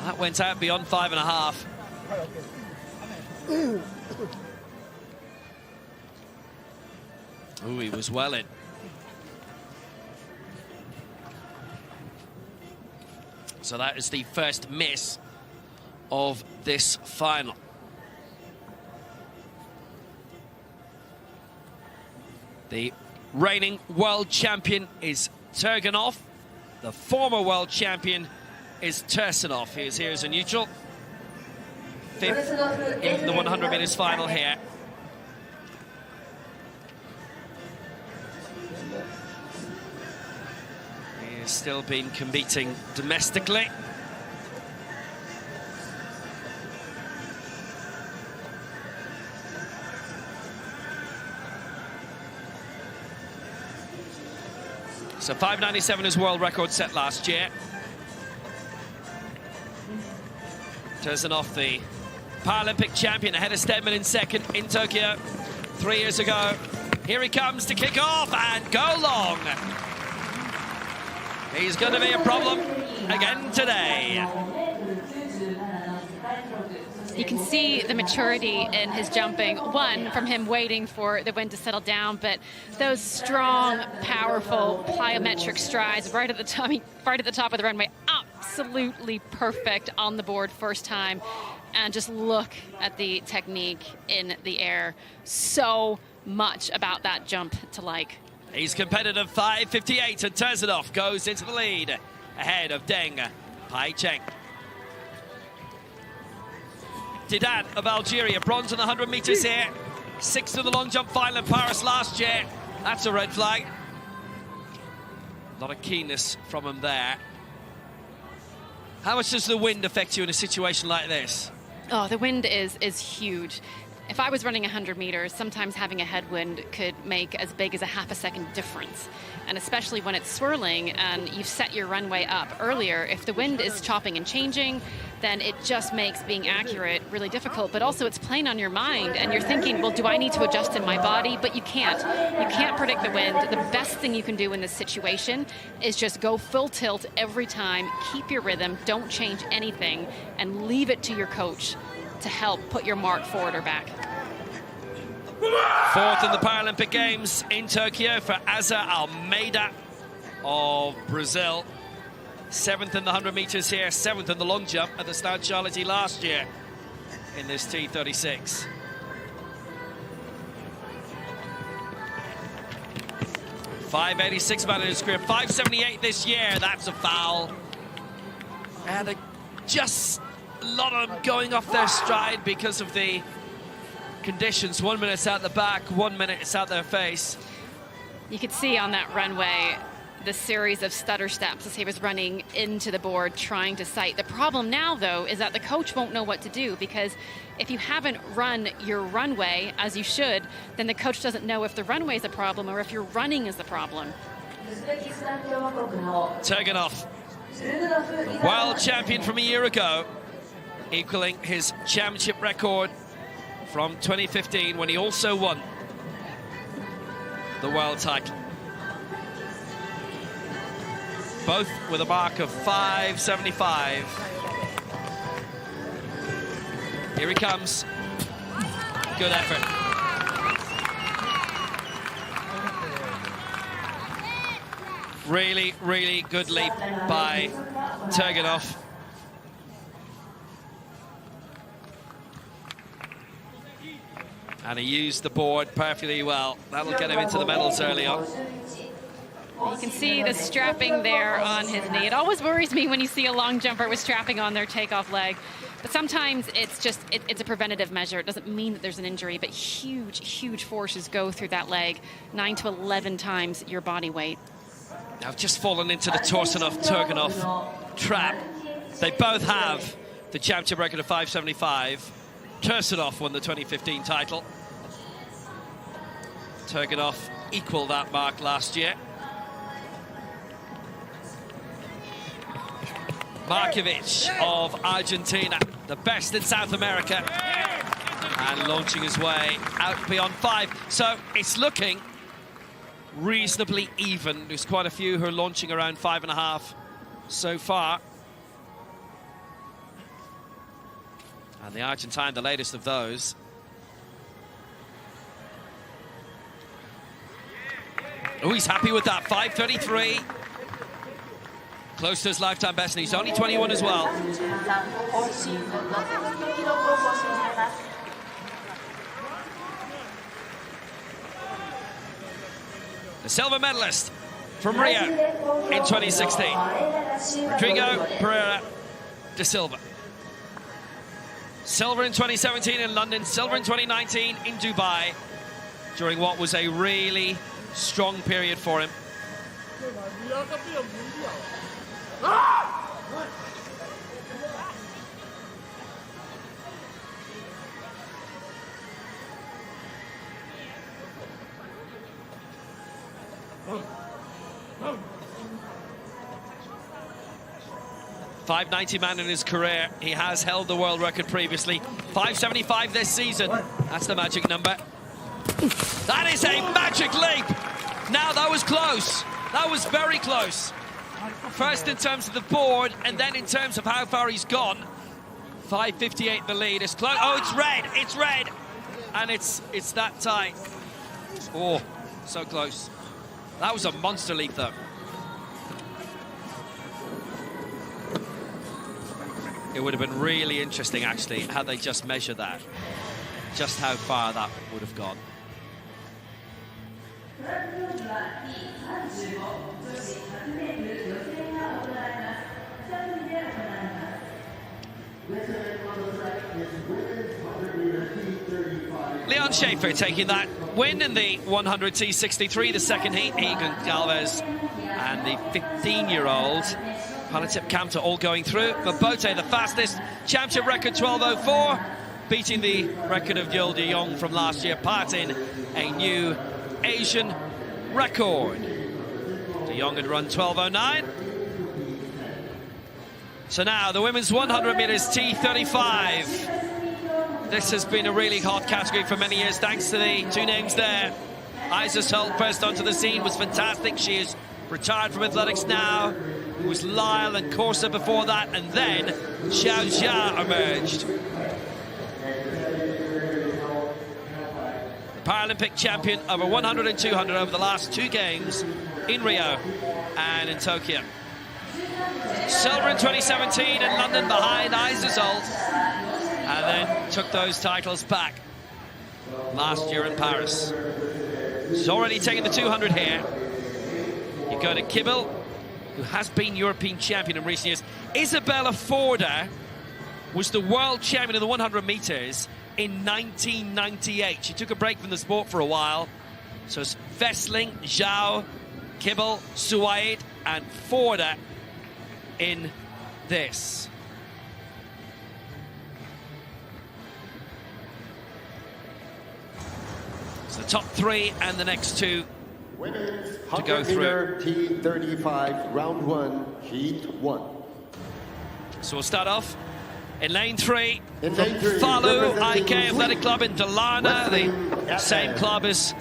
That went out beyond 5.5. Oh, he was well in. So that is the first miss of this final. The reigning world champion is Turgenov. The former world champion is Tursunov. He is here as a neutral. Fifth in the 100 meters final here. He has still been competing domestically. So 5.97 is world record set last year. Tursunov, the Paralympic champion, ahead of Steadman in second in Tokyo 3 years ago. Here he comes to kick off and go long. He's going to be a problem again today. You can see the maturity in his jumping. One, from him waiting for the wind to settle down, but those strong, powerful, plyometric strides right at the top of the runway, absolutely perfect on the board first time. And just look at the technique in the air. So much about that jump to like. He's competitive, 5.58, and Tursunov goes into the lead ahead of Deng Pai-Cheng. Didan of Algeria, bronze on the 100 meters here. Sixth in the long jump final in Paris last year. That's a red flag. A lot of keenness from him there. How much does the wind affect you in a situation like this? Oh, the wind is huge. If I was running 100 meters, sometimes having a headwind could make as big as a half a second difference. And especially when it's swirling and you've set your runway up earlier, if the wind is chopping and changing, then it just makes being accurate really difficult. But also it's playing on your mind and you're thinking, well, do I need to adjust in my body? But you can't. You can't predict the wind. The best thing you can do in this situation is just go full tilt every time, keep your rhythm, don't change anything, and leave it to your coach to help put your mark forward or back. Fourth in the Paralympic Games in Tokyo for Asa Almeida of Brazil. Seventh in the 100 meters here, seventh in the long jump at the Stade Charlotte last year in this T36. .586 man in his career, 5.78 this year. That's a foul. And just a lot of them going off their stride because of the conditions. 1 minute it's out the back, 1 minute it's out their face. You could see on that runway the series of stutter steps as he was running into the board trying to sight. The problem now, though, is that the coach won't know what to do, because if you haven't run your runway as you should, then the coach doesn't know if the runway is a problem or if your running is the problem. Turgenov, the world champion from a year ago, equaling his championship record from 2015 when he also won the world title. Both with a mark of 5.75. Here he comes. Good effort. Really, really good leap by Turgenov. And he used the board perfectly well. That'll get him into the medals early on. You can see the strapping there on his knee. It always worries me when you see a long jumper with strapping on their takeoff leg. But sometimes it's just, it's a preventative measure. It doesn't mean that there's an injury, but huge, huge forces go through that leg, 9 to 11 times your body weight. Now just fallen into the Tursunov trap. They both have the championship record of 5.75. Tursunov won the 2015 title. Turgenov equal that mark last year. Markovic of Argentina, the best in South America, and launching his way out beyond 5. So it's looking reasonably even. There's quite a few who are launching around 5.5 so far. And the Argentine, the latest of those. Oh, he's happy with that, 5:33. Close to his lifetime best, and he's only 21 as well. The silver medalist from Rio in 2016, Rodrigo Pereira da Silva. Silver in 2017 in London, silver in 2019 in Dubai, during what was a really strong period for him. .590 man in his career. He has held the world record previously. 575 this season. That's the magic number. That is a magic leap. Now that was close. That was very close. First in terms of the board, and then in terms of how far he's gone. 5:58 the lead. It's close. Oh, it's red. It's red. And it's that tight. Oh, so close. That was a monster leap, though. It would have been really interesting, actually, had they just measured that. Just how far that would have gone. Leon Schaefer taking that win in the 100 T63, the second heat. Egan Galvez and the 15-year-old Palatip Kamta all going through. Mabote, the fastest, championship record 12:04, beating the record of Gil de Jong from last year, parting a new Asian record. De Jong had run 12:09. So now the women's 100 meters T35. This has been a really hot category for many years, thanks to the two names there. Isis Holt, first onto the scene, was fantastic. She is retired from athletics now. It was Lyle and Corsa before that, and then Xiao Jia emerged. The Paralympic champion over 100 and 200 over the last 2 games in Rio and in Tokyo. Silver in 2017 in London behind Isis Holt, and then took those titles back last year in Paris. She's already taken the 200 here. You go to Kibble, who has been European champion in recent years. Isabella Forder was the world champion of the 100 meters in 1998. She took a break from the sport for a while. So it's Vestling, Zhao, Kibble, Suwaid, and Forder in this. So the top 3 and the next 2 to go through. T35, round 1, heat 1. So we'll start off in lane 3 In from lane 3, Falu representing IK Athletic Club in Dalarna, the same club as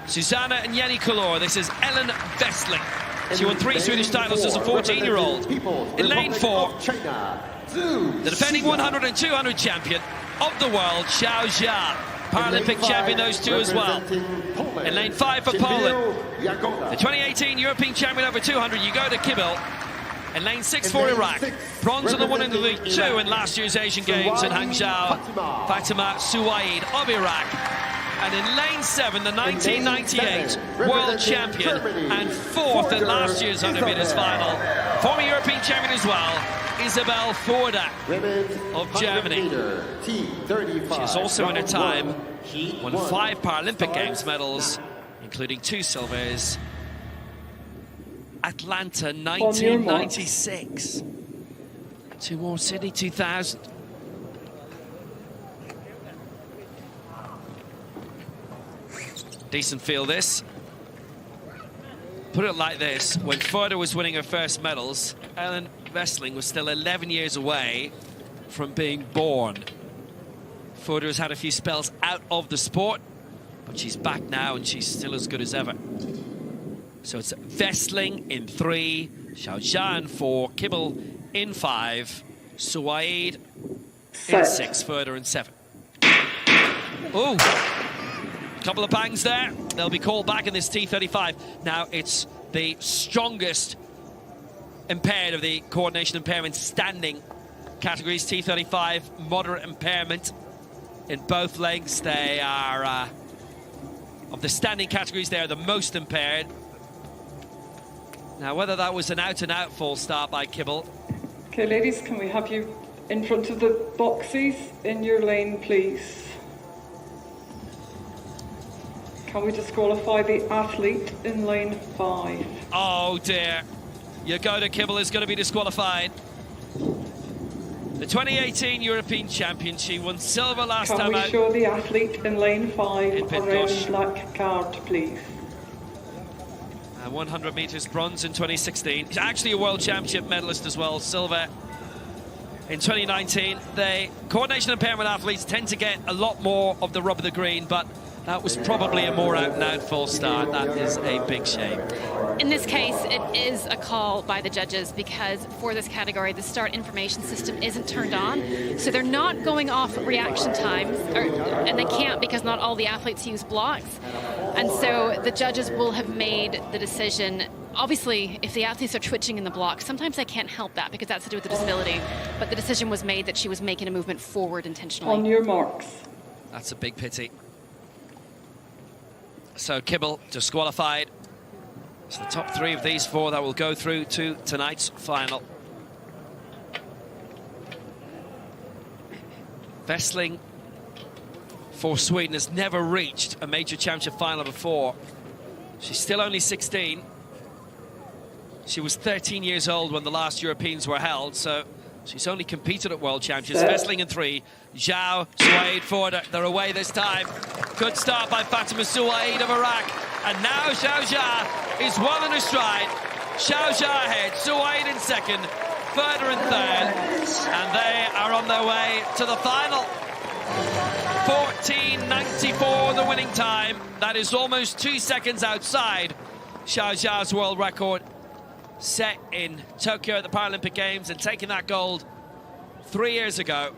Susanna and Jenny Color. This is Ellen Vestling. She won 3 Swedish titles as a 14-year-old. In lane 4, the defending 100 and 200 champion of the world, Xiao Jia. Paralympic champion, those 2 as well. In lane 5 for Poland, the 2018 European champion over 200, you go to Kibble. In lane 6 for Iraq, bronze on the 1 and the 2 in last year's Asian Games in Hangzhou, Fatima Suwaid of Iraq. And in lane 7, the 1998 world champion and 4th in last year's 100 meters final, former European champion as well, Isabel Forder of Germany. She is also in her time won 5 Paralympic Games medals, including 2 silvers. Atlanta 1996. 2 more, Sydney 2000. Decent field this. put it like this, when Furter was winning her first medals, Ellen Westling was still 11 years away from being born. Furter has had a few spells out of the sport, but she's back now and she's still as good as ever. So it's Westling in 3, Xiaojia in 4, Kibble in 5, Suwaid in 6, Furter in 7. Ooh, couple of bangs there. They'll be called back in this T35. Now it's the strongest impaired of the coordination impairment standing categories. T35, moderate impairment in both legs. They are, of the standing categories, they are the most impaired. Now, whether that was an out-and-out false start by Kibble. Okay, ladies, can we have you in front of the boxes in your lane, please? Can we disqualify the athlete in lane 5? Oh dear. Yagoda Kibble is going to be disqualified. The 2018 European champion. She won silver last time out. Can we show the athlete in lane 5 in a red black card, please? 100 metres bronze in 2016. She's actually a world championship medalist as well, silver in 2019. The coordination impairment athletes tend to get a lot more of the rub of the green, but that was probably a more out-and-out false start. That is a big shame. In this case, it is a call by the judges because for this category, the start information system isn't turned on. So they're not going off reaction times, and they can't because not all the athletes use blocks. And so the judges will have made the decision. Obviously, if the athletes are twitching in the block, sometimes they can't help that because that's to do with the disability. But the decision was made that she was making a movement forward intentionally. On your marks. That's a big pity. So Kibble disqualified. It's the top 3 of these 4 that will go through to tonight's final. Westling for Sweden has never reached a major championship final before. She's still only 16. She was 13 years old when the last Europeans were held, so she's only competed at World Championships. Westling in 3, Zhao, Suwaid, Furter, they're away this time. Good start by Fatima Suwaid of Iraq. And now Xiaojia is well in her stride. Xiaojia ahead, Suwaid in 2nd, Furter in 3rd. And they are on their way to the final. 14.94 the winning time. That is almost 2 seconds outside Xiaojia's world record set in Tokyo at the Paralympic Games and taking that gold 3 years ago.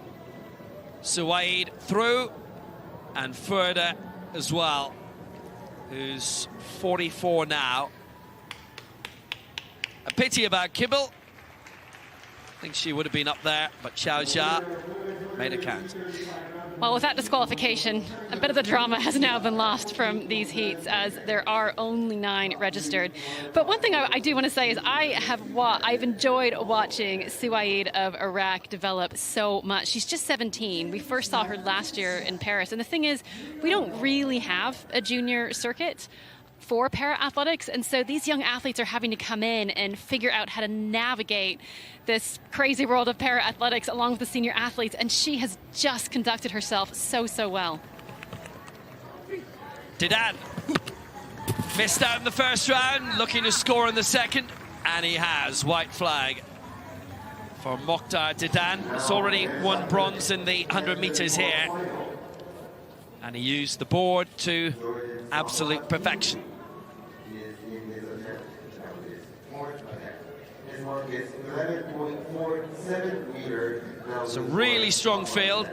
Suwaid through, and Furter as well, who's 44 now. A pity about Kibble. I think she would have been up there, but Xiaojia made it count. Well, with that disqualification, a bit of the drama has now been lost from these heats as there are only 9 registered. But one thing I do want to say is I've enjoyed watching Suwaid of Iraq develop so much. She's just 17. We first saw her last year in Paris. And the thing is, we don't really have a junior circuit for para-athletics, and so these young athletes are having to come in and figure out how to navigate this crazy world of para-athletics along with the senior athletes, and she has just conducted herself so well. Didan missed out in the first round, looking to score in the second, and he has. White flag for Mokhtar Didan. He's already won bronze in the 100 meters here, and he used the board to absolute perfection. It's a really strong field.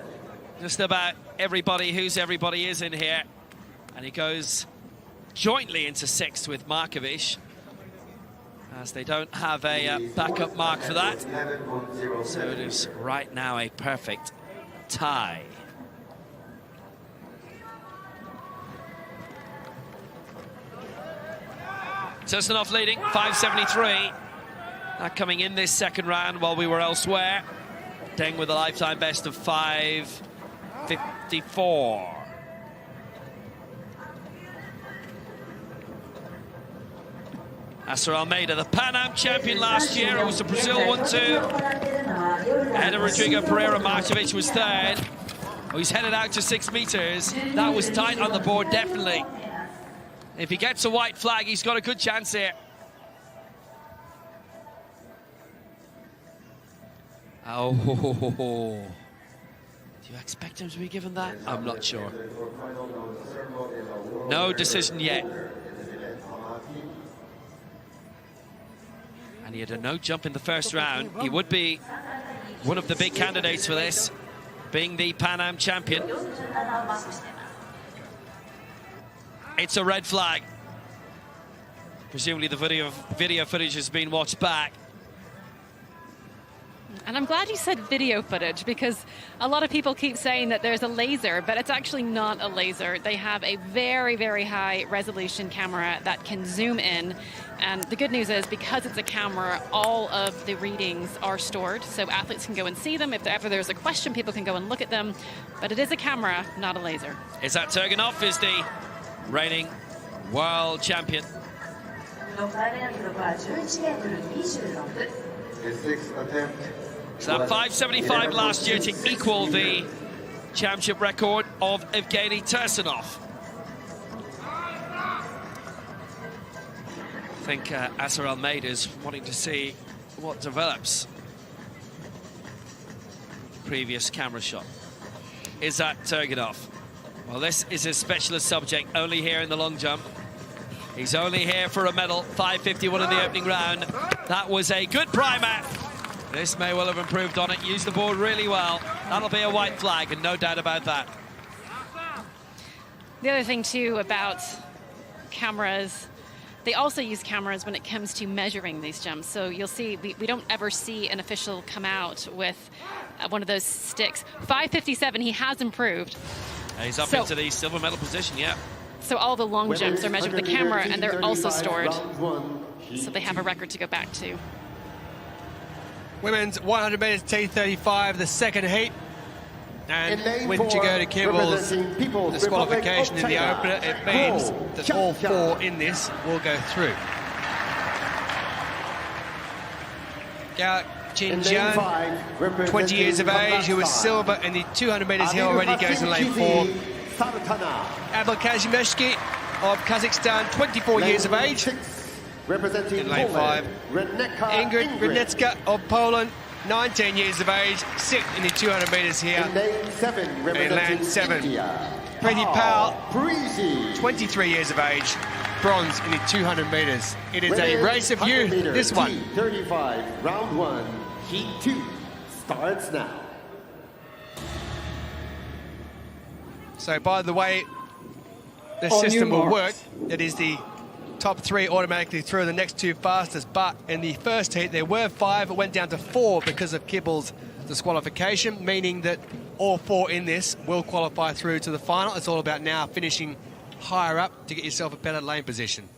Just about everybody who's everybody is in here. And he goes jointly into 6th with Markovic, as they don't have a backup mark for that. So it is right now a perfect tie. Sosnoff leading, 5.73. That coming in this second round while we were elsewhere. Deng with a lifetime best of 5.54. Asser Almeida, the Pan Am champion last year. It was the Brazil one too. Ahead of Rodrigo Pereira. Markovic was 3rd. Oh, he's headed out to 6 meters. That was tight on the board, definitely. If he gets a white flag, he's got a good chance here. Oh, do you expect him to be given that? I'm not sure. No decision yet. And he had a no jump in the first round. He would be one of the big candidates for this, being the Pan Am champion. It's a red flag. Presumably the video footage has been watched back. And I'm glad you said video footage, because a lot of people keep saying that there's a laser, but it's actually not a laser. They have a very, very high resolution camera that can zoom in. And the good news is, because it's a camera, all of the readings are stored, so athletes can go and see them. If ever there's a question, people can go and look at them. But it is a camera, not a laser. Is that Turganov is the reigning world champion? So that 5.75 last year to equal the championship record of Evgeny Tursunov. I think Asser Almeida is wanting to see what develops. Previous camera shot. Is that Turganov? Well, this is his specialist subject, only here in the long jump. He's only here for a medal. 5.51 in the opening round. That was a good primer. This may well have improved on it. Used the board really well. That'll be a white flag, and no doubt about that. The other thing, too, about cameras, they also use cameras when it comes to measuring these jumps. So you'll see, we don't ever see an official come out with one of those sticks. 5.57, he has improved. He's up into the silver medal position, yeah. So all the long jumps are measured with the camera, and they're also stored. So they have a record to go back to. Women's 100 metres T35, the second heat. And when you go to Kibble's disqualification in the opener, it means that all four in this will go through. Gao Jinjian, 20 years of age, who was silver in the 200 metres hill, already goes in lane 4. Abel Kazimeshki of Kazakhstan, 24 years of age, in lane 5. Ingrid Grinetska of Poland, 19 years of age, 6th in the 200 metres here, in lane 7. Preeti Powell, 23 years of age, bronze in the 200 metres. It is a race of youth, this one. 35, round 1, heat 2 starts now. So, by the way, the system will work. It is the top 3 automatically through the next 2 fastest, but in the first heat there were 5. It went down to 4 because of Kibble's disqualification, meaning that all 4 in this will qualify through to the final. It's all about now finishing higher up to get yourself a better lane position.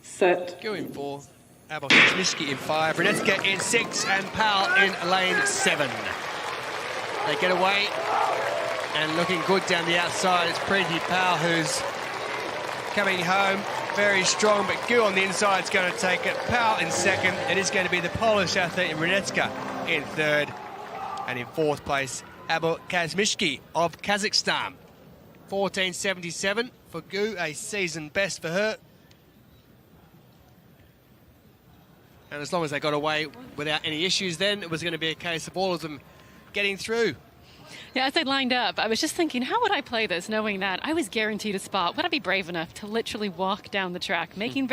Set. Going for Abel Kazimeshki in 5, Brunetska in 6, and Powell in lane 7. They get away, and looking good down the outside. It's Preeti Powell who's coming home very strong, but Gu on the inside is going to take it. Powell in 2nd. It is going to be the Polish athlete in Brunetska in 3rd, and in 4th place, Abel Kazimeshki of Kazakhstan. 14.77 for Gu, a season best for her. And as long as they got away without any issues, then it was going to be a case of all of them getting through. Yeah, as they lined up, I was just thinking, how would I play this knowing that I was guaranteed a spot? Would I be brave enough to literally walk down the track, making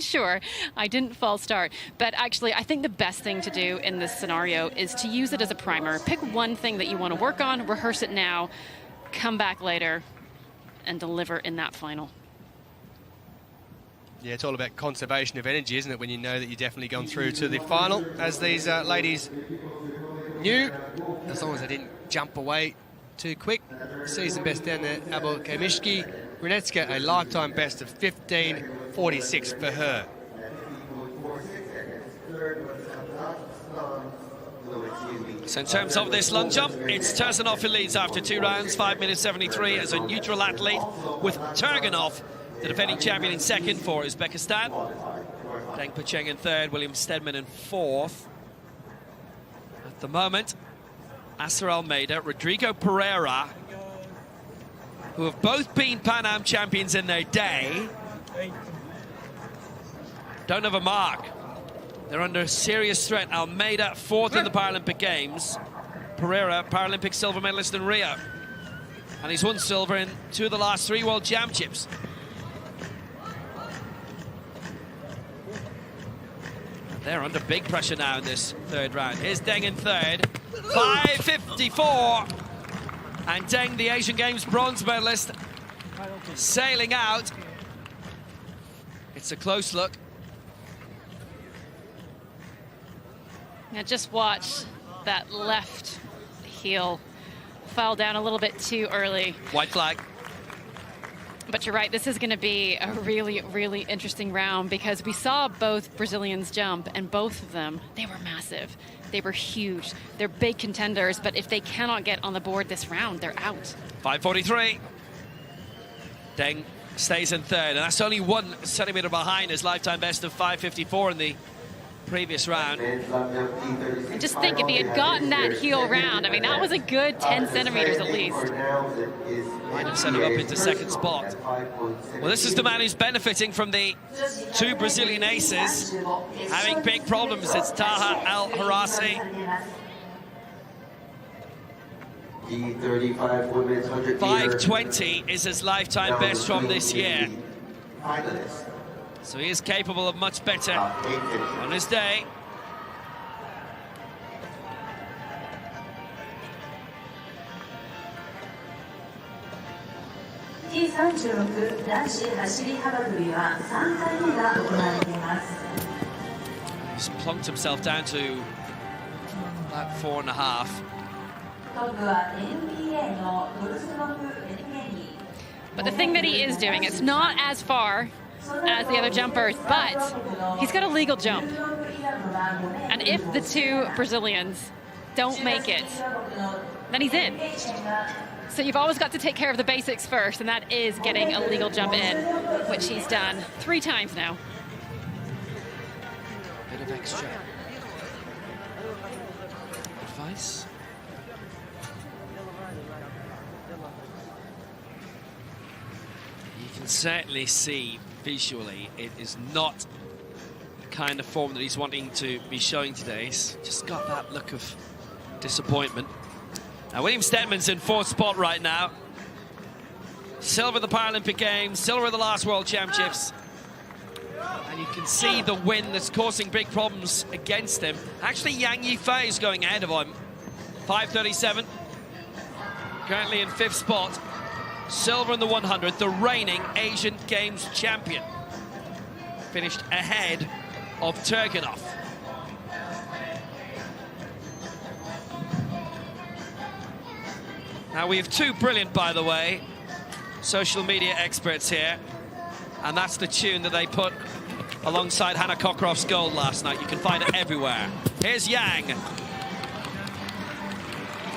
sure I didn't false start? But actually, I think the best thing to do in this scenario is to use it as a primer. Pick one thing that you want to work on, rehearse it now, come back later, and deliver in that final. Yeah, it's all about conservation of energy, isn't it, when you know that you've definitely gone through to the final, as these ladies knew, as long as they didn't jump away too quick. Season best down there, Abel Kazimeshki. Brunetska, a lifetime best of 15.46 for her. So in terms of this long jump, it's Tursunov who leads after 2 rounds, 5 minutes 73 as a neutral athlete, with Turganov, the defending champion, in 2nd for Uzbekistan. Deng Pacheng in 3rd, William Stedman in 4th. At the moment, Asser Almeida, Rodrigo Pereira, who have both been Pan Am champions in their day, Don't have a mark. They're under serious threat. Almeida, 4th in the Paralympic Games. Pereira, Paralympic silver medalist in Rio. And he's won silver in 2 of the last 3 World Championships. They're under big pressure now in this 3rd round. Here's Deng in 3rd. 5:54. And Deng, the Asian Games bronze medalist, sailing out. It's a close look. Now just watch that left heel fall down a little bit too early. White flag. But you're right, this is going to be a really, really interesting round because we saw both Brazilians jump, and both of them, they were massive. They were huge. They're big contenders, but if they cannot get on the board this round, they're out. 5:43. Deng stays in 3rd, and that's only 1 centimeter behind his lifetime best of 5:54 in the previous round. And just think, if he had gotten that heel round, I mean, that was a good 10 centimeters at least. Might have set him up into 2nd spot. Well, this is the man who's benefiting from the 2 Brazilian aces having big problems. It's Taha Al-Harasi. 5:20 is his lifetime best from this year. So he is capable of much better on his day. He's plunked himself down to about 4.5. But the thing that he is doing, it's not as far as the other jumpers, but he's got a legal jump. And if the 2 Brazilians don't make it, then he's in. So you've always got to take care of the basics first, and that is getting a legal jump in, which he's done 3 times now. Bit of extra advice. You can certainly see visually it is not the kind of form that he's wanting to be showing today. He's just got that look of disappointment. Now William Stedman's in 4th spot right now. Silver at the Paralympic Games, silver at the last World Championships. And you can see the wind that's causing big problems against him. Actually, Yang Yifei is going ahead of him. 5:37. Currently in 5th spot. Silver in the 100, the reigning Asian Games champion. Finished ahead of Turganov. Now we have 2 brilliant, by the way, social media experts here. And that's the tune that they put alongside Hannah Cockcroft's gold last night. You can find it everywhere. Here's Yang.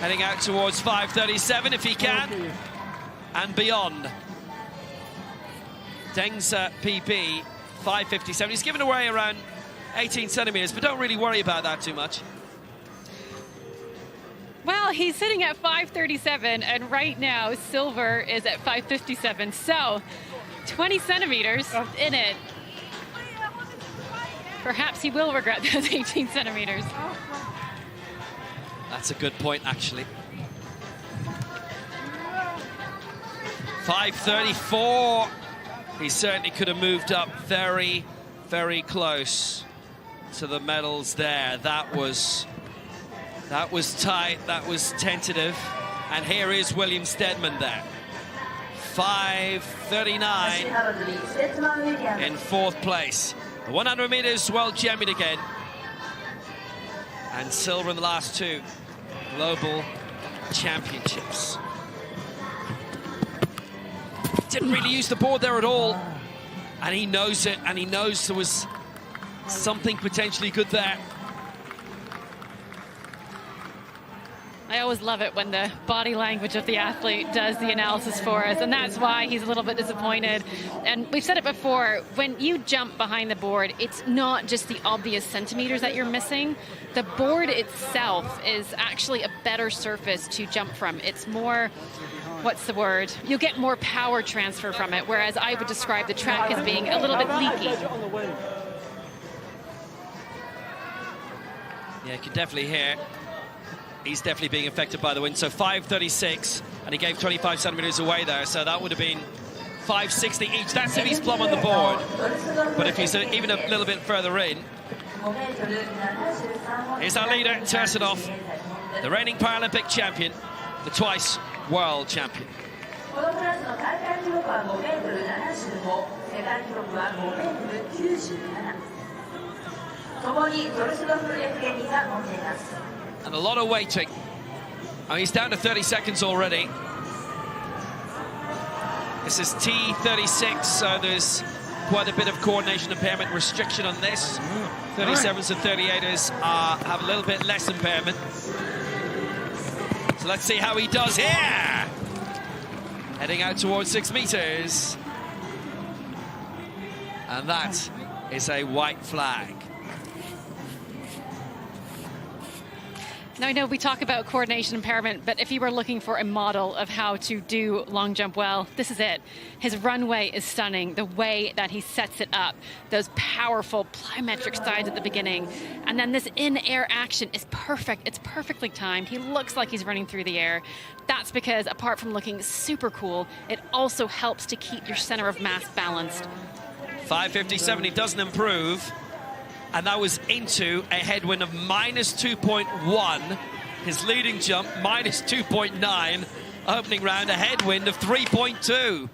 Heading out towards 5:37 if he can. And beyond. Deng's PB, 5:57. He's given away around 18 centimeters, but don't really worry about that too much. Well, he's sitting at 5:37, and right now silver is at 5:57. So 20 centimeters in it. Perhaps he will regret those 18 centimeters. That's a good point, actually. 5:34. He certainly could have moved up very, very close to the medals there. That was tight, that was tentative. And here is William Stedman there. 5:39 in 4th place. The 100 meters world champion again. And silver in the last 2 global championships. Didn't really use the board there at all. And he knows it, and he knows there was something potentially good there. I always love it when the body language of the athlete does the analysis for us, and that's why he's a little bit disappointed. And we've said it before, when you jump behind the board, it's not just the obvious centimeters that you're missing. The board itself is actually a better surface to jump from. It's more what's the word? You'll get more power transfer from it, whereas I would describe the track as being a little bit leaky. Yeah, you can definitely hear he's definitely being affected by the wind. So 5.36, and he gave 25 centimeters away there, so that would have been 5.60 each. That's if he's plumb on the board. But if he's even a little bit further in, here's our leader, Tursunov, the reigning Paralympic champion, the twice world champion. And a lot of waiting. Oh, he's down to 30 seconds already. This is T36, so there's quite a bit of coordination impairment restriction on this. 37s and 38ers have a little bit less impairment. So let's see how he does here. Heading out towards 6 meters. And that is a white flag. Now, I know we talk about coordination impairment, but if you were looking for a model of how to do long jump well, this is it. His runway is stunning. The way that he sets it up, those powerful plyometric strides at the beginning, and then this in-air action is perfect. It's perfectly timed. He looks like he's running through the air. That's because, apart from looking super cool, it also helps to keep your center of mass balanced. 5.57, he doesn't improve. And that was into a headwind of minus 2.1. His leading jump, minus 2.9. Opening round, a headwind of 3.2.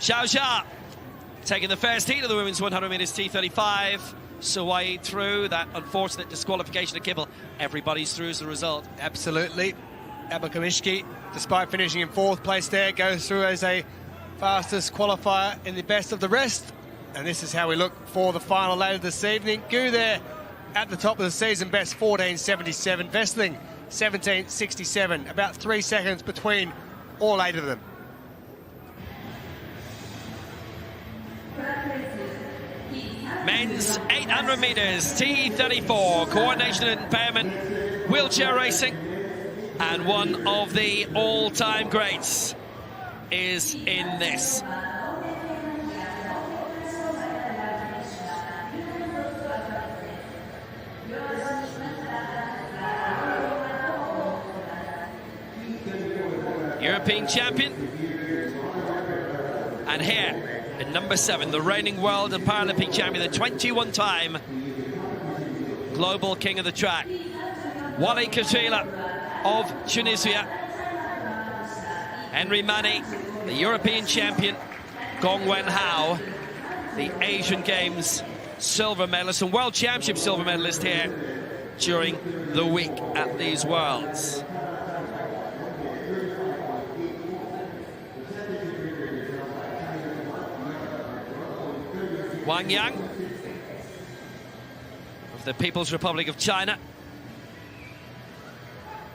Xiao Xia taking the first heat of the women's 100 meters T35. Sawai through. That unfortunate disqualification of Kibble. Everybody's through as a result. Absolutely. Abakamishki, despite finishing in 4th place there, goes through as a fastest qualifier in the best of the rest. And this is how we look for the final later this evening. Gu there at the top of the season best, 14.77. Vestling, 17.67. About 3 seconds between all 8 of them. Men's 800 meters T34. Coordination and impairment. Wheelchair racing. And one of the all-time greats is in this. European champion. And here, at number 7, the reigning world and Paralympic champion, the 21-time global king of the track, Wally Katila of Tunisia. Henry Mani, the European champion. Gong Wen Hao, the Asian Games silver medalist and World Championship silver medalist here during the week at these Worlds. Wang Yang of the People's Republic of China.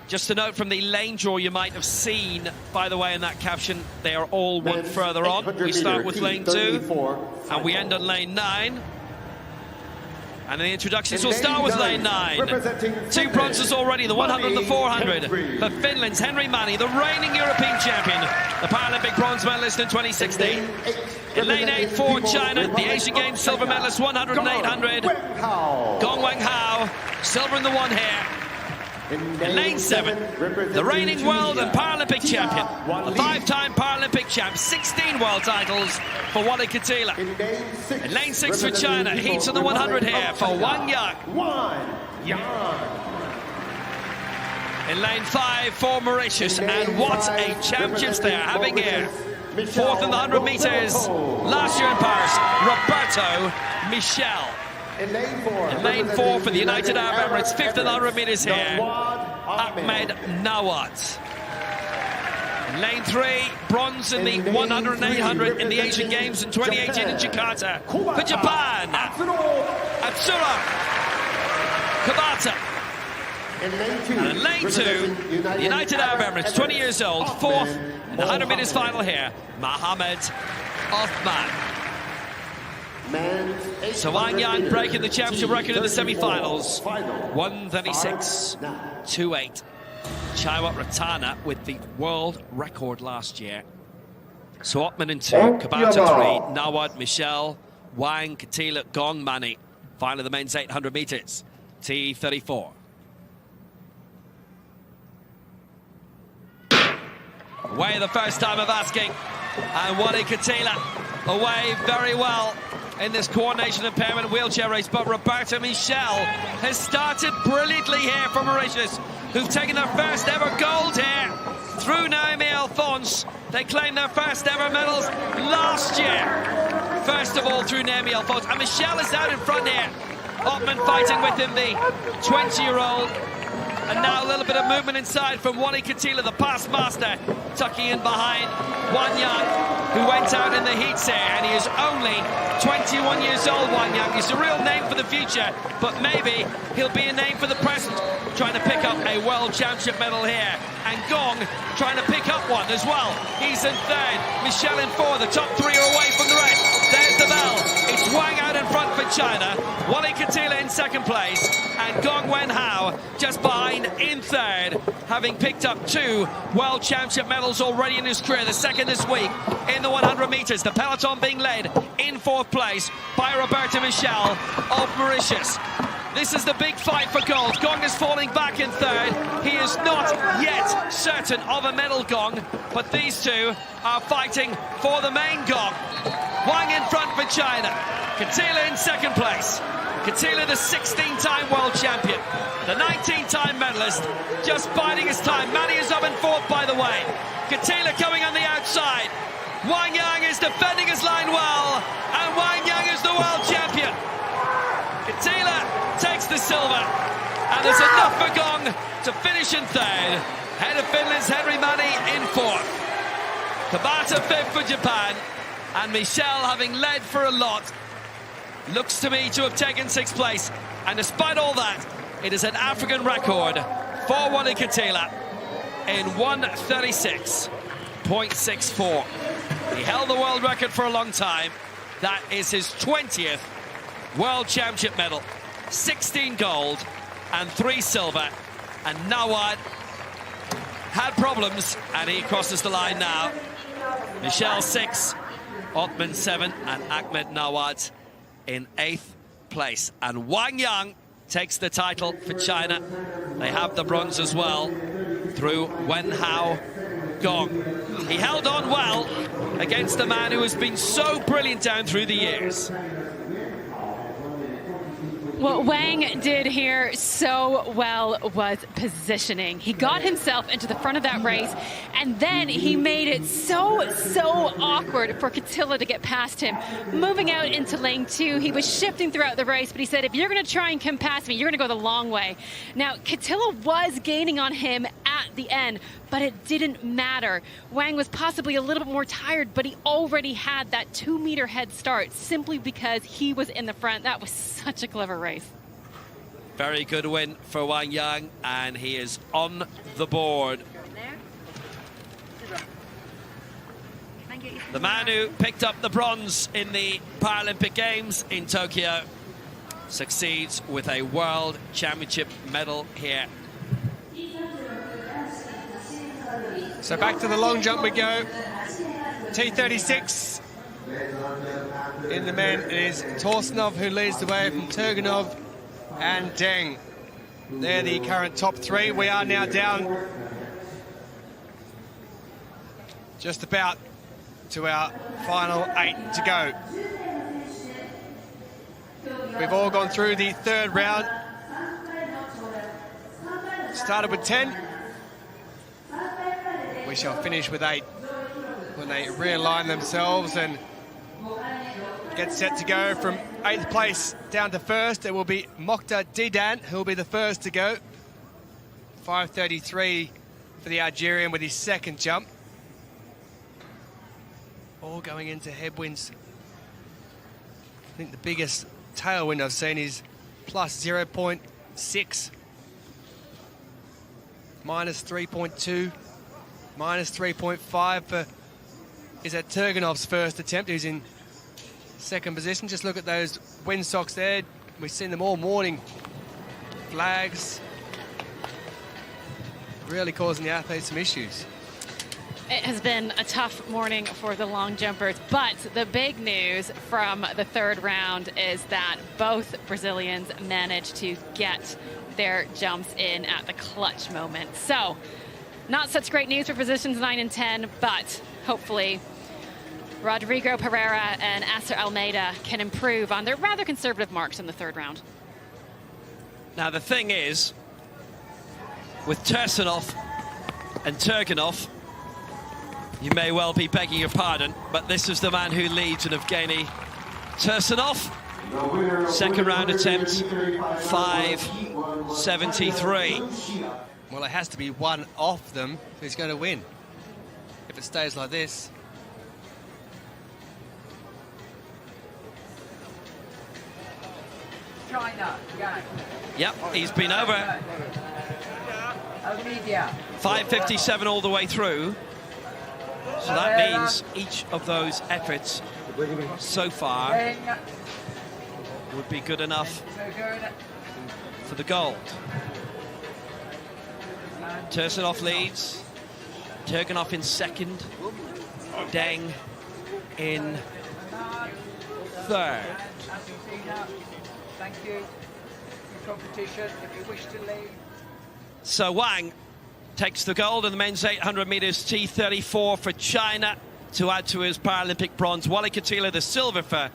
Just a note from the lane draw you might have seen, by the way, in that caption, they are all one further on. We start with lane 2, and we end on lane 9. And in the introductions, we'll start with lane 9. 2 bronzes already, the 100 and the 400. For Finland's Henry Mani, the reigning European champion, the Paralympic bronze medalist in 2016. In lane 8 for China, the Asian Games silver medalist, 100 and 800. Gong Wen Hao, silver in the 1 here. In lane 7, the reigning world and Paralympic champion, a 5-time Paralympic champ, 16 world titles for Wally Katila. In lane 6 for China, heats on the 100 here for Wang Yang. In lane 5 for Mauritius, and what a championships they're having here. 4th in the 100 meters, last year in Paris, Roberto Michel. In lane 4 for the United Arab Emirates, 5th in the 100 meters here, Ahmed Nawat. In lane 3, bronze in the 100 and 800 in the Asian Games in 2018 in Jakarta. For Japan, Atsura Kabata. And in lane 2, the United Arab Emirates, 20 years old, 4th in the 100 meters final here, Mohamed Othman. So Wang Yang breaking the championship record in the semi-finals. 136.28. Chaiwat Ratana with the world record last year. So Ottman in 2, Kabata 3, Nawad, Michelle, Wang, Katila, Gong, Mani. Finally the men's 800 metres. T34. Away the first time of asking. And Wally Katila away very well in this coordination impairment wheelchair race. But Roberta Michel has started brilliantly here for Mauritius, who've taken their first ever gold here through Naomi Alphonse. They claimed their first ever medals last year. First of all through Naomi Alphonse. And Michel is out in front here. Ottman fighting with him, the 20-year-old. And now a little bit of movement inside from Wally Katila, the past master, tucking in behind Wang Yang, who went out in the heats here, and he is only 21 years old, Wang Yang. He's a real name for the future, but maybe he'll be a name for the present, trying to pick up a world championship medal here. And Gong trying to pick up one as well. He's in 3rd, Michelle in 4th, the top 3 are away from the rest. There's the bell. It's Wang out in front for China, Wally Katila in 2nd place, and Gong Wenhao just behind in 3rd, having picked up 2 world championship medals already in his career, the 2nd this week in the 100 metres. The peloton being led in 4th place by Roberta Michel of Mauritius. This is the big fight for gold. Gong is falling back in 3rd. He is not yet certain of a medal, Gong, but these two are fighting for the main Gong. Wang in front for China. Katila in 2nd place. Katila, the 16-time world champion, the 19-time medalist, just biding his time. Mani is up in 4th, by the way. Katila coming on the outside. Wang Yang is defending his line well, and Wang Yang is the world champion. Katila takes the silver, and there's enough for Gong to finish in 3rd. Head of Finland's Henry Mani in 4th. Kabata 5th for Japan, and Michel, having led for a lot, looks to me to have taken 6th place. And despite all that, it is an African record for Wally Katila in 136.64. He held the world record for a long time. That is his 20th world championship medal. 16 gold and 3 silver. And Nawad had problems, and he crosses the line now. Michel 6, Ottman 7, and Ahmed Nawad in 8th place. And Wang Yang takes the title for China. They have the bronze as well through Wenhao Gong. He held on well against a man who has been so brilliant down through the years. What Wang did here so well was positioning. He got himself into the front of that race, and then he made it so awkward for Katila to get past him. Moving out into lane 2, he was shifting throughout the race, but he said, if you're going to try and come past me, you're going to go the long way. Now, Katila was gaining on him at the end, but it didn't matter. Wang was possibly a little bit more tired, but he already had that 2-meter head start simply because he was in the front. That was such a clever race. Very good win for Wang Yang, and he is on the board. The man who picked up the bronze in the Paralympic Games in Tokyo succeeds with a World Championship medal here. So back to the long jump we go. T36. In the men, it is Torsunov who leads the way from Turganov and Deng. They're the current top 3. We are now down just about to our final 8 to go. We've all gone through the 3rd round. Started with 10. We shall finish with 8 when they realign themselves and get set to go from 8th place down to 1st. It will be Mokhtar Didan who will be the first to go. 5:33 for the Algerian with his 2nd jump. All going into headwinds. I think the biggest tailwind I've seen is plus 0.6, minus 3.2, minus 3.5 for, is that Turganov's first attempt, who's in second position. Just look at those windsocks there. We've seen them all morning. Flags. Really causing the athletes some issues. It has been a tough morning for the long jumpers, but the big news from the third round is that both Brazilians managed to get their jumps in at the clutch moment. So, not such great news for positions 9 and 10, but hopefully Rodrigo Pereira and Acer Almeida can improve on their rather conservative marks in the third round. Now, the thing is, with Tursunov and Turgenov, you may well be begging your pardon, but this is the man who leads in Evgeny Tursunov. Second round attempt, 5.73. Well, it has to be one off them who's going to win. If it stays like this. China, Yep, he's been over. 5.57 all the way through. So that means each of those efforts so far would be good enough for the gold. Tursunov leads. Turgenov in second. Deng in third. Thank you. Competition, if you wish to leave. So Wang takes the gold in the men's 800 meters T34 for China to add to his Paralympic bronze. Wally Katila the silver for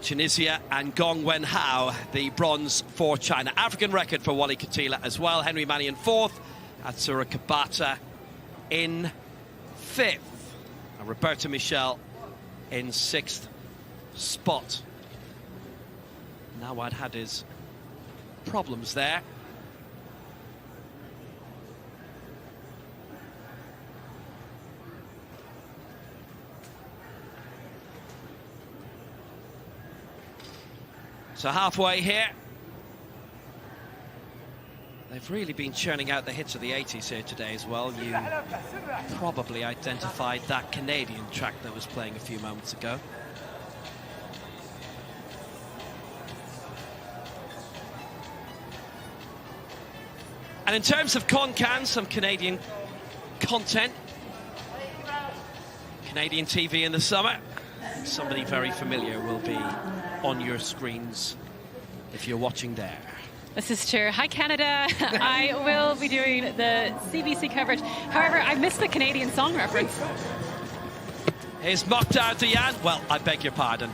Tunisia, and Gong Wenhao the bronze for China. African record for Wally Katila as well. Henry Manny in fourth, Atsura Kabata in fifth, and Roberta Michel in sixth spot. Nawad had his problems there. So halfway here. They've really been churning out the hits of the 80s here today as well. You probably identified that Canadian track that was playing a few moments ago. And in terms of con-can, some Canadian content. Canadian TV in the summer. Somebody very familiar will be on your screens if you're watching there. This is true. Hi, Canada. I will be doing the CBC coverage. However, I missed the Canadian song reference. Here's Mokhtar Diane. Well, I beg your pardon.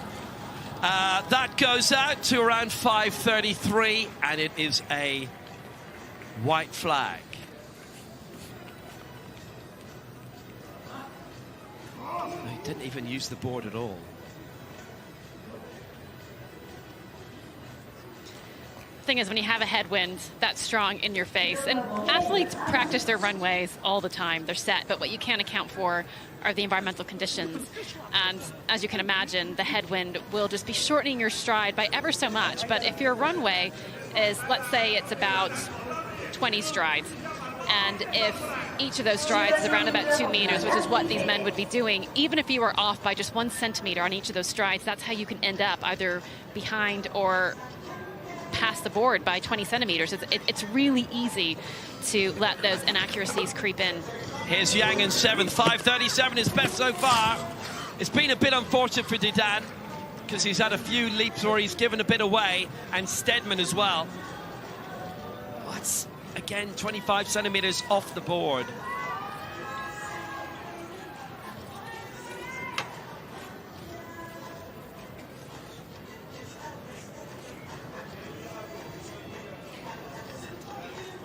That goes out to around 5:33, and it is a white flag. He didn't even use the board at all. Thing is, when you have a headwind that's strong in your face, and athletes practice their runways all the time, they're set, but what you can't account for are the environmental conditions. And as you can imagine, the headwind will just be shortening your stride by ever so much. But if your runway is, let's say it's about 20 strides, and if each of those strides is around about 2 meters, which is what these men would be doing, even if you were off by just 1 centimeter on each of those strides, that's how you can end up either behind or past the board by 20 centimeters. It's really easy to let those inaccuracies creep in. Here's Yang in seventh. 5:37 is best so far. It's been a bit unfortunate for Didan because he's had a few leaps where he's given a bit away, and Stedman as well. That's, again, 25 centimeters off the board.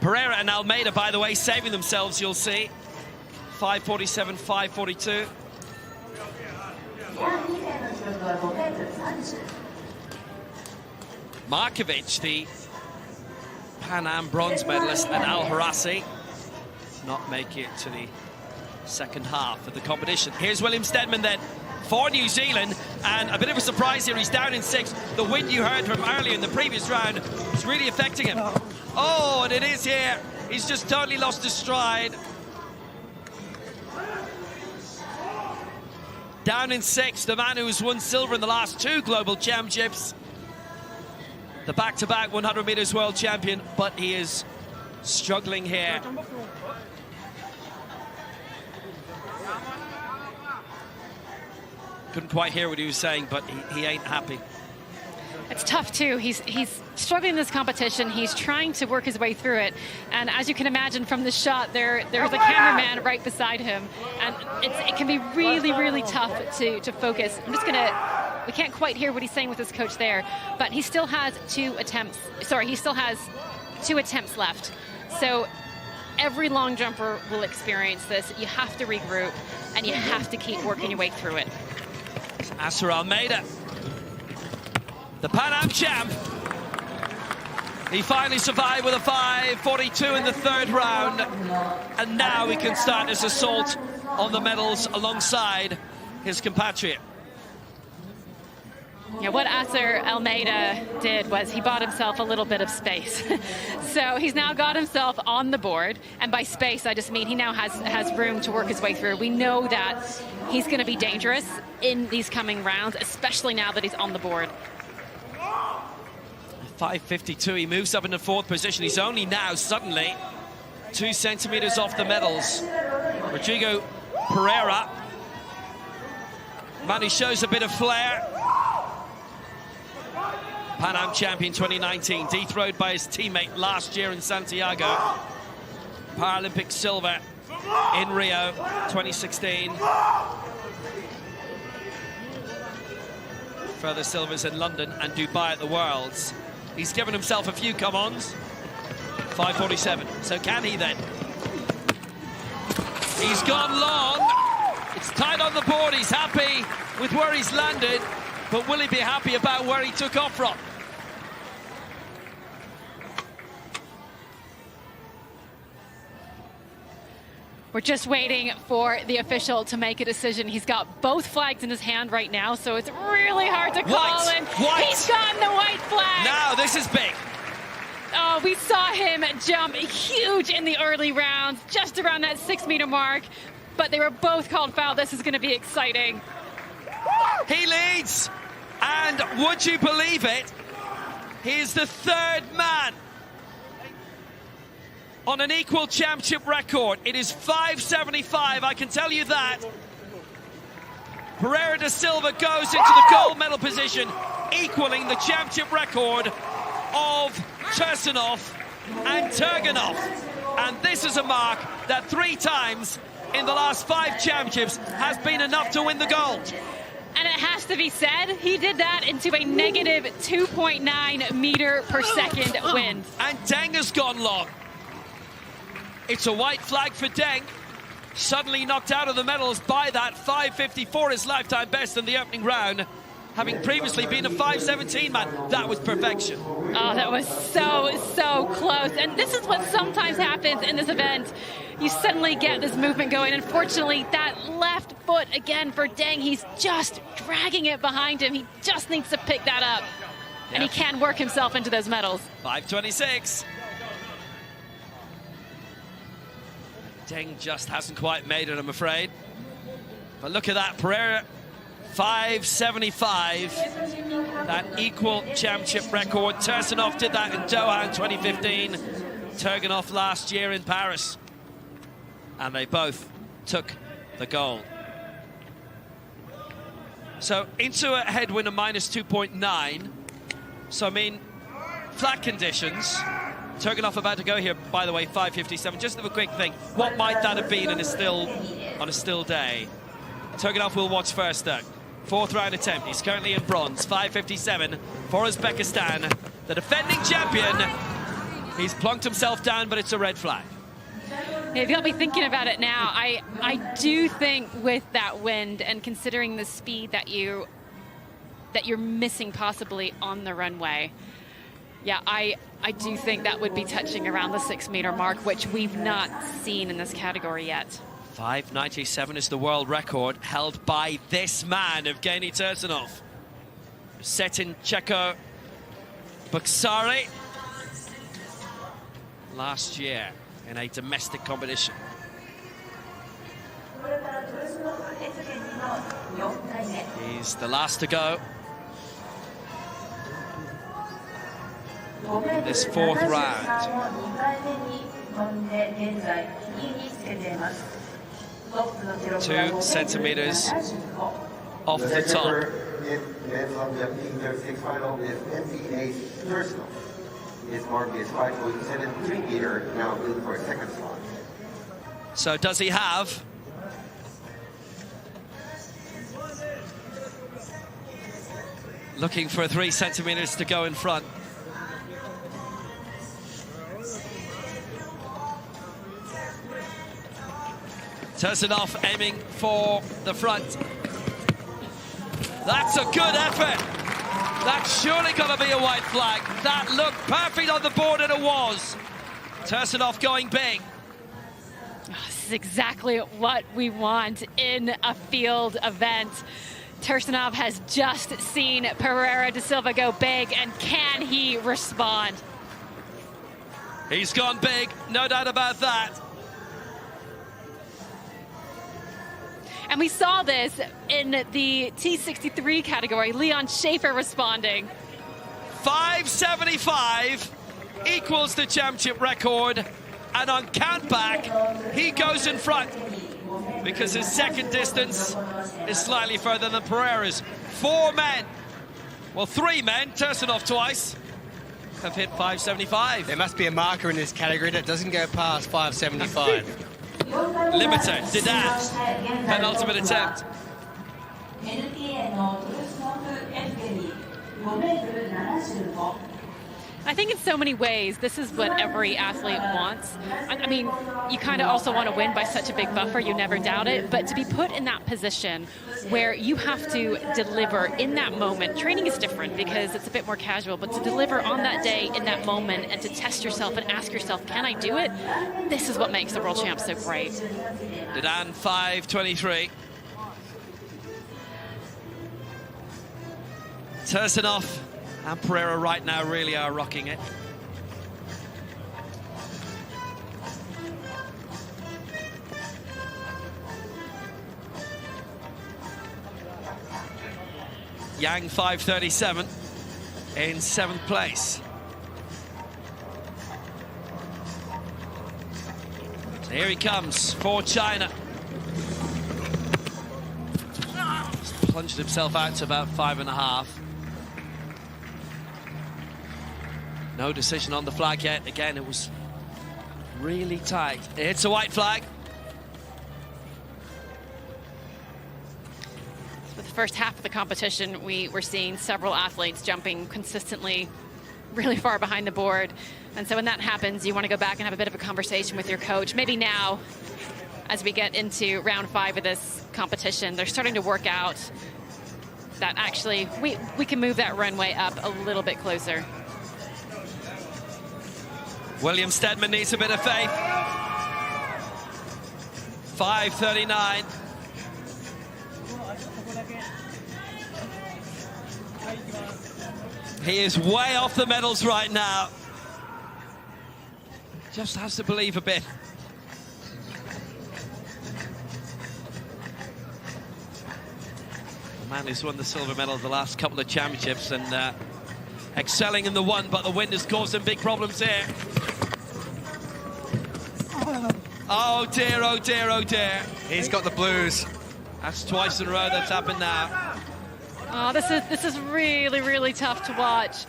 Pereira and Almeida, by the way, saving themselves, you'll see. 5:47, 5:42. Markovic, the Pan Am bronze medalist, and Al Harassi not make it to the second half of the competition. Here's William Stedman then for New Zealand, and a bit of a surprise here. He's down in sixth. The wind you heard from earlier in the previous round is really affecting him. Oh, and it is here. He's just totally lost his stride. Down in 6th, the man who's won silver in the last 2 global championships. The back-to-back 100 meters world champion, but he is struggling here. Couldn't quite hear what he was saying, but he ain't happy. It's tough too. He's struggling in this competition. He's trying to work his way through it, and as you can imagine from the shot, there's a cameraman right beside him, and it can be really tough to focus. We can't quite hear what he's saying with his coach there, but he still has 2 attempts. Sorry, he still has 2 attempts left. So every long jumper will experience this. You have to regroup, and you have to keep working your way through it. Asser Almeida, the Pan Am champ. He finally survived with a 5:42 in the 3rd round, and now he can start his assault on the medals alongside his compatriot. Yeah, what Asser Almeida did was he bought himself a little bit of space. So he's now got himself on the board, and by space I just mean he now has room to work his way through. We know that he's going to be dangerous in these coming rounds, especially now that he's on the board. 5:52, he moves up in the 4th position. He's only now suddenly 2 centimeters off the medals. Rodrigo Pereira, man who shows a bit of flair. Pan Am champion 2019, dethroned by his teammate last year in Santiago. Paralympic silver in Rio 2016. Further silvers in London and Dubai at the Worlds. He's given himself a few come-ons. 5:47. So can he then? He's gone long. It's tight on the board. He's happy with where he's landed, but will he be happy about where he took off from? We're just waiting for the official to make a decision. He's got both flags in his hand right now, so it's really hard to call. And he's gotten the white flag. Now this is big. Oh, we saw him jump huge in the early rounds, just around that 6-meter mark. But they were both called foul. This is going to be exciting. He leads, and would you believe it? He is the 3rd man on an equal championship record. It is 5:75, I can tell you that. Pereira da Silva goes into the gold medal position, equaling the championship record of Tursunov and Turganov. And this is a mark that 3 times in the last 5 championships has been enough to win the gold. And it has to be said, he did that into a negative 2.9 meter per second wind. And Deng has gone long. It's a white flag for Deng. Suddenly knocked out of the medals by that 5:54, his lifetime best in the opening round. Having previously been a 5:17 man, that was perfection. Oh, that was so close. And this is what sometimes happens in this event. You suddenly get this movement going. Unfortunately, that left foot again for Deng, he's just dragging it behind him. He just needs to pick that up. Yep. And he can work himself into those medals. 5:26. Deng just hasn't quite made it, I'm afraid. But look at that, Pereira, 5:75. That equal championship record. Tursunov did that in Doha in 2015. Turganov last year in Paris. And they both took the gold. So into a headwind of -2.9. So, I mean, flat conditions. Turganov about to go here, by the way, 5:57. Just a quick thing. What might that have been on a still day? Turganov will watch first, though. 4th round attempt. He's currently in bronze. 5:57 for Uzbekistan. The defending champion. He's plunked himself down, but it's a red flag. If you'll be thinking about it now, I do think with that wind and considering the speed that you're missing possibly on the runway, yeah, I do think that would be touching around the 6-meter mark, which we've not seen in this category yet. 5:97 is the world record held by this man, Evgeny Tursunov. Set in Czechia Buksary last year in a domestic competition. He's the last to go in this fourth round. 2 centimeters off the top. Men's long jump team 36 final is NCA's personal. His mark is 5.73 meter, now good for a second slot. So does he have looking for 3 centimeters to go in front? Tursunov aiming for the front. That's a good effort. That's surely going to be a white flag. That looked perfect on the board, and it was. Tursunov going big. This is exactly what we want in a field event. Tursunov has just seen Pereira da Silva go big, and can he respond? He's gone big, no doubt about that. And we saw this in the T63 category. Leon Schaefer responding. 5.75 equals the championship record. And on count back, he goes in front because his second distance is slightly further than Pereira's. 4 men, well, 3 men, Tursunov twice, have hit 5.75. There must be a marker in this category that doesn't go past 5.75. Limiter, Didan, penultimate attempt. I think in so many ways, this is what every athlete wants. I mean, you kind of also want to win by such a big buffer, you never doubt it, but to be put in that position where you have to deliver in that moment, training is different because it's a bit more casual, but to deliver on that day, in that moment, and to test yourself and ask yourself, can I do it? This is what makes the World Champs so great. Didan, 5.23. Tursunov and Pereira right now really are rocking it. Yang 5.37 in 7th place. So here he comes for China. He's plunged himself out to about 5.5. No decision on the flag yet. Again, it was really tight. It's a white flag. For the first half of the competition, we were seeing several athletes jumping consistently really far behind the board. And so when that happens, you want to go back and have a bit of a conversation with your coach. Maybe now, as we get into round 5 of this competition, they're starting to work out that actually we can move that runway up a little bit closer. William Stedman needs a bit of faith. 5.39. He is way off the medals right now. Just has to believe a bit. The man who's won the silver medal the last couple of championships and excelling in the one, but the wind has caused him big problems here. Oh dear, oh dear, oh dear. He's got the blues. That's twice in a row that's happened now. Oh, this is really, really tough to watch.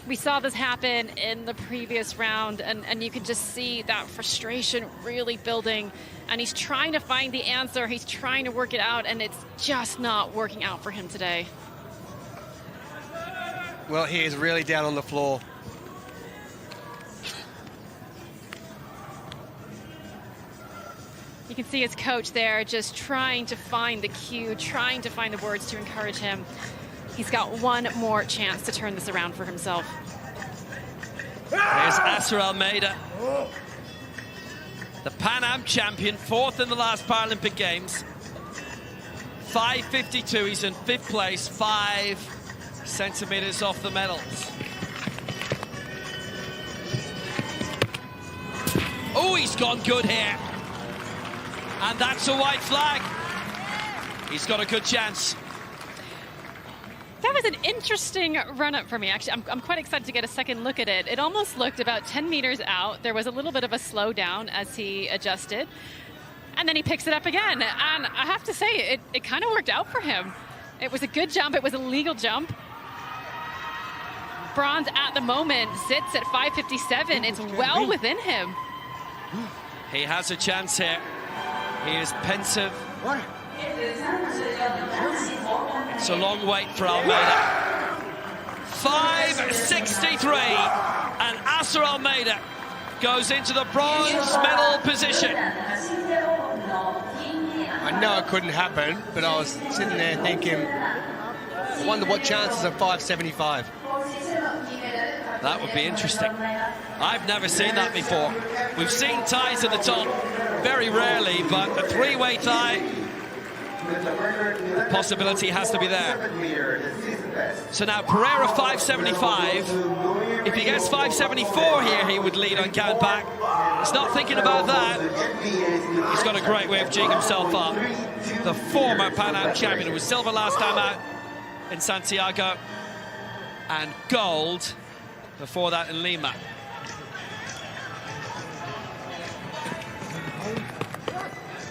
We saw this happen in the previous round, and you can just see that frustration really building. And he's trying to find the answer. He's trying to work it out, and it's just not working out for him today. Well, he is really down on the floor. You can see his coach there just trying to find the cue, trying to find the words to encourage him. He's got one more chance to turn this around for himself. Here's Asser Almeida, the Pan Am champion, 4th in the last Paralympic Games. 5.52, he's in 5th place, 5 centimeters off the medals. Oh, he's gone good here. And that's a white flag. He's got a good chance. That was an interesting run-up for me, actually. I'm quite excited to get a second look at it. It almost looked about 10 meters out. There was a little bit of a slowdown as he adjusted. And then he picks it up again. And I have to say, it kind of worked out for him. It was a good jump. It was a legal jump. Bronze at the moment sits at 5:57. It's well within him. He has a chance here. He is pensive. It's a long wait for Almeida. 5:63, and Asser Almeida goes into the bronze medal position. I know it couldn't happen, but I was sitting there thinking, I wonder what chances of 5:75. That would be interesting. I've never seen that before. We've seen ties at the top, very rarely, but a three-way tie, the possibility has to be there. So now Pereira 5:75. If he gets 5:74 here, he would lead on count back. He's not thinking about that. He's got a great way of geeing himself up. The former Pan Am champion, who was silver last time out in Santiago, and gold before that in Lima.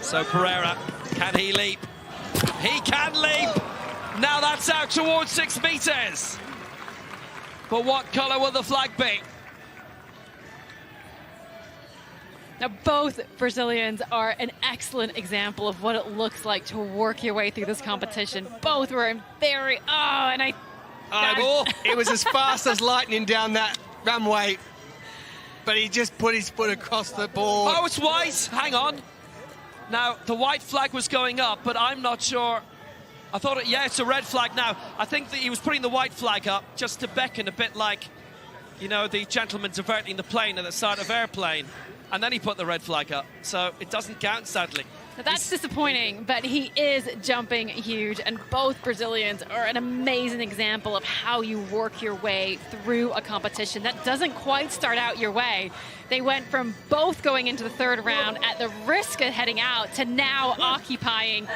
So Pereira, can he leap? He can leap! Now that's out towards 6 meters. But what colour will the flag be? Now, both Brazilians are an excellent example of what it looks like to work your way through this competition. Both were in very... It was as fast as lightning down that runway, but he just put his foot across the board. Oh, it's white. Hang on. Now, the white flag was going up, but I'm not sure. I thought, it's a red flag now. I think that he was putting the white flag up just to beckon, a bit like, you know, the gentleman diverting the plane at the start of airplane. And then he put the red flag up. So it doesn't count, sadly. Now, that's disappointing, but he is jumping huge, and both Brazilians are an amazing example of how you work your way through a competition that doesn't quite start out your way. They went from both going into the third round at the risk of heading out to now occupying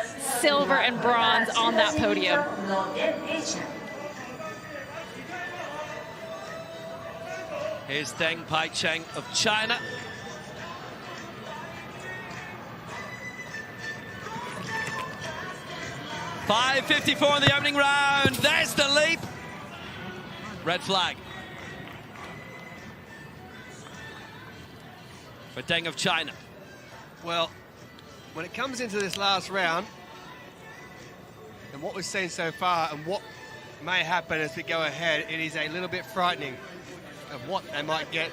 silver and bronze on that podium. Here's Deng Paicheng of China. .554 in the opening round. There's the leap. Red flag for Deng of China. Well, when it comes into this last round, and what we've seen so far and what may happen as we go ahead, it is a little bit frightening of what they might get.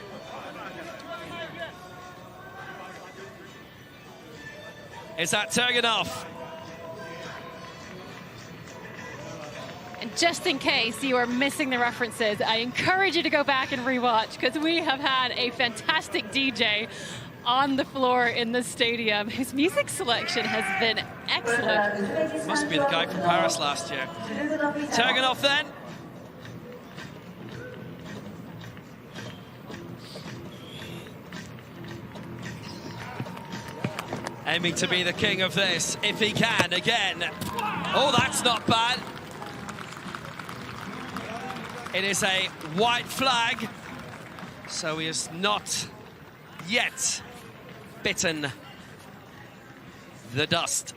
Is that Turganov? And just in case you are missing the references, I encourage you to go back and rewatch, because we have had a fantastic DJ on the floor in the stadium. His music selection has been excellent. Must be the guy from Paris last year. Turganov then. Aiming to be the king of this, if he can, again. Oh, that's not bad. It is a white flag, so he is not yet bitten the dust.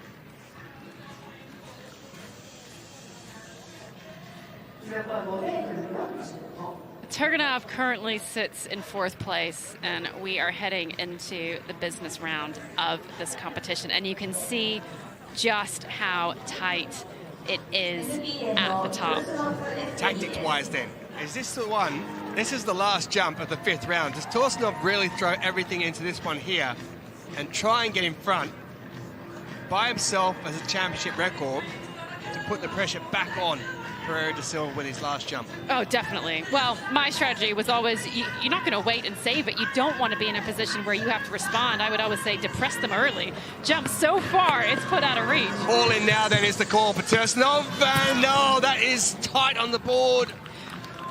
Turganov currently sits in 4th place, and we are heading into the business round of this competition. And you can see just how tight it is at the top. Tactics-wise then, is this the one, this is the last jump of the 5th round. Does Torsunov really throw everything into this one here and try and get in front by himself as a championship record to put the pressure back on Pereira da Silva with his last jump? Oh, definitely. Well, my strategy was always, you're not going to wait and save it. You don't want to be in a position where you have to respond. I would always say, depress them early. Jump so far, it's put out of reach. All in now then is the call for Tursunov. And no, that is tight on the board.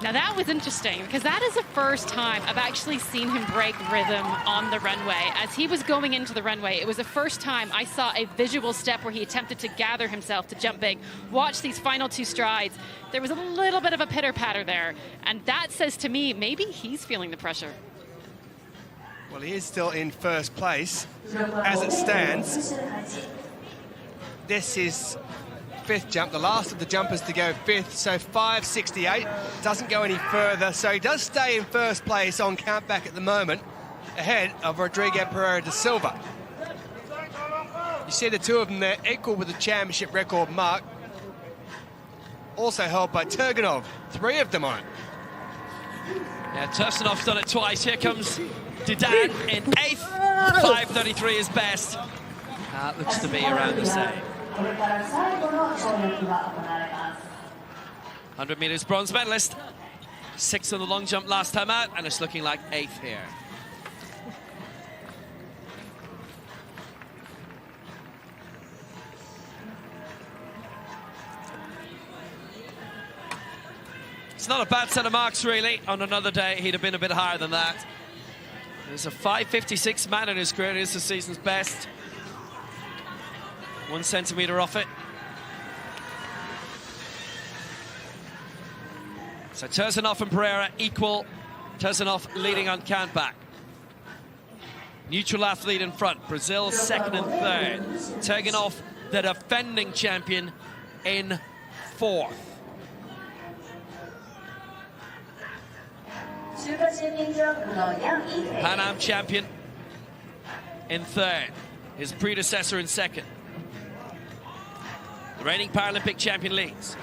Now that was interesting because that is the first time I've actually seen him break rhythm on the runway. As he was going into the runway, it was the first time I saw a visual step where he attempted to gather himself to jump big. Watch these final 2 strides. There was a little bit of a pitter-patter there, and that says to me maybe he's feeling the pressure. Well, he is still in first place as it stands. This is 5th jump, the last of the jumpers to go 5th, so 5.68, doesn't go any further, so he does stay in first place on countback at the moment, ahead of Rodrigo Pereira da Silva. You see the two of them there, equal with the championship record mark, also held by Turganov, 3 of them on it. Yeah, Tursunov's done it twice. Here comes Didan in 8th, 5.33 is best. Looks to be around the same. 100 meters bronze medalist, 6th on the long jump last time out, and it's looking like 8th here. It's not a bad set of marks, really. On another day, he'd have been a bit higher than that. There's a 5.56 man in his career. It is the season's best. 1 centimeter off it. So Tursunov and Pereira equal. Tursunov leading on countback. Neutral athlete in front. Brazil 2nd and 3rd. Turganov, the defending champion, in 4th. Pan Am champion in 3rd. His predecessor in 2nd. The reigning Paralympic champion leads.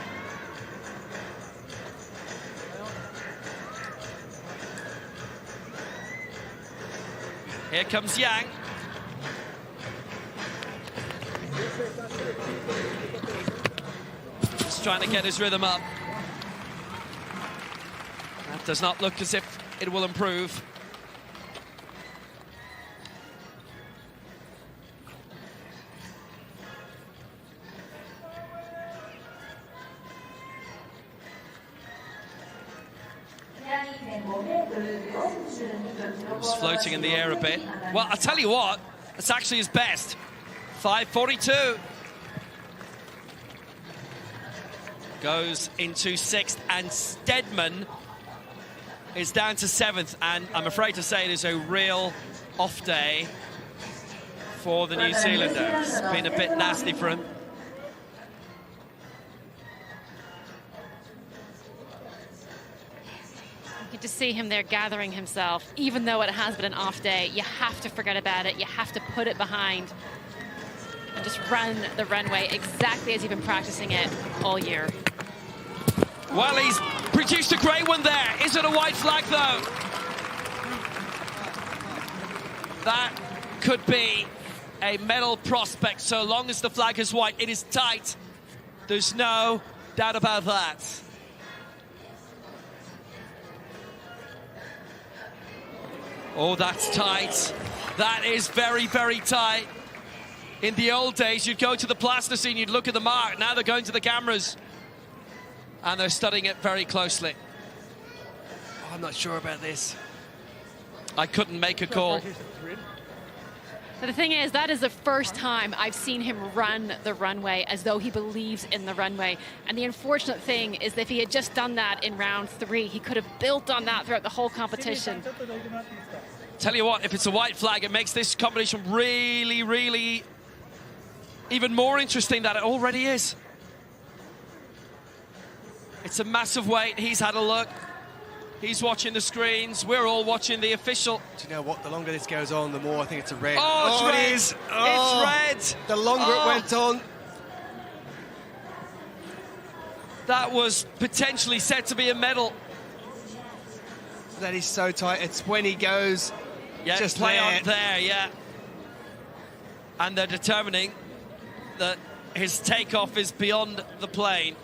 Here comes Yang. Just trying to get his rhythm up. That does not look as if it will improve. It's floating in the air a bit. Well, I'll tell you what, it's actually his best. 5.42. Goes into 6th, and Stedman is down to 7th, and I'm afraid to say it is a real off day for the New Zealander. It's been a bit nasty for him. To see him there gathering himself, even though it has been an off day, you have to forget about it. You have to put it behind and just run the runway exactly as you've been practicing it all year. Well, he's produced a great one there. Is it a white flag, though? That could be a medal prospect so long as the flag is white. It is tight. There's no doubt about that. Oh, that's tight. That is very, very tight. In the old days, you'd go to the plasticine, you'd look at the mark. Now they're going to the cameras, and they're studying it very closely. Oh, I'm not sure about this. I couldn't make a call. But the thing is, that is the first time I've seen him run the runway as though he believes in the runway. And the unfortunate thing is that if he had just done that in round 3, he could have built on that throughout the whole competition. Tell you what, if it's a white flag, it makes this competition really, really even more interesting than it already is. It's a massive weight. He's had a look. He's watching the screens. We're all watching the official. Do you know what? The longer this goes on, the more I think it's a red. Oh, it's red. It is. It's red. The longer it went on. That was potentially set to be a medal. That is so tight. It's when he goes just play there. on there, yeah. And they're determining that his takeoff is beyond the plane.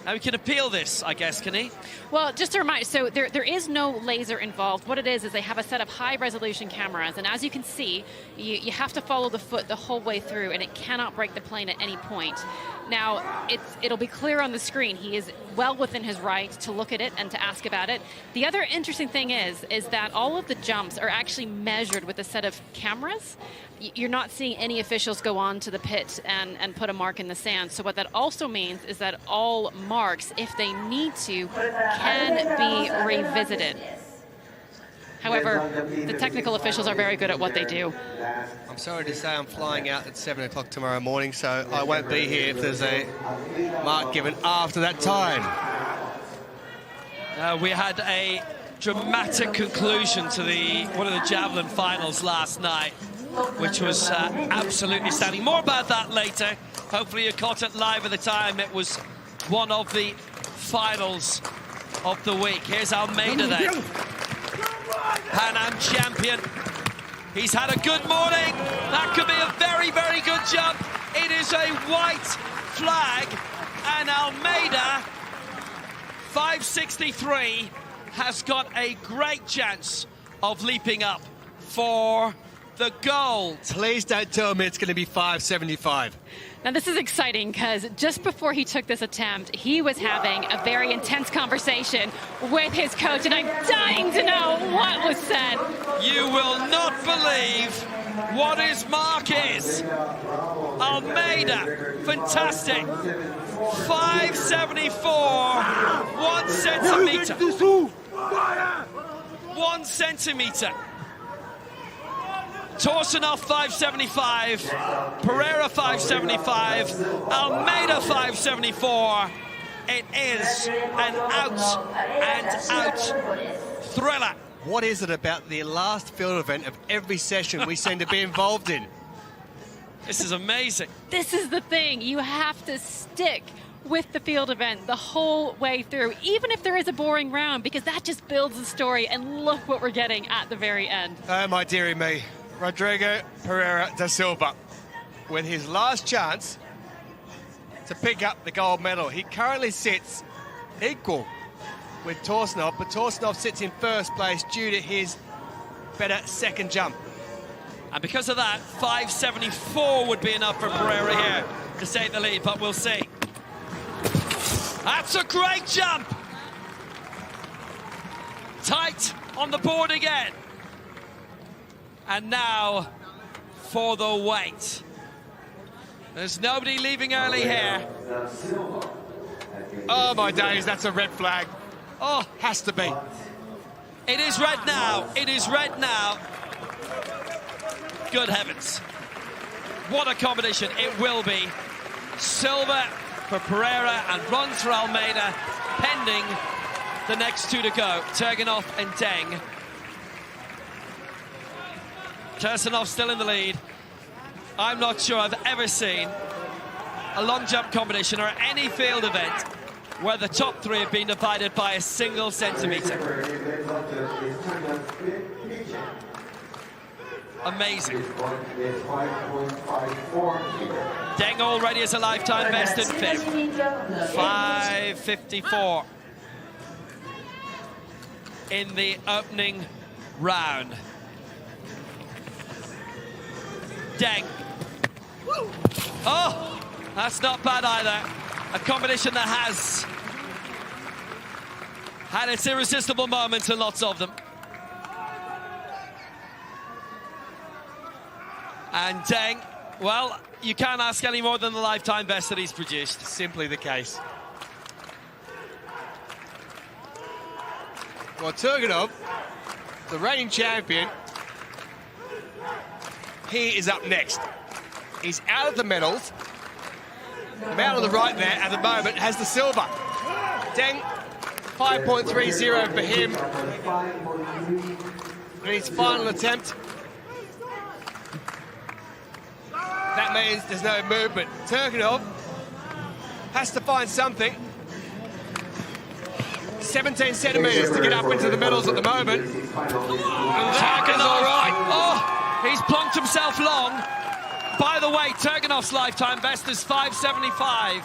Now he can appeal this, I guess, can he? Well, just to remind, so there is no laser involved. What it is they have a set of high-resolution cameras, and as you can see, you have to follow the foot the whole way through, and it cannot break the plane at any point. Now, it'll be clear on the screen. He is well within his right to look at it and to ask about it. The other interesting thing is that all of the jumps are actually measured with a set of cameras. You're not seeing any officials go on to the pit and put a mark in the sand. So what that also means is that all marks, if they need to, can be revisited. However, the technical officials are very good at what they do. I'm sorry to say I'm flying out at 7 o'clock tomorrow morning, so I won't be here if there's a mark given after that time. We had a dramatic conclusion to one of the javelin finals last night, which was absolutely stunning. More about that later. Hopefully you caught it live at the time. It was one of the finals of the week. Here's Almeida then. Pan Am champion. He's had a good morning. That could be a very, very good jump. It is a white flag, and Almeida, 563, has got a great chance of leaping up for the gold. Please don't tell me it's going to be 575. Now, this is exciting because just before he took this attempt, he was having a very intense conversation with his coach, and I'm dying to know what was said. You will not believe what his mark is. Almeida, fantastic. 574, 1 centimetre. 1 centimetre. Torsenhoff 575, Pereira 575, Almeida 574. It is an out-and-out thriller. What is it about the last field event of every session we seem to be involved in? This is amazing. This is the thing. You have to stick with the field event the whole way through, even if there is a boring round, because that just builds the story, and look what we're getting at the very end. Oh, my dearie me. Rodrigo Pereira da Silva with his last chance to pick up the gold medal. He currently sits equal with Torsenhoff, but Torsenhoff sits in first place due to his better second jump. And because of that, 574 would be enough for Pereira here to take the lead, but we'll see. That's a great jump. Tight on the board again. And now for the weight. There's nobody leaving early here. Oh, my days, that's a red flag. Oh, has to be. It is red now. It is red now. Good heavens. What a combination it will be. Silver for Pereira and bronze for Almeida, pending the next two to go, Turgenov and Deng. Tursunov still in the lead. I'm not sure I've ever seen a long jump competition or any field event where the top three have been divided by a single centimetre. Amazing. Deng already has a lifetime best in fifth. 5:54 in the opening round. Deng. Oh, that's not bad either. A combination that has had its irresistible moments, and lots of them. And Deng, well, you can't ask any more than the lifetime best that he's produced. Simply the case. Well, Turgenov, the reigning champion, he is up next. He's out of the medals. The man on the right there at the moment has the silver. Deng, 5.30 for him. In his final attempt. That means there's no movement. Turgenov has to find something. 17 centimetres to get up into the medals at the moment. And that is all right. Oh, he's plunked himself long. By the way, Turgenov's lifetime best is 5.75.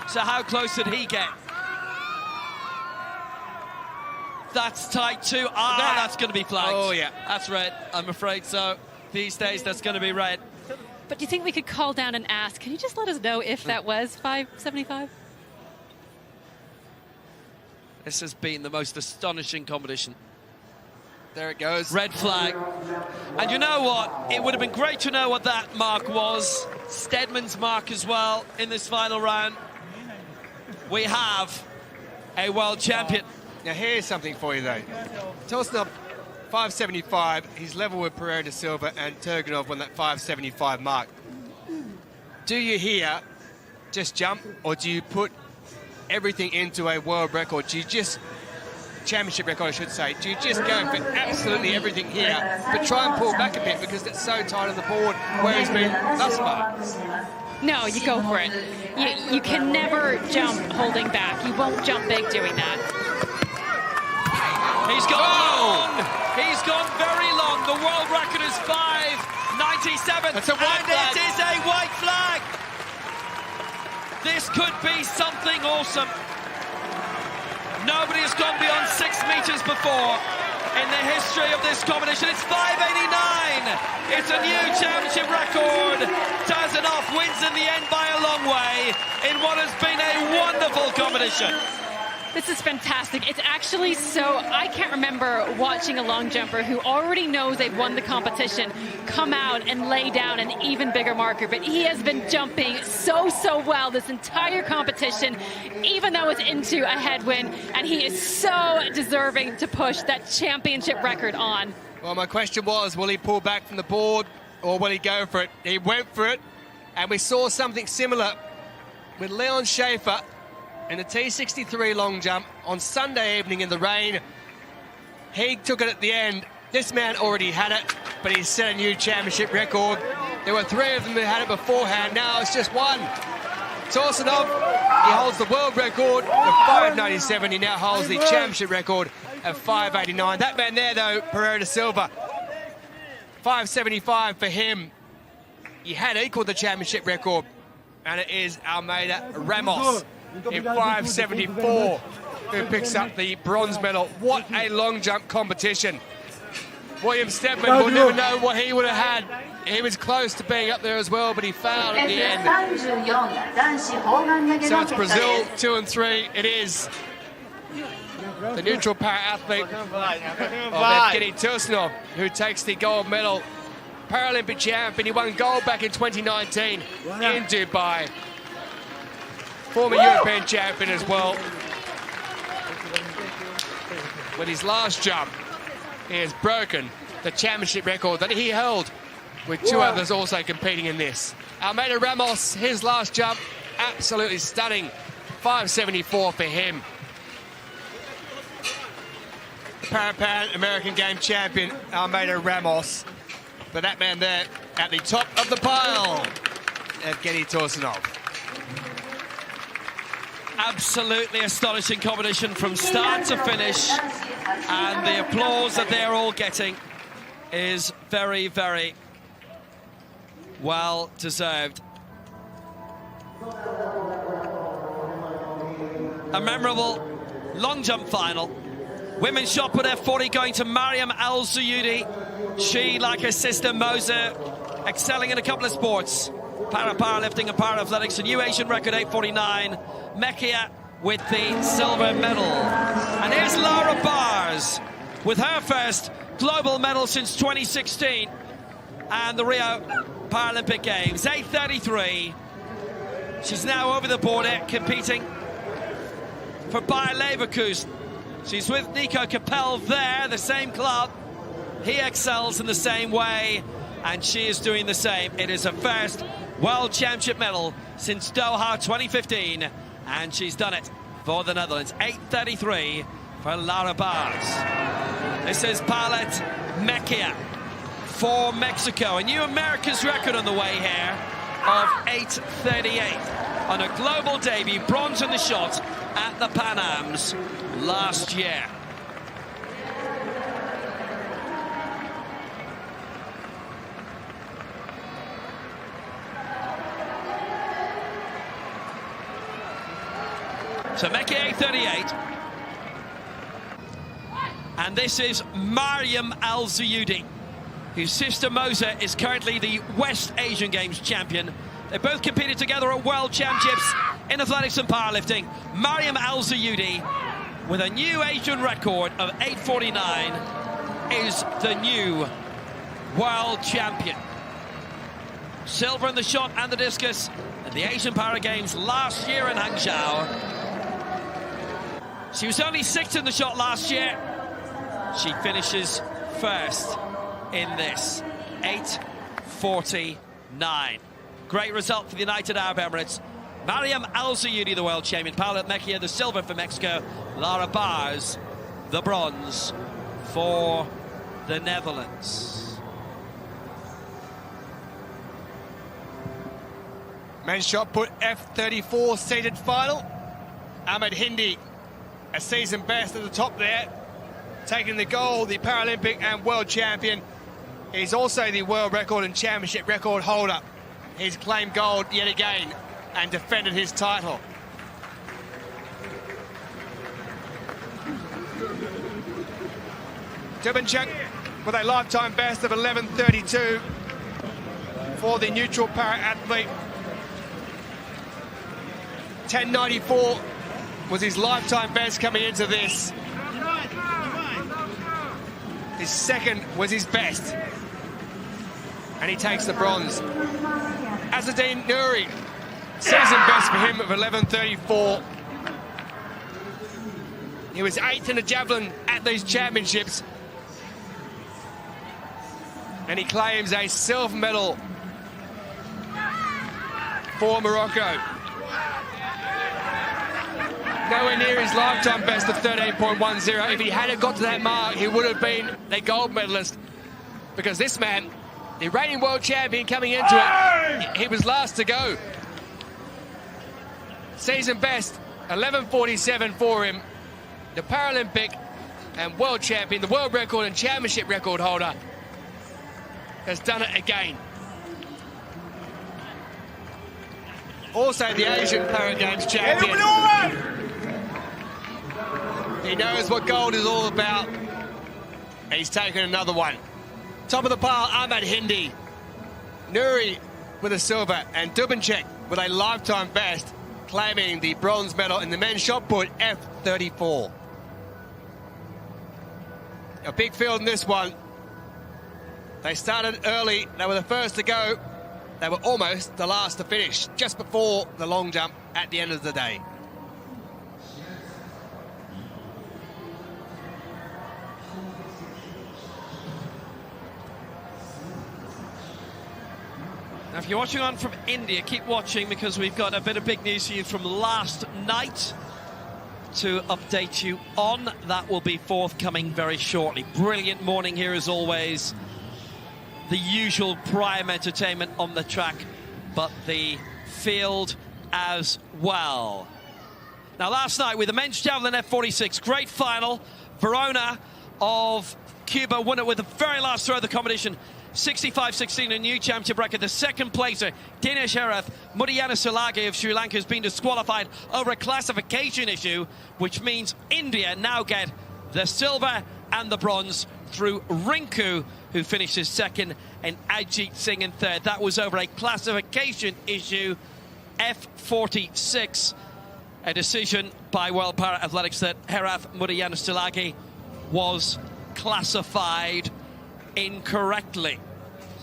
So how close did he get? That's tight too. Ah, that's going to be flagged. Oh, yeah. That's red. I'm afraid so. These days, that's going to be red. But do you think we could call down and ask, can you just let us know if that was 5.75? This has been the most astonishing competition. There it goes. Red flag. And you know what? It would have been great to know what that mark was. Stedman's mark as well in this final round. We have a world champion. Now here's something for you though. Tursunov, 575. He's level with Pereira da Silva, and Turgunov won that 575 mark. Do you here just jump, or do you put everything into a world record? Do you just, championship record I should say, do you just go for absolutely everything here, but try and pull back a bit because it's so tight on the board where he's been thus far? No, you go for it. You can never jump holding back. You won't jump big doing that. He's gone long. He's gone very long. The world record is 5.97. That's a white flag. It is a white flag. This could be something awesome. Nobody has gone beyond 6 meters before in the history of this competition. It's 5.89. It's a new championship record. Tursunov wins in the end by a long way in what has been a wonderful competition. This is fantastic. It's actually so, I can't remember watching a long jumper who already knows they've won the competition come out and lay down an even bigger marker, but he has been jumping so well this entire competition, even though it's into a headwind, and he is so deserving to push that championship record on. Well, my question was, will he pull back from the board or will he go for it? He went for it, and we saw something similar with Leon Schaefer in the T63 long jump on Sunday evening in the rain. He took it at the end. This man already had it, but he set a new championship record. There were 3 of them who had it beforehand. Now it's just one. Tursunov, he holds the world record of 5.97. He now holds the championship record of 5.89. That man there, though, Pereira da Silva, 5.75 for him. He had equalled the championship record, and it is Almeida Ramos in 5.74 who picks up the bronze medal. What a long jump competition. William Stedman will never know what he would have had. He was close to being up there as well, but he fouled at the end. So it's Brazil 2 and 3. It is the neutral para-athlete of Evgeny Tursunov who takes the gold medal. Paralympic champion. He won gold back in 2019 in Dubai. Former European champion as well. With his last jump, he has broken the championship record that he held with 2 others also competing in this. Almeida Ramos, his last jump, absolutely stunning. 5.74 for him. Pan American Game champion, Almeida Ramos. But that man there at the top of the pile, Evgeny Tursunov. Absolutely astonishing competition from start to finish, and the applause that they're all getting is very well deserved. A memorable long jump final. Women's shot put F40 going to Mariam Al-Zuyudi. She, like her sister Moser, excelling in a couple of sports. Powerlifting and para-athletics, a new Asian record, 8:49. Mechia with the silver medal. And here's Laura Bars with her first global medal since 2016 and the Rio Paralympic Games, 8:33. She's now over the border competing for Bayer Leverkusen. She's with Nico Capel there, the same club. He excels in the same way, and she is doing the same. It is her first World Championship medal since Doha 2015, and she's done it for the Netherlands. 8:33 for Laura Bars. This is Paolet Mechia for Mexico. A new America's record on the way here of 8:38 on a global debut, bronze in the shot at the Pan Ams last year. So Mechia 8:38. And this is Mariam Al-Zuyudi, whose sister Moser is currently the West Asian Games champion. They both competed together at World Championships in athletics and powerlifting. Mariam Al-Zuyudi with a new Asian record of 8:49 is the new world champion. Silver in the shot and the discus at the Asian Para Games last year in Hangzhou. She was only 6th in the shot last year. She finishes first in this, 8:49. Great result for the United Arab Emirates. Mariam Al-Zayudi, the world champion. Paula Mejia, the silver for Mexico. Lara Bars, the bronze for the Netherlands. Men's shot put F34 seeded final. Ahmed Hindi, a season best at the top there, taking the gold, the Paralympic and world champion. He's also the world record and championship record holder. He's claimed gold yet again and defended his title. Dubinchuk with a lifetime best of 11:32 for the neutral para athlete. 10:94 was his lifetime best coming into this. His second was his best. And he takes the bronze. Azzedine Nouri, season best for him of 11:34. He was 8th in the javelin at these championships. And he claims a silver medal for Morocco. Nowhere near his lifetime best of 13.10. If he hadn't got to that mark, he would have been a gold medalist. Because this man, the reigning world champion coming into it, he was last to go. Season best, 11:47 for him. The Paralympic and world champion, the world record and championship record holder, has done it again. Also the Asian Para Games champion. He knows what gold is all about. And he's taken another one. Top of the pile, Ahmed Hindi. Nouri with a silver and Dubinchuk with a lifetime best, claiming the bronze medal in the men's shot put F34. A big field in this one. They started early, they were the first to go. They were almost the last to finish, just before the long jump at the end of the day. Now, if you're watching on from India, keep watching because we've got a bit of big news for you from last night to update you on. That will be forthcoming very shortly. Brilliant morning here as always. The usual prime entertainment on the track, but the field as well. Now, last night with the men's javelin F46, great final. Verona of Cuba won it with the very last throw of the competition. 65-16, a new championship record. The second placer, Dinesh Herath Mudiyanasilage of Sri Lanka, has been disqualified over a classification issue, which means India now get the silver and the bronze through Rinku, who finishes second, and Ajit Singh in third. That was over a classification issue, F46. A decision by World Para Athletics that Herath Mudiyanasilage was classified incorrectly.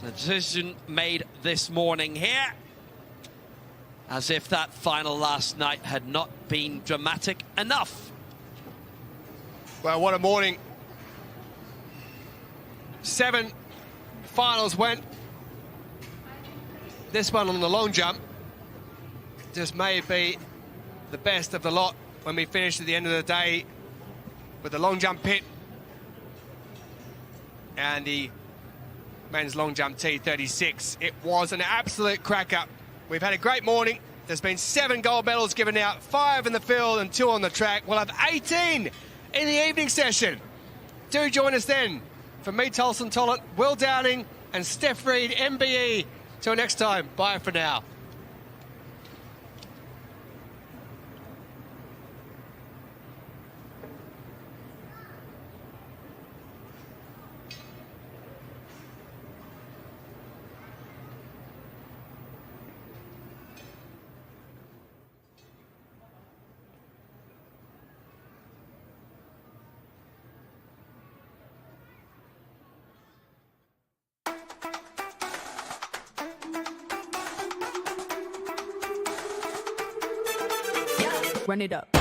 The decision made this morning here, as if that final last night had not been dramatic enough. Well, what a morning. 7 finals went. This one on the long jump just may be the best of the lot when we finish at the end of the day with the long jump pit and the men's long jump T36. It was an absolute cracker. We've had a great morning. There's been 7 gold medals given out, 5 in the field and 2 on the track. We'll have 18 in the evening session. Do join us then. From me, Tolson Tollett, Will Downing and Steph Reed, MBE. Till next time, bye for now. Run it up.